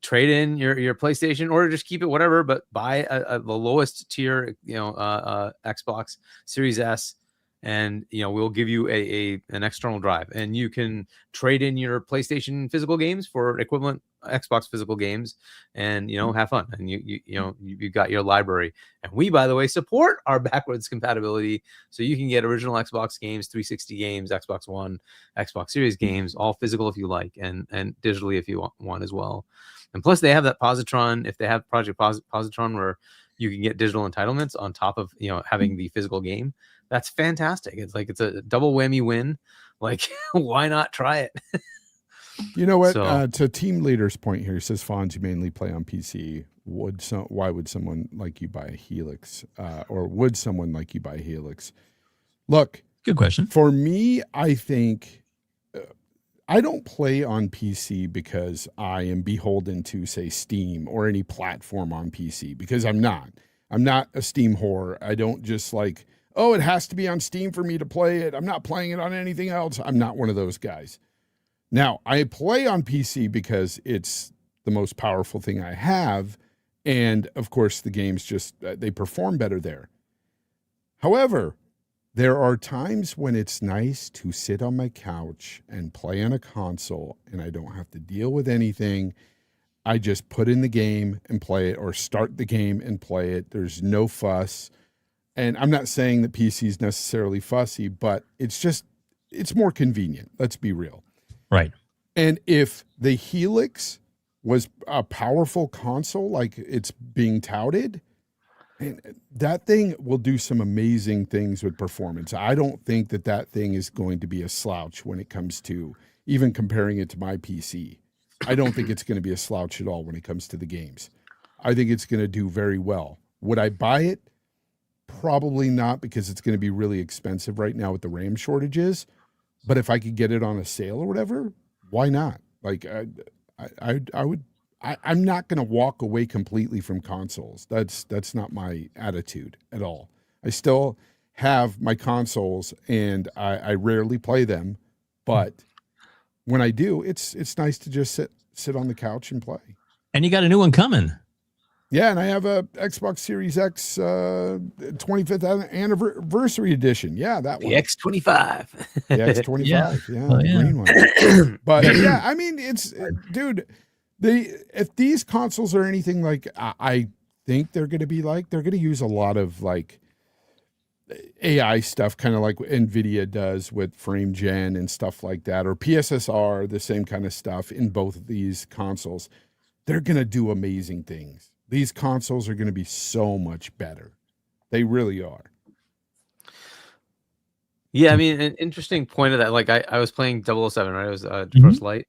trade in your PlayStation, or just keep it whatever, but buy the lowest tier, Xbox Series S, and we'll give you an external drive, and you can trade in your PlayStation physical games for equivalent Xbox physical games, and have fun, and you got your library. And we, by the way, support our backwards compatibility, so you can get original Xbox games, 360 games, Xbox One, Xbox Series games, all physical if you like, and digitally if you want as well. And plus they have that positron, if they have Project Positron, where you can get digital entitlements on top of having the physical game. That's fantastic. It's like it's a double whammy win. Like, why not try it? You know what? To Team Leader's point here, he says, Fonz, you mainly play on PC. Why would someone like you buy a Helix? Or would someone like you buy a Helix? Look, good question. For me, I think I don't play on PC because I am beholden to, say, Steam or any platform on PC, because I'm not. I'm not a Steam whore. I don't just like, oh, it has to be on Steam for me to play it. I'm not playing it on anything else. I'm not one of those guys. Now, I play on PC because it's the most powerful thing I have. And of course, the games just, they perform better there. However, there are times when it's nice to sit on my couch and play on a console, and I don't have to deal with anything. I just put in the game and play it, or start the game and play it. There's no fuss. And I'm not saying that PC is necessarily fussy, but it's more convenient. Let's be real. Right. And if the Helix was a powerful console like it's being touted, and that thing will do some amazing things with performance. I don't think that thing is going to be a slouch when it comes to even comparing it to my PC. I don't think it's going to be a slouch at all when it comes to the games. I think it's going to do very well. Would I buy it? Probably not, because it's going to be really expensive right now with the RAM shortages. But if I could get it on a sale or whatever, why not? Like I would. I'm not going to walk away completely from consoles. That's not my attitude at all. I still have my consoles, and I rarely play them, but when I do, it's nice to just sit on the couch and play. And you got a new one coming. Yeah, and I have a Xbox Series X 25th anniversary edition. Yeah, that one. The X25. The X25. yeah, the green one. But yeah, I mean, dude. If these consoles are anything like I think they're going to be like, they're going to use a lot of like AI stuff, kind of like NVIDIA does with frame gen and stuff like that, or PSSR, the same kind of stuff in both of these consoles. They're going to do amazing things. These consoles are going to be so much better. They really are. Yeah, I mean, an interesting point of that, like I was playing 007, right? It was First Light.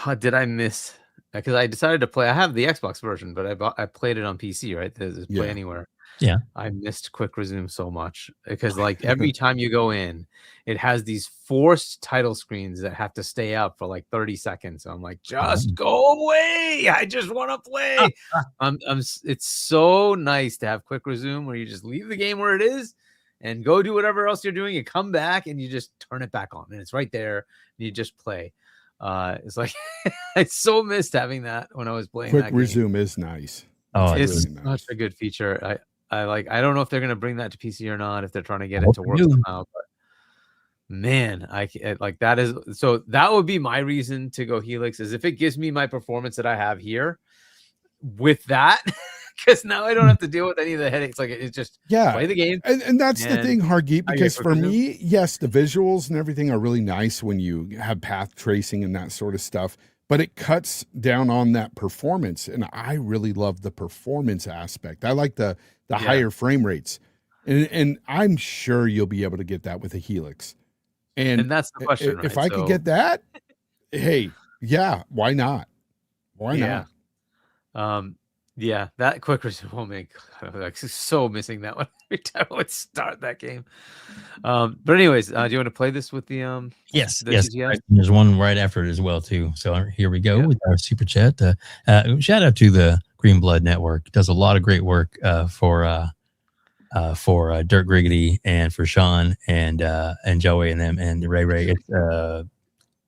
God, did I miss? Because I decided to play. I have the Xbox version, but I played it on PC, right? There's Play Anywhere. Yeah. I missed Quick Resume so much, because like every time you go in, it has these forced title screens that have to stay up for like 30 seconds. So I'm like, just go away. I just want to play. It's so nice to have Quick Resume, where you just leave the game where it is and go do whatever else you're doing. You come back and you just turn it back on, and it's right there. And you just play. It's like I so missed having that when I was playing. Quick Resume is nice. Oh, it's really such a good feature. I don't know if they're going to bring that to PC or not, if they're trying to get it to work somehow, but man, like that is, so that would be my reason to go Helix, is if it gives me my performance that I have here with that, because now I don't have to deal with any of the headaches. Like it's just play the game. And that's the thing, Hargeet, because for resume. me, yes, the visuals and everything are really nice when you have path tracing and that sort of stuff, but it cuts down on that performance. And I really love the performance aspect. I like the higher frame rates. And I'm sure you'll be able to get that with a Helix. And that's the question, if right? I could get that, hey, yeah, why not? Why not? Yeah, that quick resume. Oh man, God, I'm like so missing that one every time I would start that game. But anyways, do you want to play this with the Yes, the yes. GTS? Right. There's one right after it as well too. So here we go with our super chat. Shout out to the Green Blood Network. Does a lot of great work for Dirk Griggity and for Shaun and Joey and them and Ray. It's, I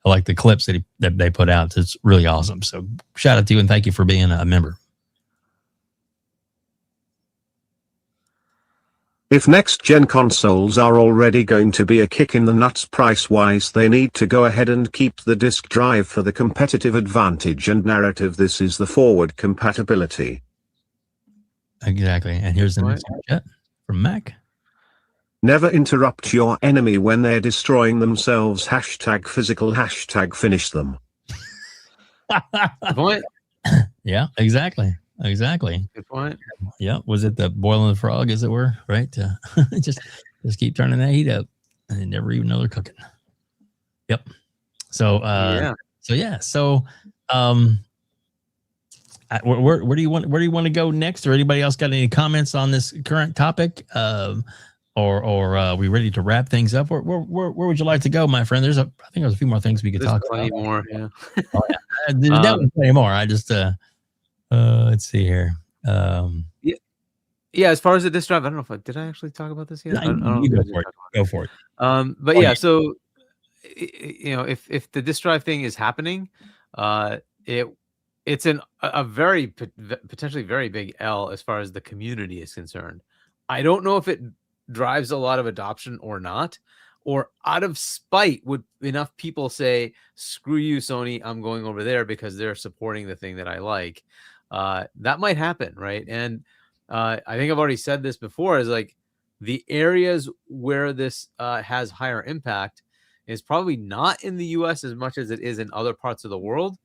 like the clips that they put out. It's really awesome. So shout out to you and thank you for being a member. If next-gen consoles are already going to be a kick in the nuts price-wise, they need to go ahead and keep the disk drive for the competitive advantage and narrative. This is the forward compatibility. Exactly. And here's the next chat from Mac. Never interrupt your enemy when they're destroying themselves. # physical, # finish them. Good point. Yeah, exactly. Good point. Yeah, was it the boiling the frog, as it were, right? Just keep turning that heat up, and they never even know they're cooking. Yep. So where do you want to go next, or anybody else got any comments on this current topic? Or are we ready to wrap things up? Where would you like to go, my friend? I think there's a few more things we could talk about. More, yeah. There's definitely plenty more. I just let's see here. Yeah. As far as the disk drive, I don't know if did I actually talk about this yet. I don't know Go for it. But yeah, so if the disk drive thing is happening, it's a very potentially very big L as far as the community is concerned. I don't know if it drives a lot of adoption or not, or out of spite would enough people say, screw you, Sony, I'm going over there because they're supporting the thing that I like. That might happen, right? And I think I've already said this before, is like the areas where this has higher impact is probably not in the US as much as it is in other parts of the world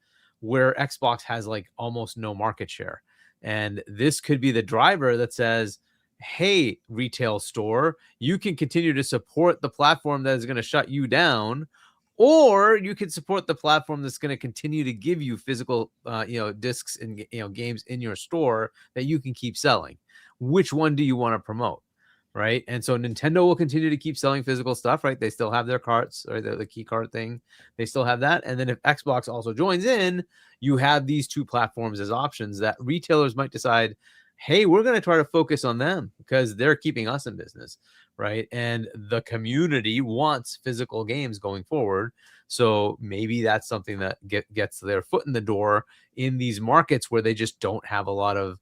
where Xbox has like almost no market share. And this could be the driver that says, hey, retail store, you can continue to support the platform that is going to shut you down, or you can support the platform that's going to continue to give you physical, discs and games in your store that you can keep selling. Which one do you want to promote, right? And so Nintendo will continue to keep selling physical stuff, right? They still have their carts, or the key card thing. They still have that. And then if Xbox also joins in, you have these two platforms as options that retailers might decide, hey, we're going to try to focus on them because they're keeping us in business, right? And the community wants physical games going forward. So maybe that's something that gets their foot in the door in these markets where they just don't have a lot of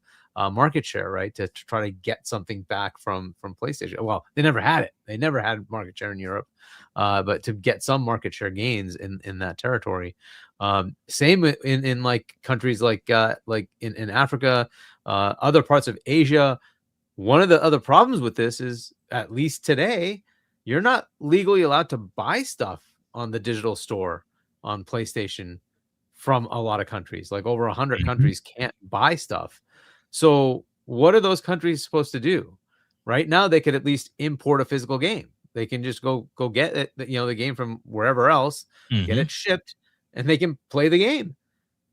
market share, right? To try to get something back from PlayStation. Well, they never had it. They never had market share in Europe, but to get some market share gains in that territory. Same in like countries like in Africa, other parts of Asia. One of the other problems with this is, at least today, you're not legally allowed to buy stuff on the digital store on PlayStation from a lot of countries. Like over 100 countries can't buy stuff. So what are those countries supposed to do? Right now, they could at least import a physical game. They can just go get it, the game from wherever else, get it shipped, and they can play the game.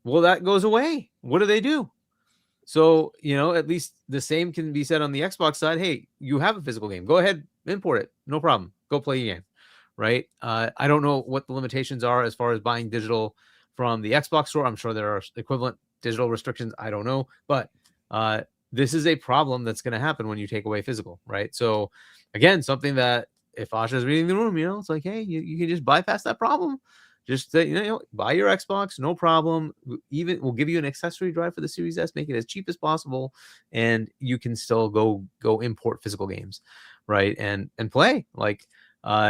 Well, that goes away. What do? So, at least the same can be said on the Xbox side. Hey, you have a physical game. Go ahead, import it. No problem. Go play your game. Right? I don't know what the limitations are as far as buying digital from the Xbox store. I'm sure there are equivalent digital restrictions. I don't know. But this is a problem that's going to happen when you take away physical. Right? So, again, something that if Asha's reading the room, it's like, hey, you can just bypass that problem. Just buy your Xbox, no problem. Even we'll give you an accessory drive for the Series S, make it as cheap as possible, and you can still go import physical games, right? And play.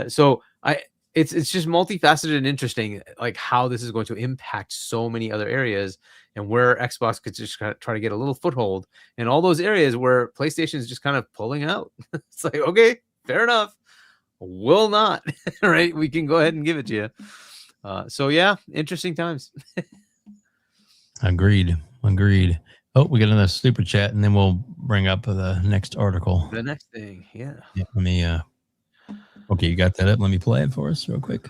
So it's just multifaceted and interesting, like how this is going to impact so many other areas, and where Xbox could just kind of try to get a little foothold in all those areas where PlayStation is just kind of pulling out. It's like, okay, fair enough, will not, right? We can go ahead and give it to you. So yeah, interesting times. Agreed. Oh, we got another super chat, and then we'll bring up the next article. The next thing, yeah. Let me. Okay, you got that up. Let me play it for us real quick.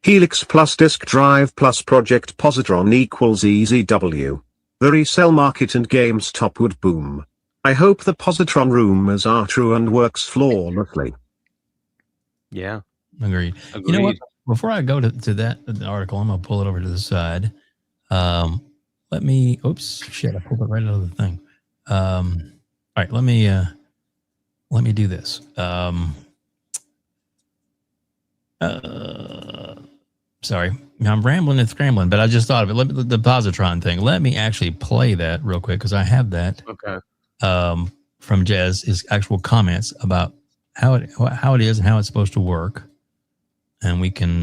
Helix plus disk drive plus project positron equals EZW. The resell market and GameStop would boom. I hope the positron rumors are true and works flawlessly. Yeah. Agreed. You know what? Before I go to that article, I'm gonna pull it over to the side. Let me. Oops, shit! I pulled it right out of the thing. All right, let me do this. Sorry, I'm rambling and scrambling, but I just thought of it. The positron thing. Let me actually play that real quick because I have that. Okay. From Jez, his actual comments about how it is and how it's supposed to work, and we can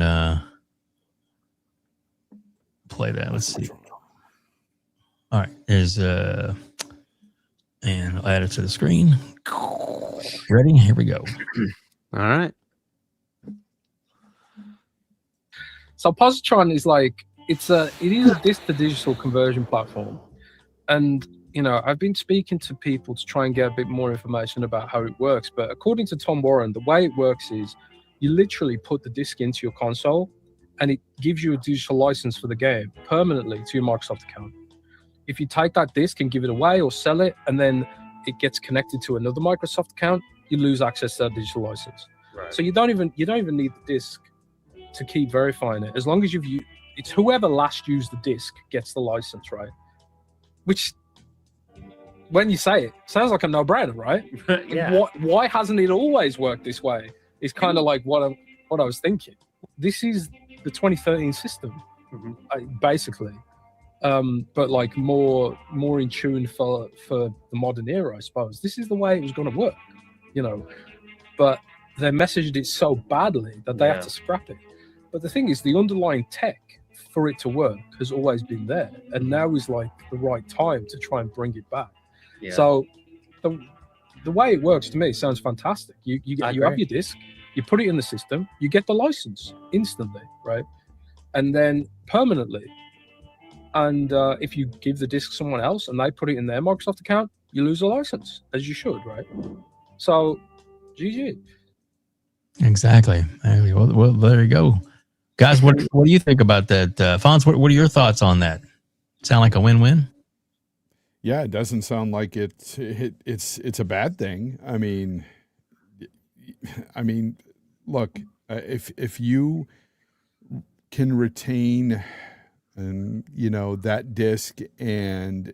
play that. Let's see. All right, there's and I'll add it to the screen. Ready? Here we go. All right. So positron is like it is a disk to digital conversion platform, and I've been speaking to people to try and get a bit more information about how it works. But according to Tom Warren, the way it works is you literally put the disk into your console, and it gives you a digital license for the game permanently to your Microsoft account. If you take that disk and give it away or sell it, and then it gets connected to another Microsoft account, you lose access to that digital license. Right. So you don't even need the disk to keep verifying it. As long as it's whoever last used the disk gets the license, right? Which, when you say it, sounds like a no-brainer, right? Yeah. Why hasn't it always worked this way? It's kind of like what I was thinking. This is the 2013 system, basically. But like more in tune for the modern era, I suppose. This is the way it was going to work, but they messaged it so badly that they had to scrap it. But the thing is, the underlying tech for it to work has always been there, and now is like the right time to try and bring it back. Yeah. So the way it works to me sounds fantastic. You have your disk, you put it in the system, you get the license instantly, right? And then permanently. And if you give the disk to someone else and they put it in their Microsoft account, you lose the license, as you should, right? So, GG. Exactly. Well, there you go. Guys, what do you think about that? Fonz, what are your thoughts on that? Sound like a win-win? Yeah, it doesn't sound like it's a bad thing. I mean, look, if you can retain that disc, and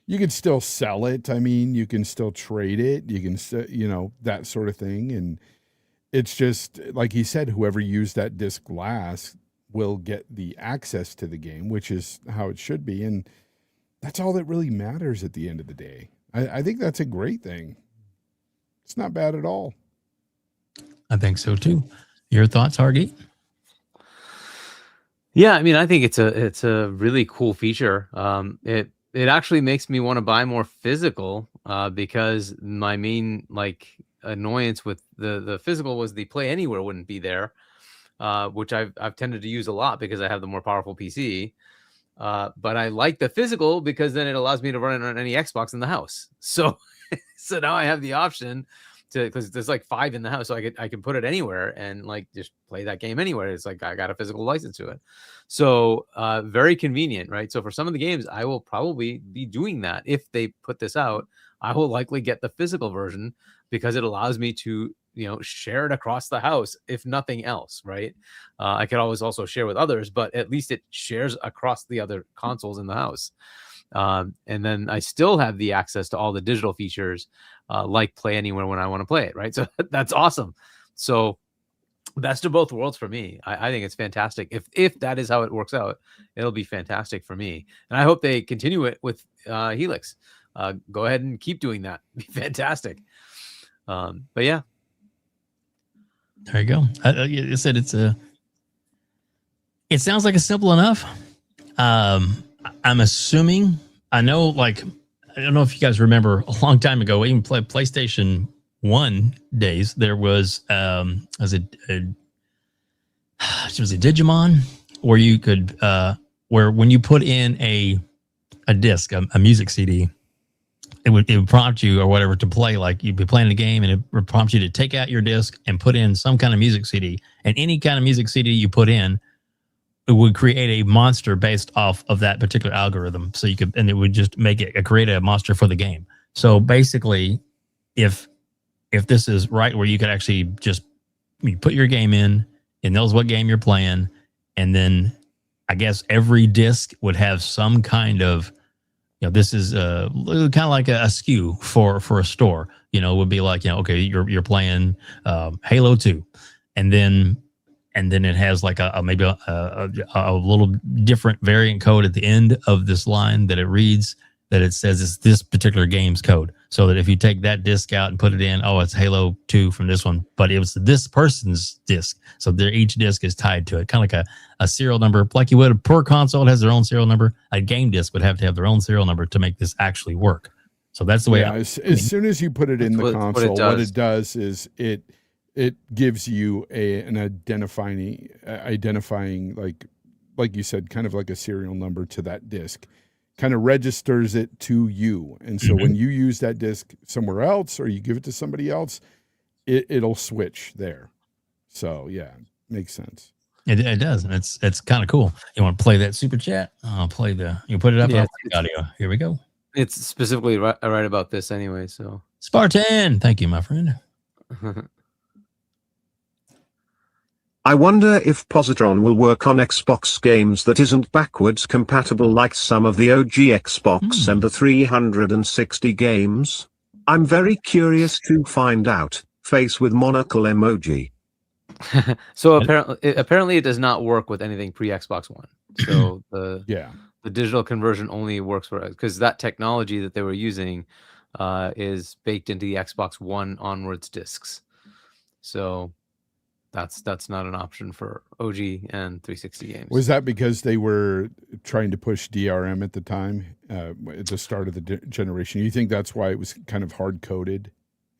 you can still sell it. I mean, you can still trade it. You can still, that sort of thing. And it's just like he said, whoever used that disc last will get the access to the game, which is how it should be. And that's all that really matters at the end of the day. I think that's a great thing. It's not bad at all. I think so too. Your thoughts, Hargeet? Yeah, I mean, I think it's a really cool feature. It actually makes me want to buy more physical because my main annoyance with the physical was the Play Anywhere wouldn't be there, which I've tended to use a lot because I have the more powerful PC. But I like the physical because then it allows me to run it on any Xbox in the house. So now I have the option because there's like 5 in the house, so I can put it anywhere and just play that game anywhere. It's like I got a physical license to it, so very convenient, right? So for some of the games, I will probably be doing that. If they put this out, I will likely get the physical version because it allows me to share it across the house, if nothing else, right? I could always also share with others, but at least it shares across the other consoles in the house. And then I still have the access to all the digital features, like Play Anywhere when I want to play it, right? So that's awesome. So best of both worlds for me. I think it's fantastic. If that is how it works out, it'll be fantastic for me. And I hope they continue it with Helix. Go ahead and keep doing that. Be fantastic. But yeah, There you go. I said it sounds like it's simple enough. I'm assuming, I know, like, I don't know if you guys remember a long time ago, even PlayStation 1 days, there was was it Digimon, where you could where when you put in a disc, a music CD, it would prompt you or whatever to play. Like, you'd be playing a game and it would prompt you to take out your disc and put in some kind of music CD, and any kind of music CD you put in, it would create a monster based off of that particular algorithm. So you could, and it would just create a monster for the game. So basically, if this is right, where you could actually just, you put your game in, it knows what game you're playing, and then I guess every disc would have some kind of, this is kind of like a SKU for a store. It would be like, okay, you're playing Halo 2, and then it has like maybe a little different variant code at the end of this line that it reads, that it says it's this particular game's code. So that if you take that disc out and put it in, it's Halo 2 from this one, but it was this person's disc. So each disc is tied to it, kind of like a serial number, like you would. Per console has their own serial number. A game disc would have to have their own serial number to make this actually work. So that's the way. As soon as you put it in the console, what it does is it gives you an identifying like you said, kind of like a serial number to that disc, kind of registers it to you. And so when you use that disc somewhere else, or you give it to somebody else, it'll switch there. So yeah, makes sense. It does, and it's kind of cool. You want to play that super chat? I'll play you put it up. Yeah, audio. Here we go. It's specifically right about this anyway. So Spartan, thank you, my friend. I wonder if Positron will work on Xbox games that isn't backwards compatible like some of the OG Xbox and the 360 games. I'm very curious to find out. Face with monocle emoji. So apparently it does not work with anything pre-Xbox One. So the digital conversion only works for, because that technology that they were using is baked into the Xbox One onwards discs. So that's not an option for OG and 360 games. Was that because they were trying to push DRM at the time, at the start of the generation? You think that's why it was kind of hard coded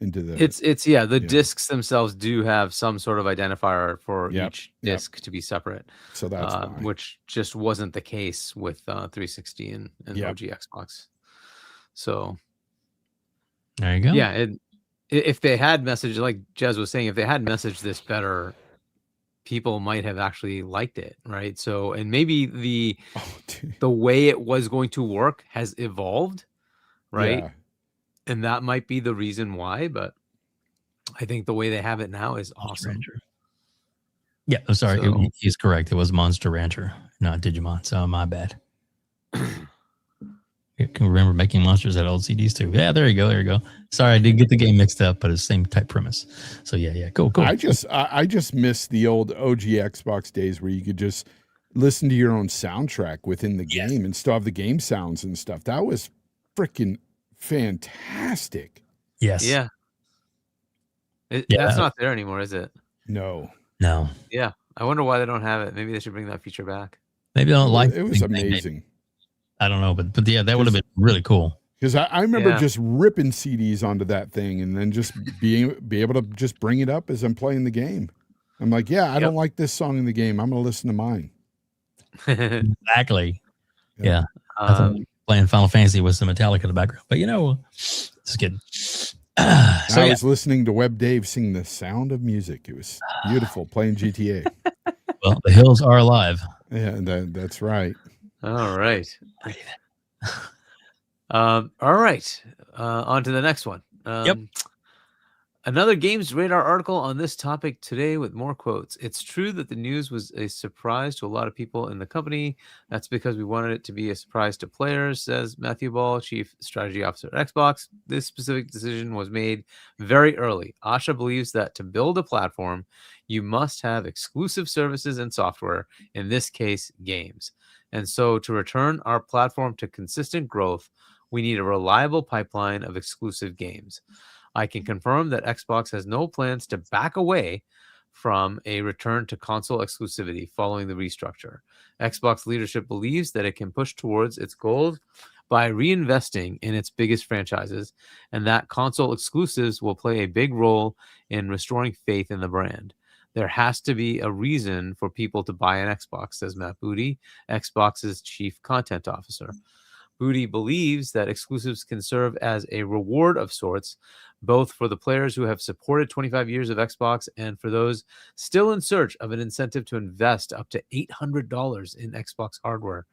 into the? The discs themselves do have some sort of identifier for each disc to be separate. So that's why. Which just wasn't the case with 360 and OG Xbox. So there you go. Yeah. If they had messaged, like Jez was saying, if they had messaged this better, people might have actually liked it, right? So, and maybe the way it was going to work has evolved, right? Yeah. And that might be the reason why, but I think the way they have it now is awesome. Yeah, I'm sorry. So, He's correct. It was Monster Rancher, not Digimon. So my bad. You can remember making monsters at old CDs too. Yeah, there you go. Sorry, I did get the game mixed up, but it's the same type premise. So yeah, cool. I just miss the old OG Xbox days where you could just listen to your own soundtrack within the game and still have the game sounds and stuff. That was freaking fantastic. Yes. Yeah. That's not there anymore, is it? No. Yeah. I wonder why they don't have it. Maybe they should bring that feature back. Maybe they don't like it. Was amazing. I don't know, but yeah, that would have been really cool. Because I remember just ripping CDs onto that thing and then just be able to just bring it up as I'm playing the game. I'm like, I don't like this song in the game. I'm going to listen to mine. Exactly. Yeah. Playing Final Fantasy with some Metallica in the background. But it's good. I was listening to Web Dave sing The Sound of Music. It was beautiful playing GTA. Well, the hills are alive. Yeah, that's right. All right. All right. On to the next one. Another Games Radar article on this topic today with more quotes. It's true that the news was a surprise to a lot of people in the company. That's because we wanted it to be a surprise to players, says Matthew Ball, Chief Strategy Officer at Xbox. This specific decision was made very early. Asha believes that to build a platform, you must have exclusive services and software, in this case, games. And so to return our platform to consistent growth, we need a reliable pipeline of exclusive games. I can confirm that Xbox has no plans to back away from a return to console exclusivity following the restructure. Xbox leadership believes that it can push towards its goals by reinvesting in its biggest franchises, and that console exclusives will play a big role in restoring faith in the brand. There has to be a reason for people to buy an Xbox, says Matt Booty, Xbox's chief content officer. Booty believes that exclusives can serve as a reward of sorts, both for the players who have supported 25 years of Xbox and for those still in search of an incentive to invest up to $800 in Xbox hardware.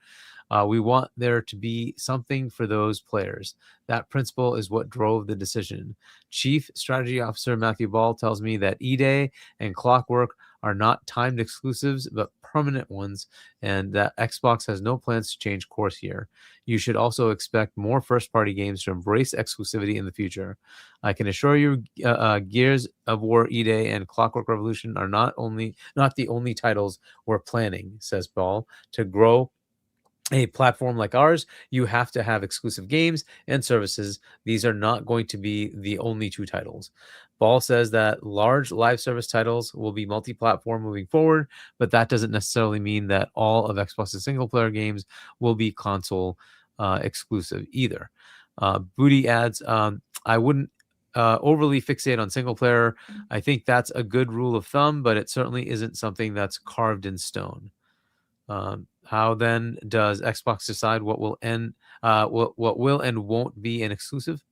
We want there to be something for those players. That principle is what drove the decision. Chief Strategy Officer Matthew Ball tells me that E-Day and Clockwork are not timed exclusives, but permanent ones, and that Xbox has no plans to change course here. You should also expect more first-party games to embrace exclusivity in the future. I can assure you, Gears of War, E-Day, and Clockwork Revolution are not the only titles we're planning, says Ball. To grow a platform like ours, you have to have exclusive games and services. These are not going to be the only two titles. Ball says that large live service titles will be multi-platform moving forward, but that doesn't necessarily mean that all of Xbox's single-player games will be console exclusive either. Booty adds, I wouldn't overly fixate on single-player. I think that's a good rule of thumb, but it certainly isn't something that's carved in stone. How then does Xbox decide what will and won't be an exclusive?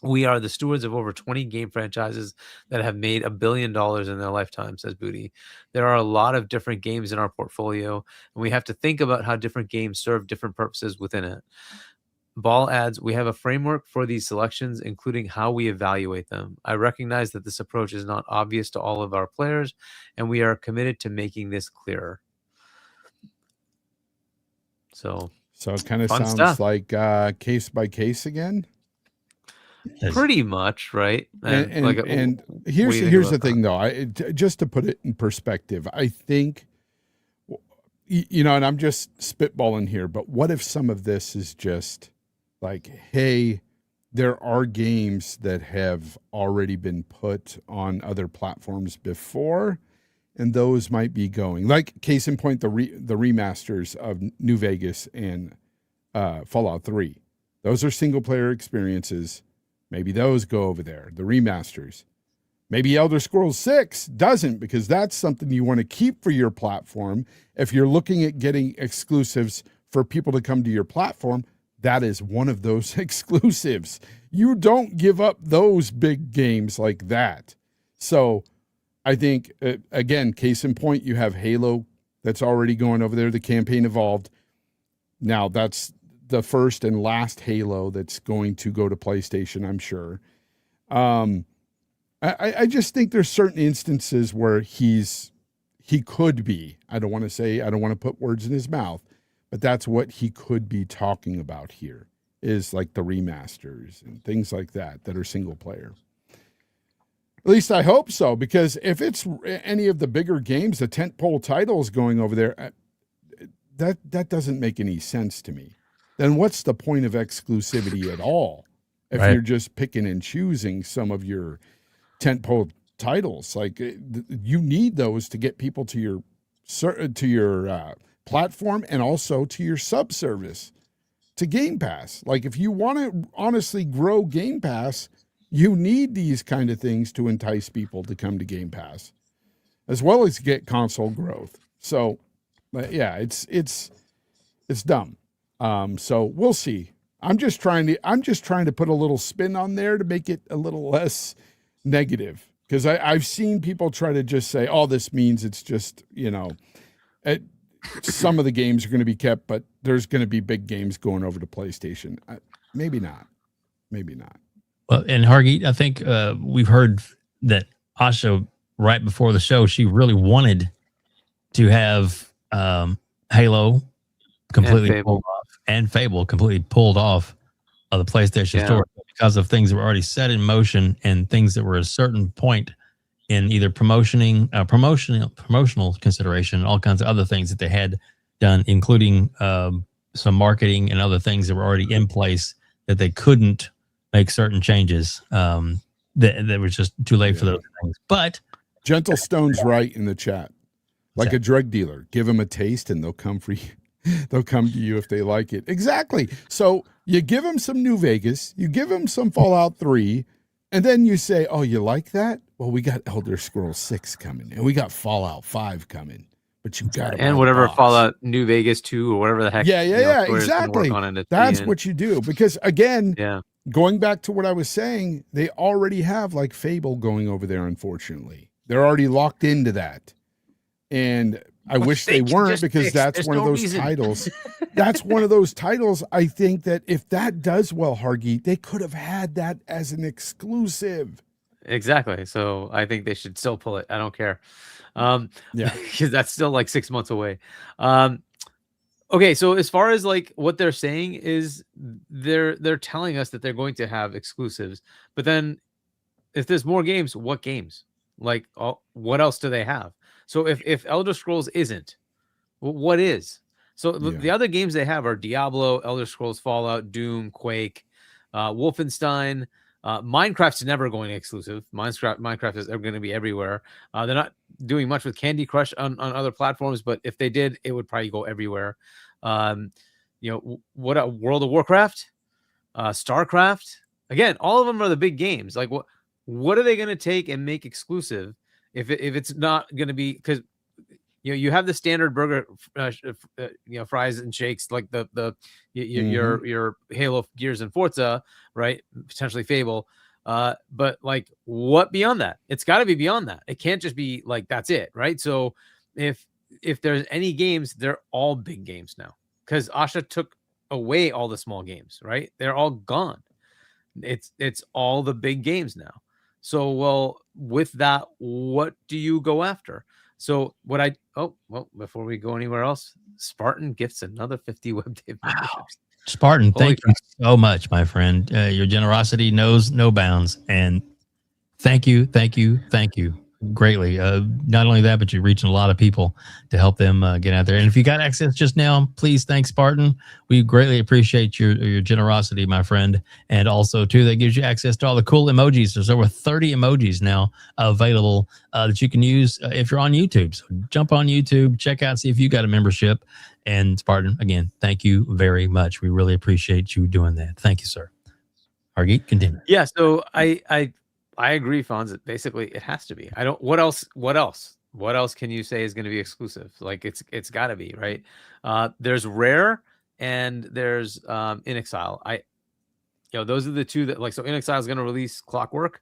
We are the stewards of over 20 game franchises that have made $1 billion in their lifetime, says Booty. There are a lot of different games in our portfolio, and we have to think about how different games serve different purposes within it. Ball adds, we have a framework for these selections, including how we evaluate them. I recognize that this approach is not obvious to all of our players, and we are committed to making this clearer. So it kind of sounds stuff. like case by case again. Pretty much, right? And here's the thing, though. Just to put it in perspective, I think, and I'm just spitballing here, but what if some of this is just like, hey, there are games that have already been put on other platforms before, and those might be going, like case in point, the remasters of New Vegas and Fallout 3. Those are single player experiences. Maybe those go over there, the remasters. Maybe Elder Scrolls 6 doesn't, because that's something you want to keep for your platform. If you're looking at getting exclusives for people to come to your platform, that is one of those exclusives. You don't give up those big games like that. So I think, again, case in point, you have Halo that's already going over there, the campaign evolved. Now that's the first and last Halo that's going to go to PlayStation, I'm sure. I just think there's certain instances where he could be, I don't want to put words in his mouth, but that's what he could be talking about here, is like the remasters and things like that are single player. At least I hope so, because if it's any of the bigger games, the tentpole titles going over there, that doesn't make any sense to me. Then what's the point of exclusivity at all if you're just picking and choosing some of your tentpole titles? Like, you need those to get people to your platform and also to your subservice, to Game Pass. Like, if you want to honestly grow Game Pass, you need these kind of things to entice people to come to Game Pass, as well as get console growth. So, yeah, it's dumb. So we'll see. I'm just trying to put a little spin on there to make it a little less negative, because I've seen people try to just say, oh, this means it's just, some of the games are going to be kept, but there's going to be big games going over to PlayStation. Maybe not. Well, and Hargeet, I think we've heard that Asha, right before the show, she really wanted to have Halo completely pulled off, and Fable completely pulled off of the PlayStation Store, because of things that were already set in motion and things that were a certain point in either promotional consideration, and all kinds of other things that they had done, including some marketing and other things that were already in place, that they couldn't make certain changes. That was just too late for those things. But Gentle Stone's right in the chat. Like a drug dealer, give them a taste and they'll come for you. They'll come to you if they like it. Exactly. So you give them some New Vegas, you give them some Fallout 3, and then you say, oh, you like that? Well, we got Elder Scrolls 6 coming, and we got Fallout 5 coming. But you got to and whatever Fallout New Vegas 2 or whatever the heck. Yeah, exactly. That's what you do. Because again, going back to what I was saying, they already have like Fable going over there, unfortunately. They're already locked into that. And I wish they weren't, because that's one of those titles. That's one of those titles. I think that if that does well, Hargeet, they could have had that as an exclusive. Exactly. So I think they should still pull it. I don't care. Because that's still like 6 months away. Okay, so as far as like what they're saying is they're telling us that they're going to have exclusives, but then if there's more games, what games? Like, what else do they have? So if Elder Scrolls isn't, what is? So the other games they have are Diablo, Elder Scrolls, Fallout, Doom, Quake, Wolfenstein. Minecraft's never going exclusive. Minecraft is going to be everywhere. They're not doing much with Candy Crush on other platforms, but if they did, it would probably go everywhere. What World of Warcraft, StarCraft. Again, all of them are the big games. Like what are they going to take and make exclusive if it's not going to be, because you have the standard burger, fries and shakes like your Halo, Gears, and Forza, right? Potentially Fable, but like what beyond that? It's got to be beyond that. It can't just be like that's it, right? So if there's any games, they're all big games now, because Asha took away all the small games, right? They're all gone. It's all the big games now. So, well, with that, what do you go after? So before we go anywhere else, Spartan gifts another 50 WebDave memberships. Spartan, thank you so much, my friend. Your generosity knows no bounds, and thank you greatly. Not only that, but you're reaching a lot of people to help them get out there. And if you got access just now, please thank Spartan. We greatly appreciate your generosity, my friend. And also, too, that gives you access to all the cool emojis. There's over 30 emojis now available that you can use if you're on YouTube. So jump on YouTube, check out, see if you got a membership. And Spartan, again, thank you very much. We really appreciate you doing that. Thank you, sir. Hargeet, continue. Yeah, so I agree, Fonz. Basically, it has to be. I don't. What else? What else can you say is going to be exclusive? Like it's got to be, right? There's Rare and there's In Exile. Those are the two that like. So In Exile is going to release Clockwork,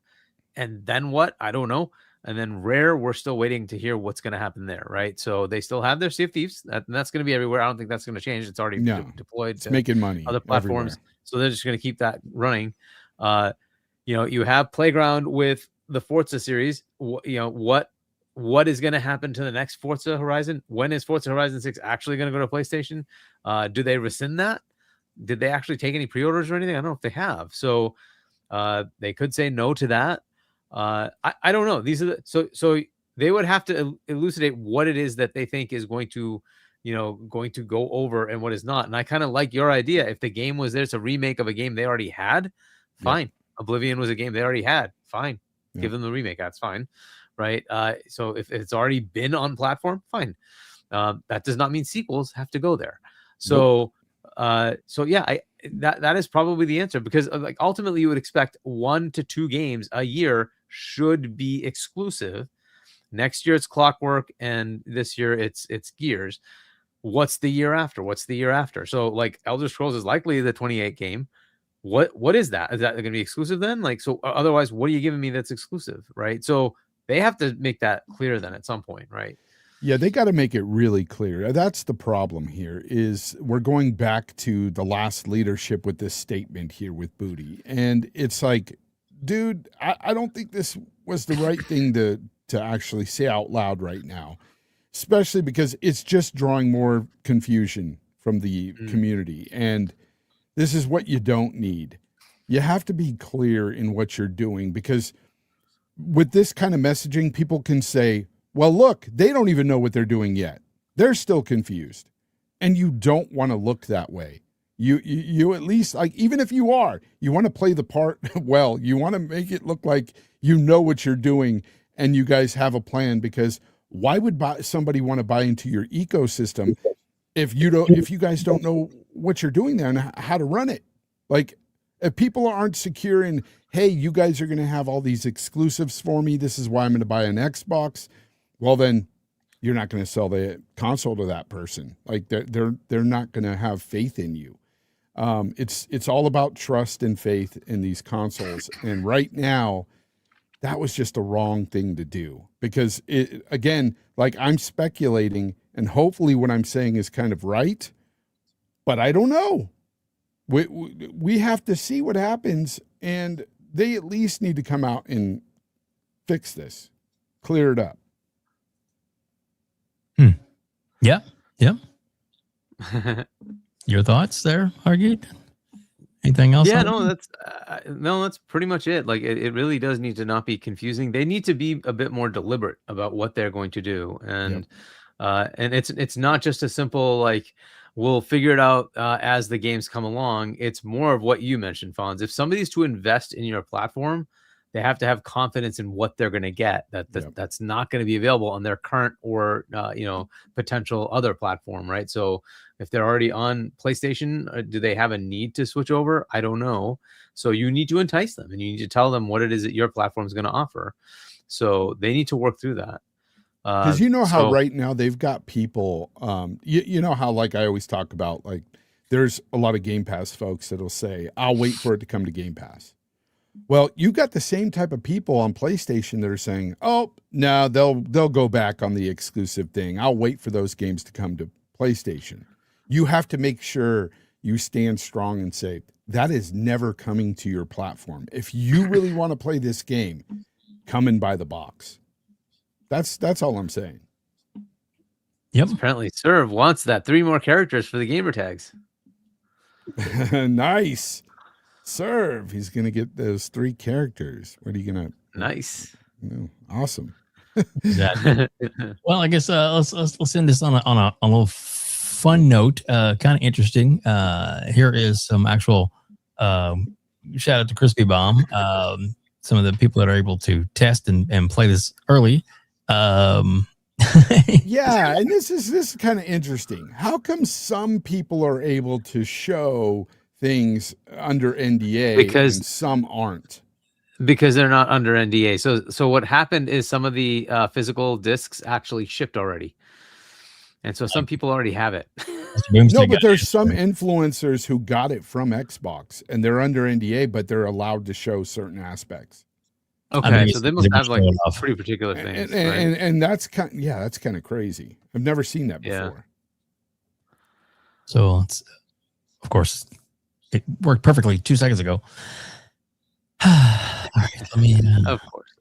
and then what? I don't know. And then Rare, we're still waiting to hear what's going to happen there, right? So they still have their Sea of Thieves. That's going to be everywhere. I don't think that's going to change. It's already deployed. It's making money. Other platforms, everywhere. So they're just going to keep that running. You have Playground with the Forza series. What is going to happen to the next Forza Horizon? When is Forza Horizon 6 actually going to go to PlayStation? Do they rescind that? Did they actually take any pre-orders or anything? I don't know if they have. So they could say no to that. I don't know. These are so they would have to elucidate what it is that they think is going to go over and what is not. And I kind of like your idea. If the game was there, it's a remake of a game they already had, fine. Yeah. Oblivion was a game they already had, fine. Yeah. Give them the remake. That's fine, right? So if it's already been on platform, fine. That does not mean sequels have to go there. So, that is probably the answer, because like ultimately you would expect 1 to 2 games a year should be exclusive. Next year it's Clockwork, and this year it's Gears. What's the year after? So like Elder Scrolls is likely the 28 game. What is that? Is that going to be exclusive then? Like, so otherwise, what are you giving me that's exclusive, right? So they have to make that clear then at some point, right? Yeah, they got to make it really clear. That's the problem here, is we're going back to the last leadership with this statement here with Booty. And it's like, dude, I don't think this was the right thing to actually say out loud right now, especially because it's just drawing more confusion from the community. And this is what you don't need. You have to be clear in what you're doing, because with this kind of messaging, people can say, well, look, they don't even know what they're doing yet. They're still confused. And you don't want to look that way. You at least, like, even if you want to play the part well, you want to make it look like you know what you're doing and you guys have a plan, because why would somebody want to buy into your ecosystem if you guys don't know what you're doing there and how to run it? Like, if people aren't secure in, hey, you guys are going to have all these exclusives for me, this is why I'm going to buy an Xbox, well, then you're not going to sell the console to that person. Like, they're not going to have faith in you. It's all about trust and faith in these consoles. And right now, that was just a wrong thing to do, because again, like, I'm speculating, and hopefully what I'm saying is kind of right, but I don't know. We have to see what happens, and they at least need to come out and fix this, clear it up. Yeah. Your thoughts there, Hargeet? Anything else? Yeah, no, that's pretty much it. Like, it really does need to not be confusing. They need to be a bit more deliberate about what they're going to do, and it's not just a simple like, we'll figure it out as the games come along. It's more of what you mentioned, Fonz. If somebody's to invest in your platform, they have to have confidence in what they're going to get. That's not going to be available on their current or potential other platform, right? So if they're already on PlayStation, do they have a need to switch over? I don't know. So you need to entice them, and you need to tell them what it is that your platform is going to offer. So they need to work through that. Because how right now they've got people, you know how, like, I always talk about, like, there's a lot of Game Pass folks that'll say, I'll wait for it to come to Game Pass. Well, you got the same type of people on PlayStation that are saying, oh, no, they'll go back on the exclusive thing. I'll wait for those games to come to PlayStation. You have to make sure you stand strong and say, that is never coming to your platform. If you really want to play this game, come and buy the box. That's all I'm saying. Yep. Apparently, Serve wants that 3 more characters for the gamer tags. Nice. Serve. He's going to get those 3 characters. What are you going to? Nice. Awesome. Exactly. Well, I guess let's end this on a little fun note. Kind of interesting. Here is some actual shout out to Crispy Bomb. Some of the people that are able to test and play this early. Yeah, and this is kind of interesting. How come some people are able to show things under NDA and some aren't? Because they're not under NDA. So what happened is some of the physical discs actually shipped already, and so some people already have it. No, but there's some influencers who got it from Xbox and they're under NDA, but they're allowed to show certain aspects. Okay, so they must have like pretty particular things, and that's kind of crazy. I've never seen that before. Yeah. So it's, of course, it worked perfectly 2 seconds ago. All right, let me.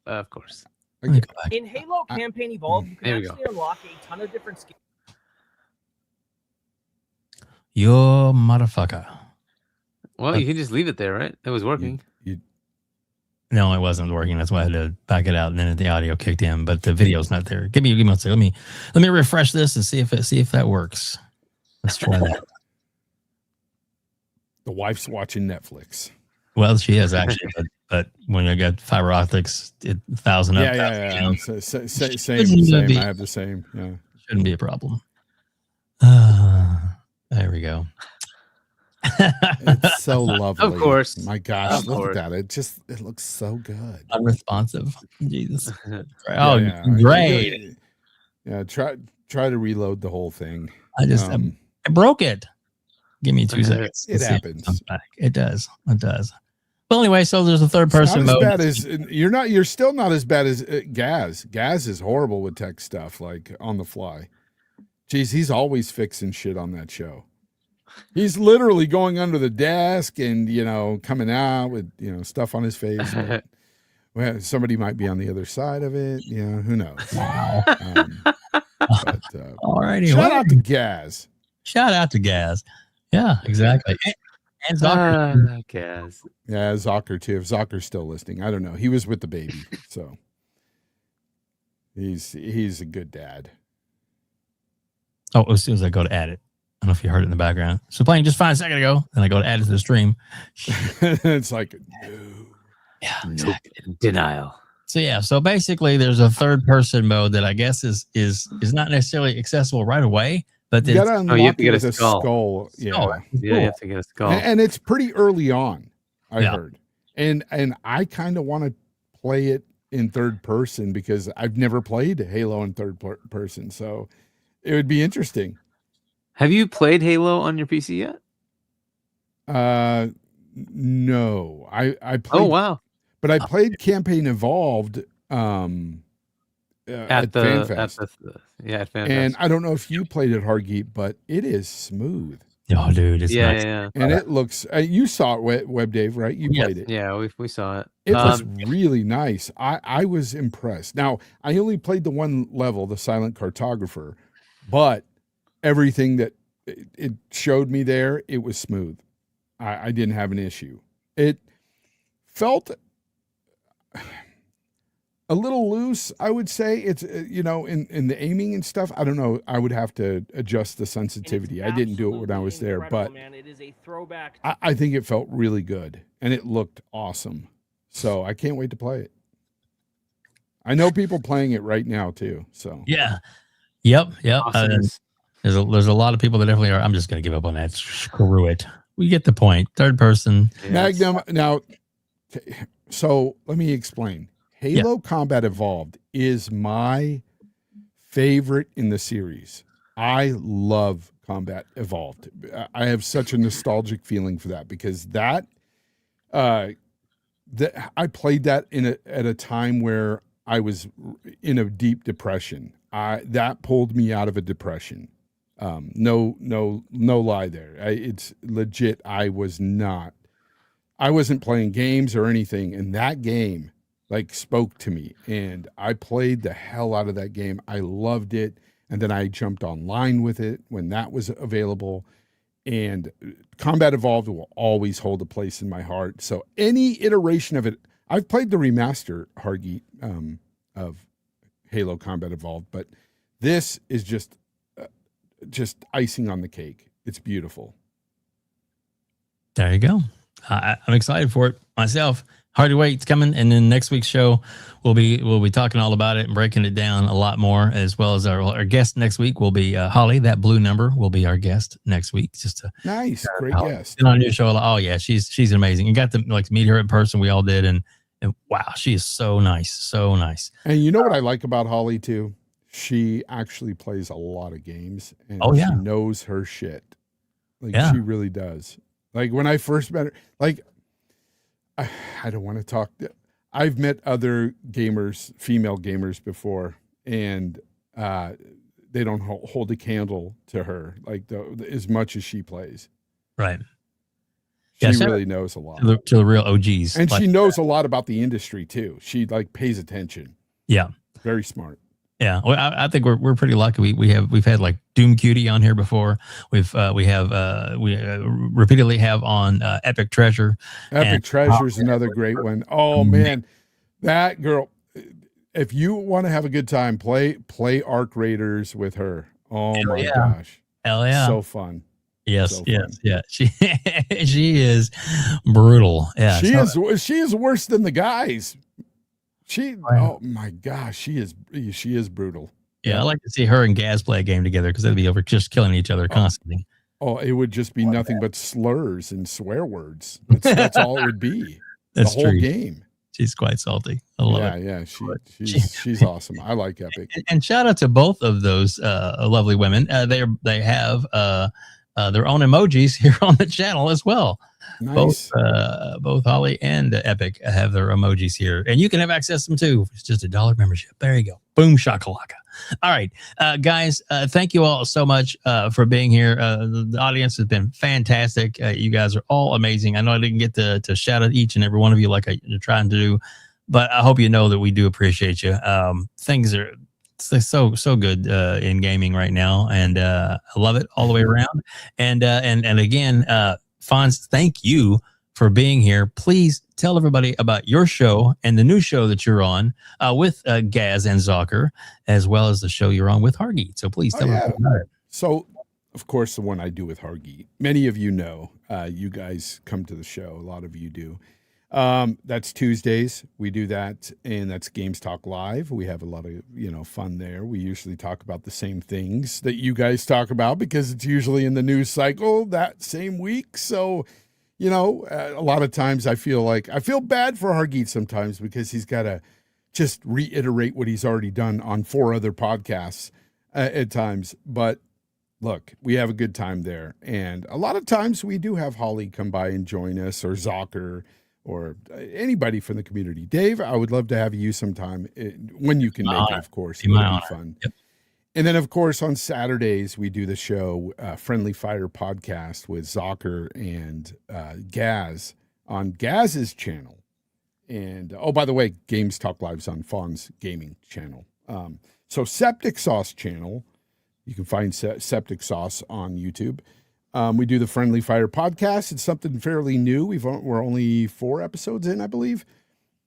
Of course. In Halo Campaign Evolved, you can actually unlock a ton of different skins. You motherfucker. Well, you can just leave it there, right? It was working. No, it wasn't working. That's why I had to back it out, and then the audio kicked in, but the video's not there. Give me a second. Let me refresh this and see if that works. Let's try that. The wife's watching Netflix. Well, she is actually, but when you got fiber optics, 1,000 up. Yeah. Same. I have the same. Yeah, shouldn't be a problem. There we go. It's so lovely. Of course. My gosh, look at that. It looks so good. Unresponsive. Jesus. Yeah. Great. Yeah, try to reload the whole thing. I broke it. Give me 2 seconds. It happens. It does. Well, anyway, so there's a third person mode. You're still not as bad as Gaz. Gaz is horrible with tech stuff, like on the fly. Jeez, he's always fixing shit on that show. He's literally going under the desk and, coming out with, stuff on his face. But, well, somebody might be on the other side of it. Yeah, who knows? All righty. Shout out to Gaz. Shout out to Gaz. Yeah, exactly. And Zocker. Gaz. Yeah, Zocker too. If Zocker's still listening, I don't know. He was with the baby, so he's a good dad. Oh, as soon as I go to add it. I don't know if you heard it in the background. So playing just 5 seconds ago, then I go to add it to the stream. It's like, no. Yeah, exactly. Denial. So basically, there's a third person mode that I guess is not necessarily accessible right away, but You then gotta unlock you have to it get a with skull. Yeah, Yeah, you have to get a skull. and it's pretty early on. I Yeah. heard, and I kind of want to play it in third person because I've never played Halo in third person, so it would be interesting. Have you played Halo on your PC yet? No, I played. Oh wow! But I played Campaign Evolved at FanFest. At FanFest. And I don't know if you played it, Hargeet, but it is smooth. Oh, dude, it's nice. And it looks. You saw it, WebDave, right? You played it. Yeah, we saw it. It was really nice. I was impressed. Now I only played the one level, the Silent Cartographer, but everything that it showed me there, it was smooth. I didn't have an issue. It felt a little loose, I would say. It's in the aiming and stuff. I don't know. I would have to adjust the sensitivity. I didn't do it when I was there, but man. It is a throwback. I think it felt really good and it looked awesome. So I can't wait to play it. I know people playing it right now too. So yeah, yep. Awesome. There's a lot of people that definitely are. I'm just gonna give up on that. Screw it. We get the point. Third person. Magnum. Now, so let me explain. Halo Combat Evolved is my favorite in the series. I love Combat Evolved. I have such a nostalgic feeling for that because that I played that at a time where I was in a deep depression. That pulled me out of a depression. No lie there. It's legit. I wasn't playing games or anything, and that game spoke to me, and I played the hell out of that game. I loved it, and then I jumped online with it when that was available. And Combat Evolved will always hold a place in my heart. So any iteration of it, I've played the remaster, Hargeet, of Halo Combat Evolved, but this is just icing on the cake. It's beautiful. There you go. I'm excited for it myself. Hard to wait. It's coming, and then next week's show we'll be talking all about it and breaking it down a lot more, as well as our guest next week will be Holly. That blue number will be our guest next week. Just a nice, great guest. Been on your show. Oh yeah, she's amazing. You got to meet her in person. We all did, and wow, she is so nice, so nice. And you know what I like about Holly too? She actually plays a lot of games, and she knows her shit. She really does. When I first met her, I don't want to talk. I've met other gamers, female gamers before, and they don't hold a candle to her as much as she plays. Right. She really knows a lot. To the real OGs. And she knows a lot about the industry too. She pays attention. Yeah. Very smart. Yeah, well, I think we're pretty lucky. We've had Doom Cutie on here before. We repeatedly have on Epic Treasure. Epic Treasure is another great one. Oh man, that girl! If you want to have a good time, play Arc Raiders with her. Oh my gosh, hell yeah, so fun. Yes, so yes, fun. yeah. She is brutal. Yeah, she is worse than the guys. Oh my gosh, she is brutal. Yeah, I like to see her and Gaz play a game together because they'd be over just killing each other constantly. Oh, it would just be nothing but slurs and swear words. That's all it would be. That's the whole true. game. She's quite salty. I love it. Yeah, she's awesome. I like Epic. And shout out to both of those lovely women. They have their own emojis here on the channel as well. Nice. Both Holly and Epic have their emojis here, and you can have access to them too. It's just $1 membership. There you go. Boom shakalaka. All right, guys. Thank you all so much for being here. The audience has been fantastic. You guys are all amazing. I know I didn't get to shout out each and every one of you like you're trying to do, but I hope you know that we do appreciate you. Things are so good in gaming right now, and I love it all the way around. And again, Fonz, thank you for being here. Please tell everybody about your show and the new show that you're on with Gaz and Zocker, as well as the show you're on with Hargeet. So please tell everybody about it. So, of course, the one I do with Hargeet, many of you know, you guys come to the show. A lot of you do. That's Tuesdays. We do that, and that's Games Talk Live. We have a lot of fun there. We usually talk about the same things that you guys talk about because it's usually in the news cycle that same week. So, a lot of times I feel bad for Hargeet sometimes because he's got to just reiterate what he's already done on 4 other podcasts at times. But look, we have a good time there, and a lot of times we do have Holly come by and join us, or Zocker, or anybody from the community. Dave, I would love to have you sometime when you can make it, of course. It'll be fun. Yep. And then, of course, on Saturdays, we do the show Friendly Fire Podcast with Zocker and Gaz on Gaz's channel. And, oh, by the way, Games Talk Live's on Fonz Gaming channel. So Septic Sauce channel, you can find Septic Sauce on YouTube. We do the Friendly Fire Podcast. It's something fairly new. We're only 4 episodes in, I believe.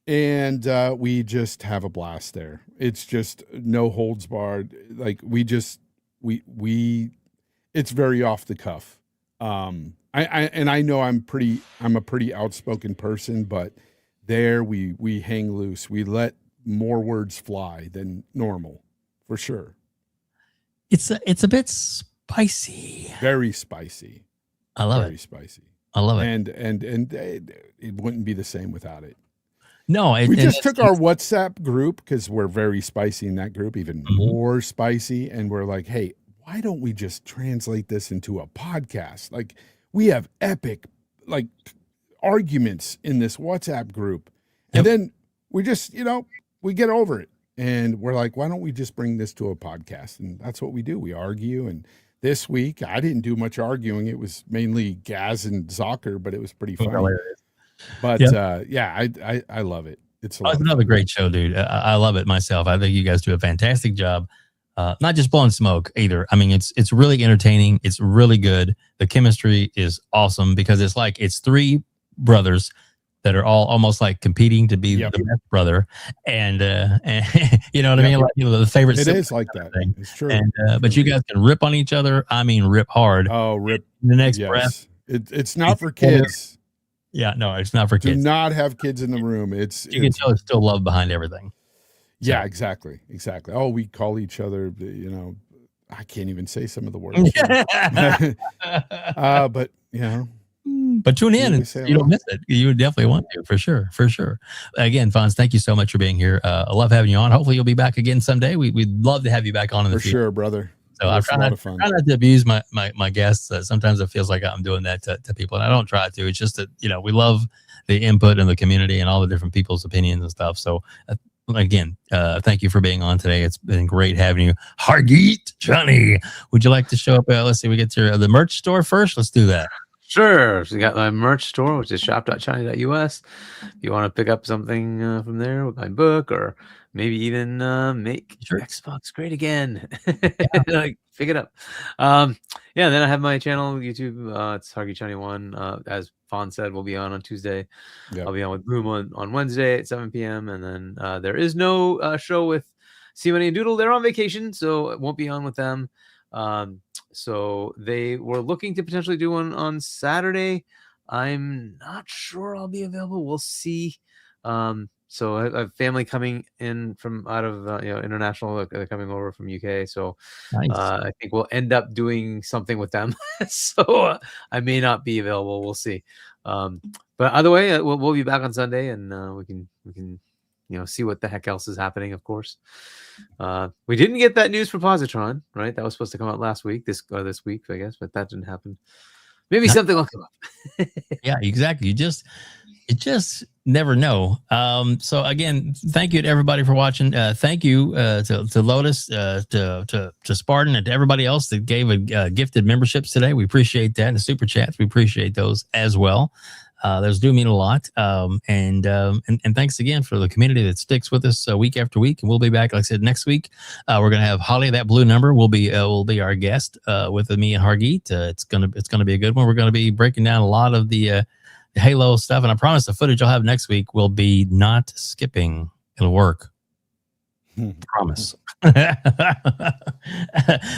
And we just have a blast there. It's just no holds barred. Like it's very off the cuff. I know I'm a pretty outspoken person, but there we hang loose. We let more words fly than normal, for sure. It's a bit spicy. Very spicy. I love it. Very spicy. I love it. And it wouldn't be the same without it. No, we just took our WhatsApp group because we're very spicy in that group, even more spicy. And we're like, hey, why don't we just translate this into a podcast? Like, we have epic arguments in this WhatsApp group. And then we just, we get over it. And we're like, why don't we just bring this to a podcast? And that's what we do. We argue. And this week, I didn't do much arguing. It was mainly Gaz and Zocker, but it was pretty funny. But I love it. It's another great show, dude. I love it myself. I think you guys do a fantastic job. Not just blowing smoke either. I mean, it's really entertaining. It's really good. The chemistry is awesome because it's 3 brothers that are all almost like competing to be the best brother, and you know what I mean? Like, the favorite. It is like that. Thing. It's true. And but you guys can rip on each other. I mean, rip hard. Oh, rip the next breath. It's not for kids. Yeah, no, it's not for kids. Do not have kids in the room. You can tell it's still love behind everything. So. Yeah, exactly. Oh, we call each other. I can't even say some of the words. But But tune in and you don't miss it. You definitely want to, for sure. Again, Fonz, thank you so much for being here. I love having you on. Hopefully you'll be back again someday. We'd love to have you back on in the future. For sure, brother. So I try not to abuse my guests. Sometimes it feels like I'm doing that to people, and I don't try to. It's just that, we love the input in the community and all the different people's opinions and stuff. So again, thank you for being on today. It's been great having you. Hargeet Chani, would you like to show up? Let's see, we get to the merch store first. Let's do that. Sure. So we got my merch store, which is shop.chani.us. If you want to pick up something from there with my book, or maybe even make Xbox great again, pick it up. Then I have my channel, YouTube. It's Hargeet Chani 1. As Fonz said, we'll be on Tuesday. Yep. I'll be on with Boom on Wednesday at 7 p.m. And then there is no show with See Money and Doodle. They're on vacation, so it won't be on with them. So they were looking to potentially do one on Saturday. I'm not sure I'll be available. We'll see. So I have family coming in from out of international. They're coming over from UK. So nice. I think we'll end up doing something with them. So I may not be available. We'll see. But either way, we'll be back on Sunday, and we can see what the heck else is happening. Of course. We didn't get that news for Positron, right? That was supposed to come out last week, this week, I guess, but that didn't happen. Maybe something will come up. Yeah, exactly. You just never know. So again, thank you to everybody for watching. Thank you to Lotus, to Spartan, and to everybody else that gave gifted memberships today. We appreciate that, and the super chats. We appreciate those as well. Those do mean a lot. And thanks again for the community that sticks with us week after week. And we'll be back, like I said, next week. We're gonna have Holly, that blue number, will be our guest with me and Hargeet. It's gonna be a good one. We're gonna be breaking down a lot of the Halo stuff, and I promise the footage I'll have next week will be not skipping. It'll work. Promise.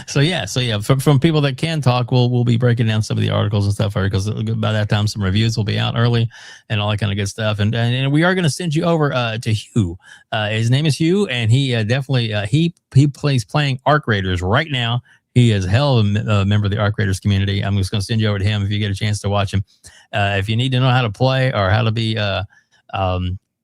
So yeah. From people that can talk, we'll be breaking down some of the articles and stuff, because by that time some reviews will be out early and all that kind of good stuff. And we are going to send you over to Hugh. His name is Hugh, and he definitely he plays playing Arc Raiders right now. He is a hell of a member of the Arc Raiders community. I'm just going to send you over to him if you get a chance to watch him. If you need to know how to play or how to be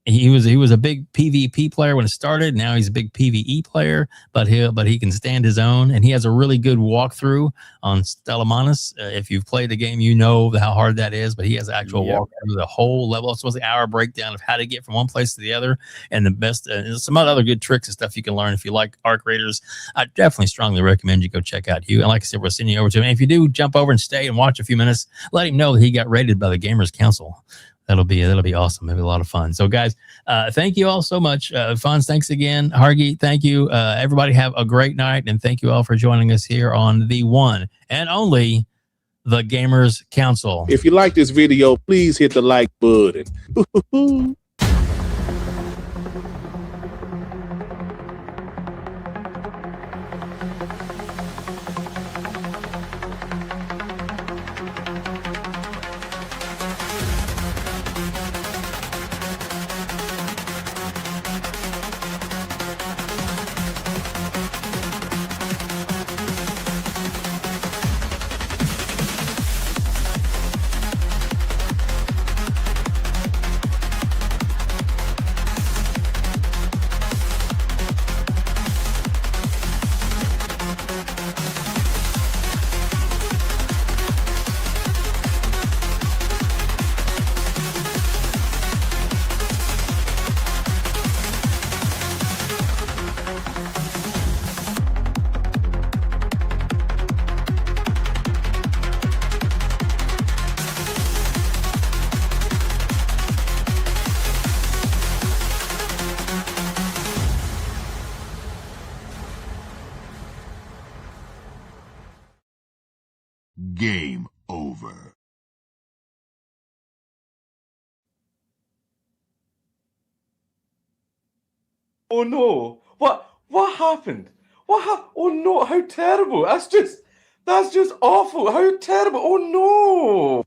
he was a big PvP player when it started. Now he's a big PvE player, but he can stand his own, and he has a really good walkthrough on Stellamanus. If you've played the game, you know how hard that is. But he has actual walkthrough the whole level. It's supposed to be an hour breakdown of how to get from one place to the other, and the best. Some other good tricks and stuff you can learn if you like Arc Raiders. I definitely strongly recommend you go check out Hugh. And like I said, we're sending you over to him. And if you do jump over and stay and watch a few minutes, let him know that he got rated by the Gamers Council. That'll be awesome. It'll be a lot of fun. So guys, thank you all so much. Fonz, thanks again. Hargeet, thank you. Everybody have a great night, and thank you all for joining us here on the one and only the Gamers Council. If you like this video, please hit the like button. Game over. Oh no! What happened? Oh no! How terrible! That's just awful! How terrible! Oh no!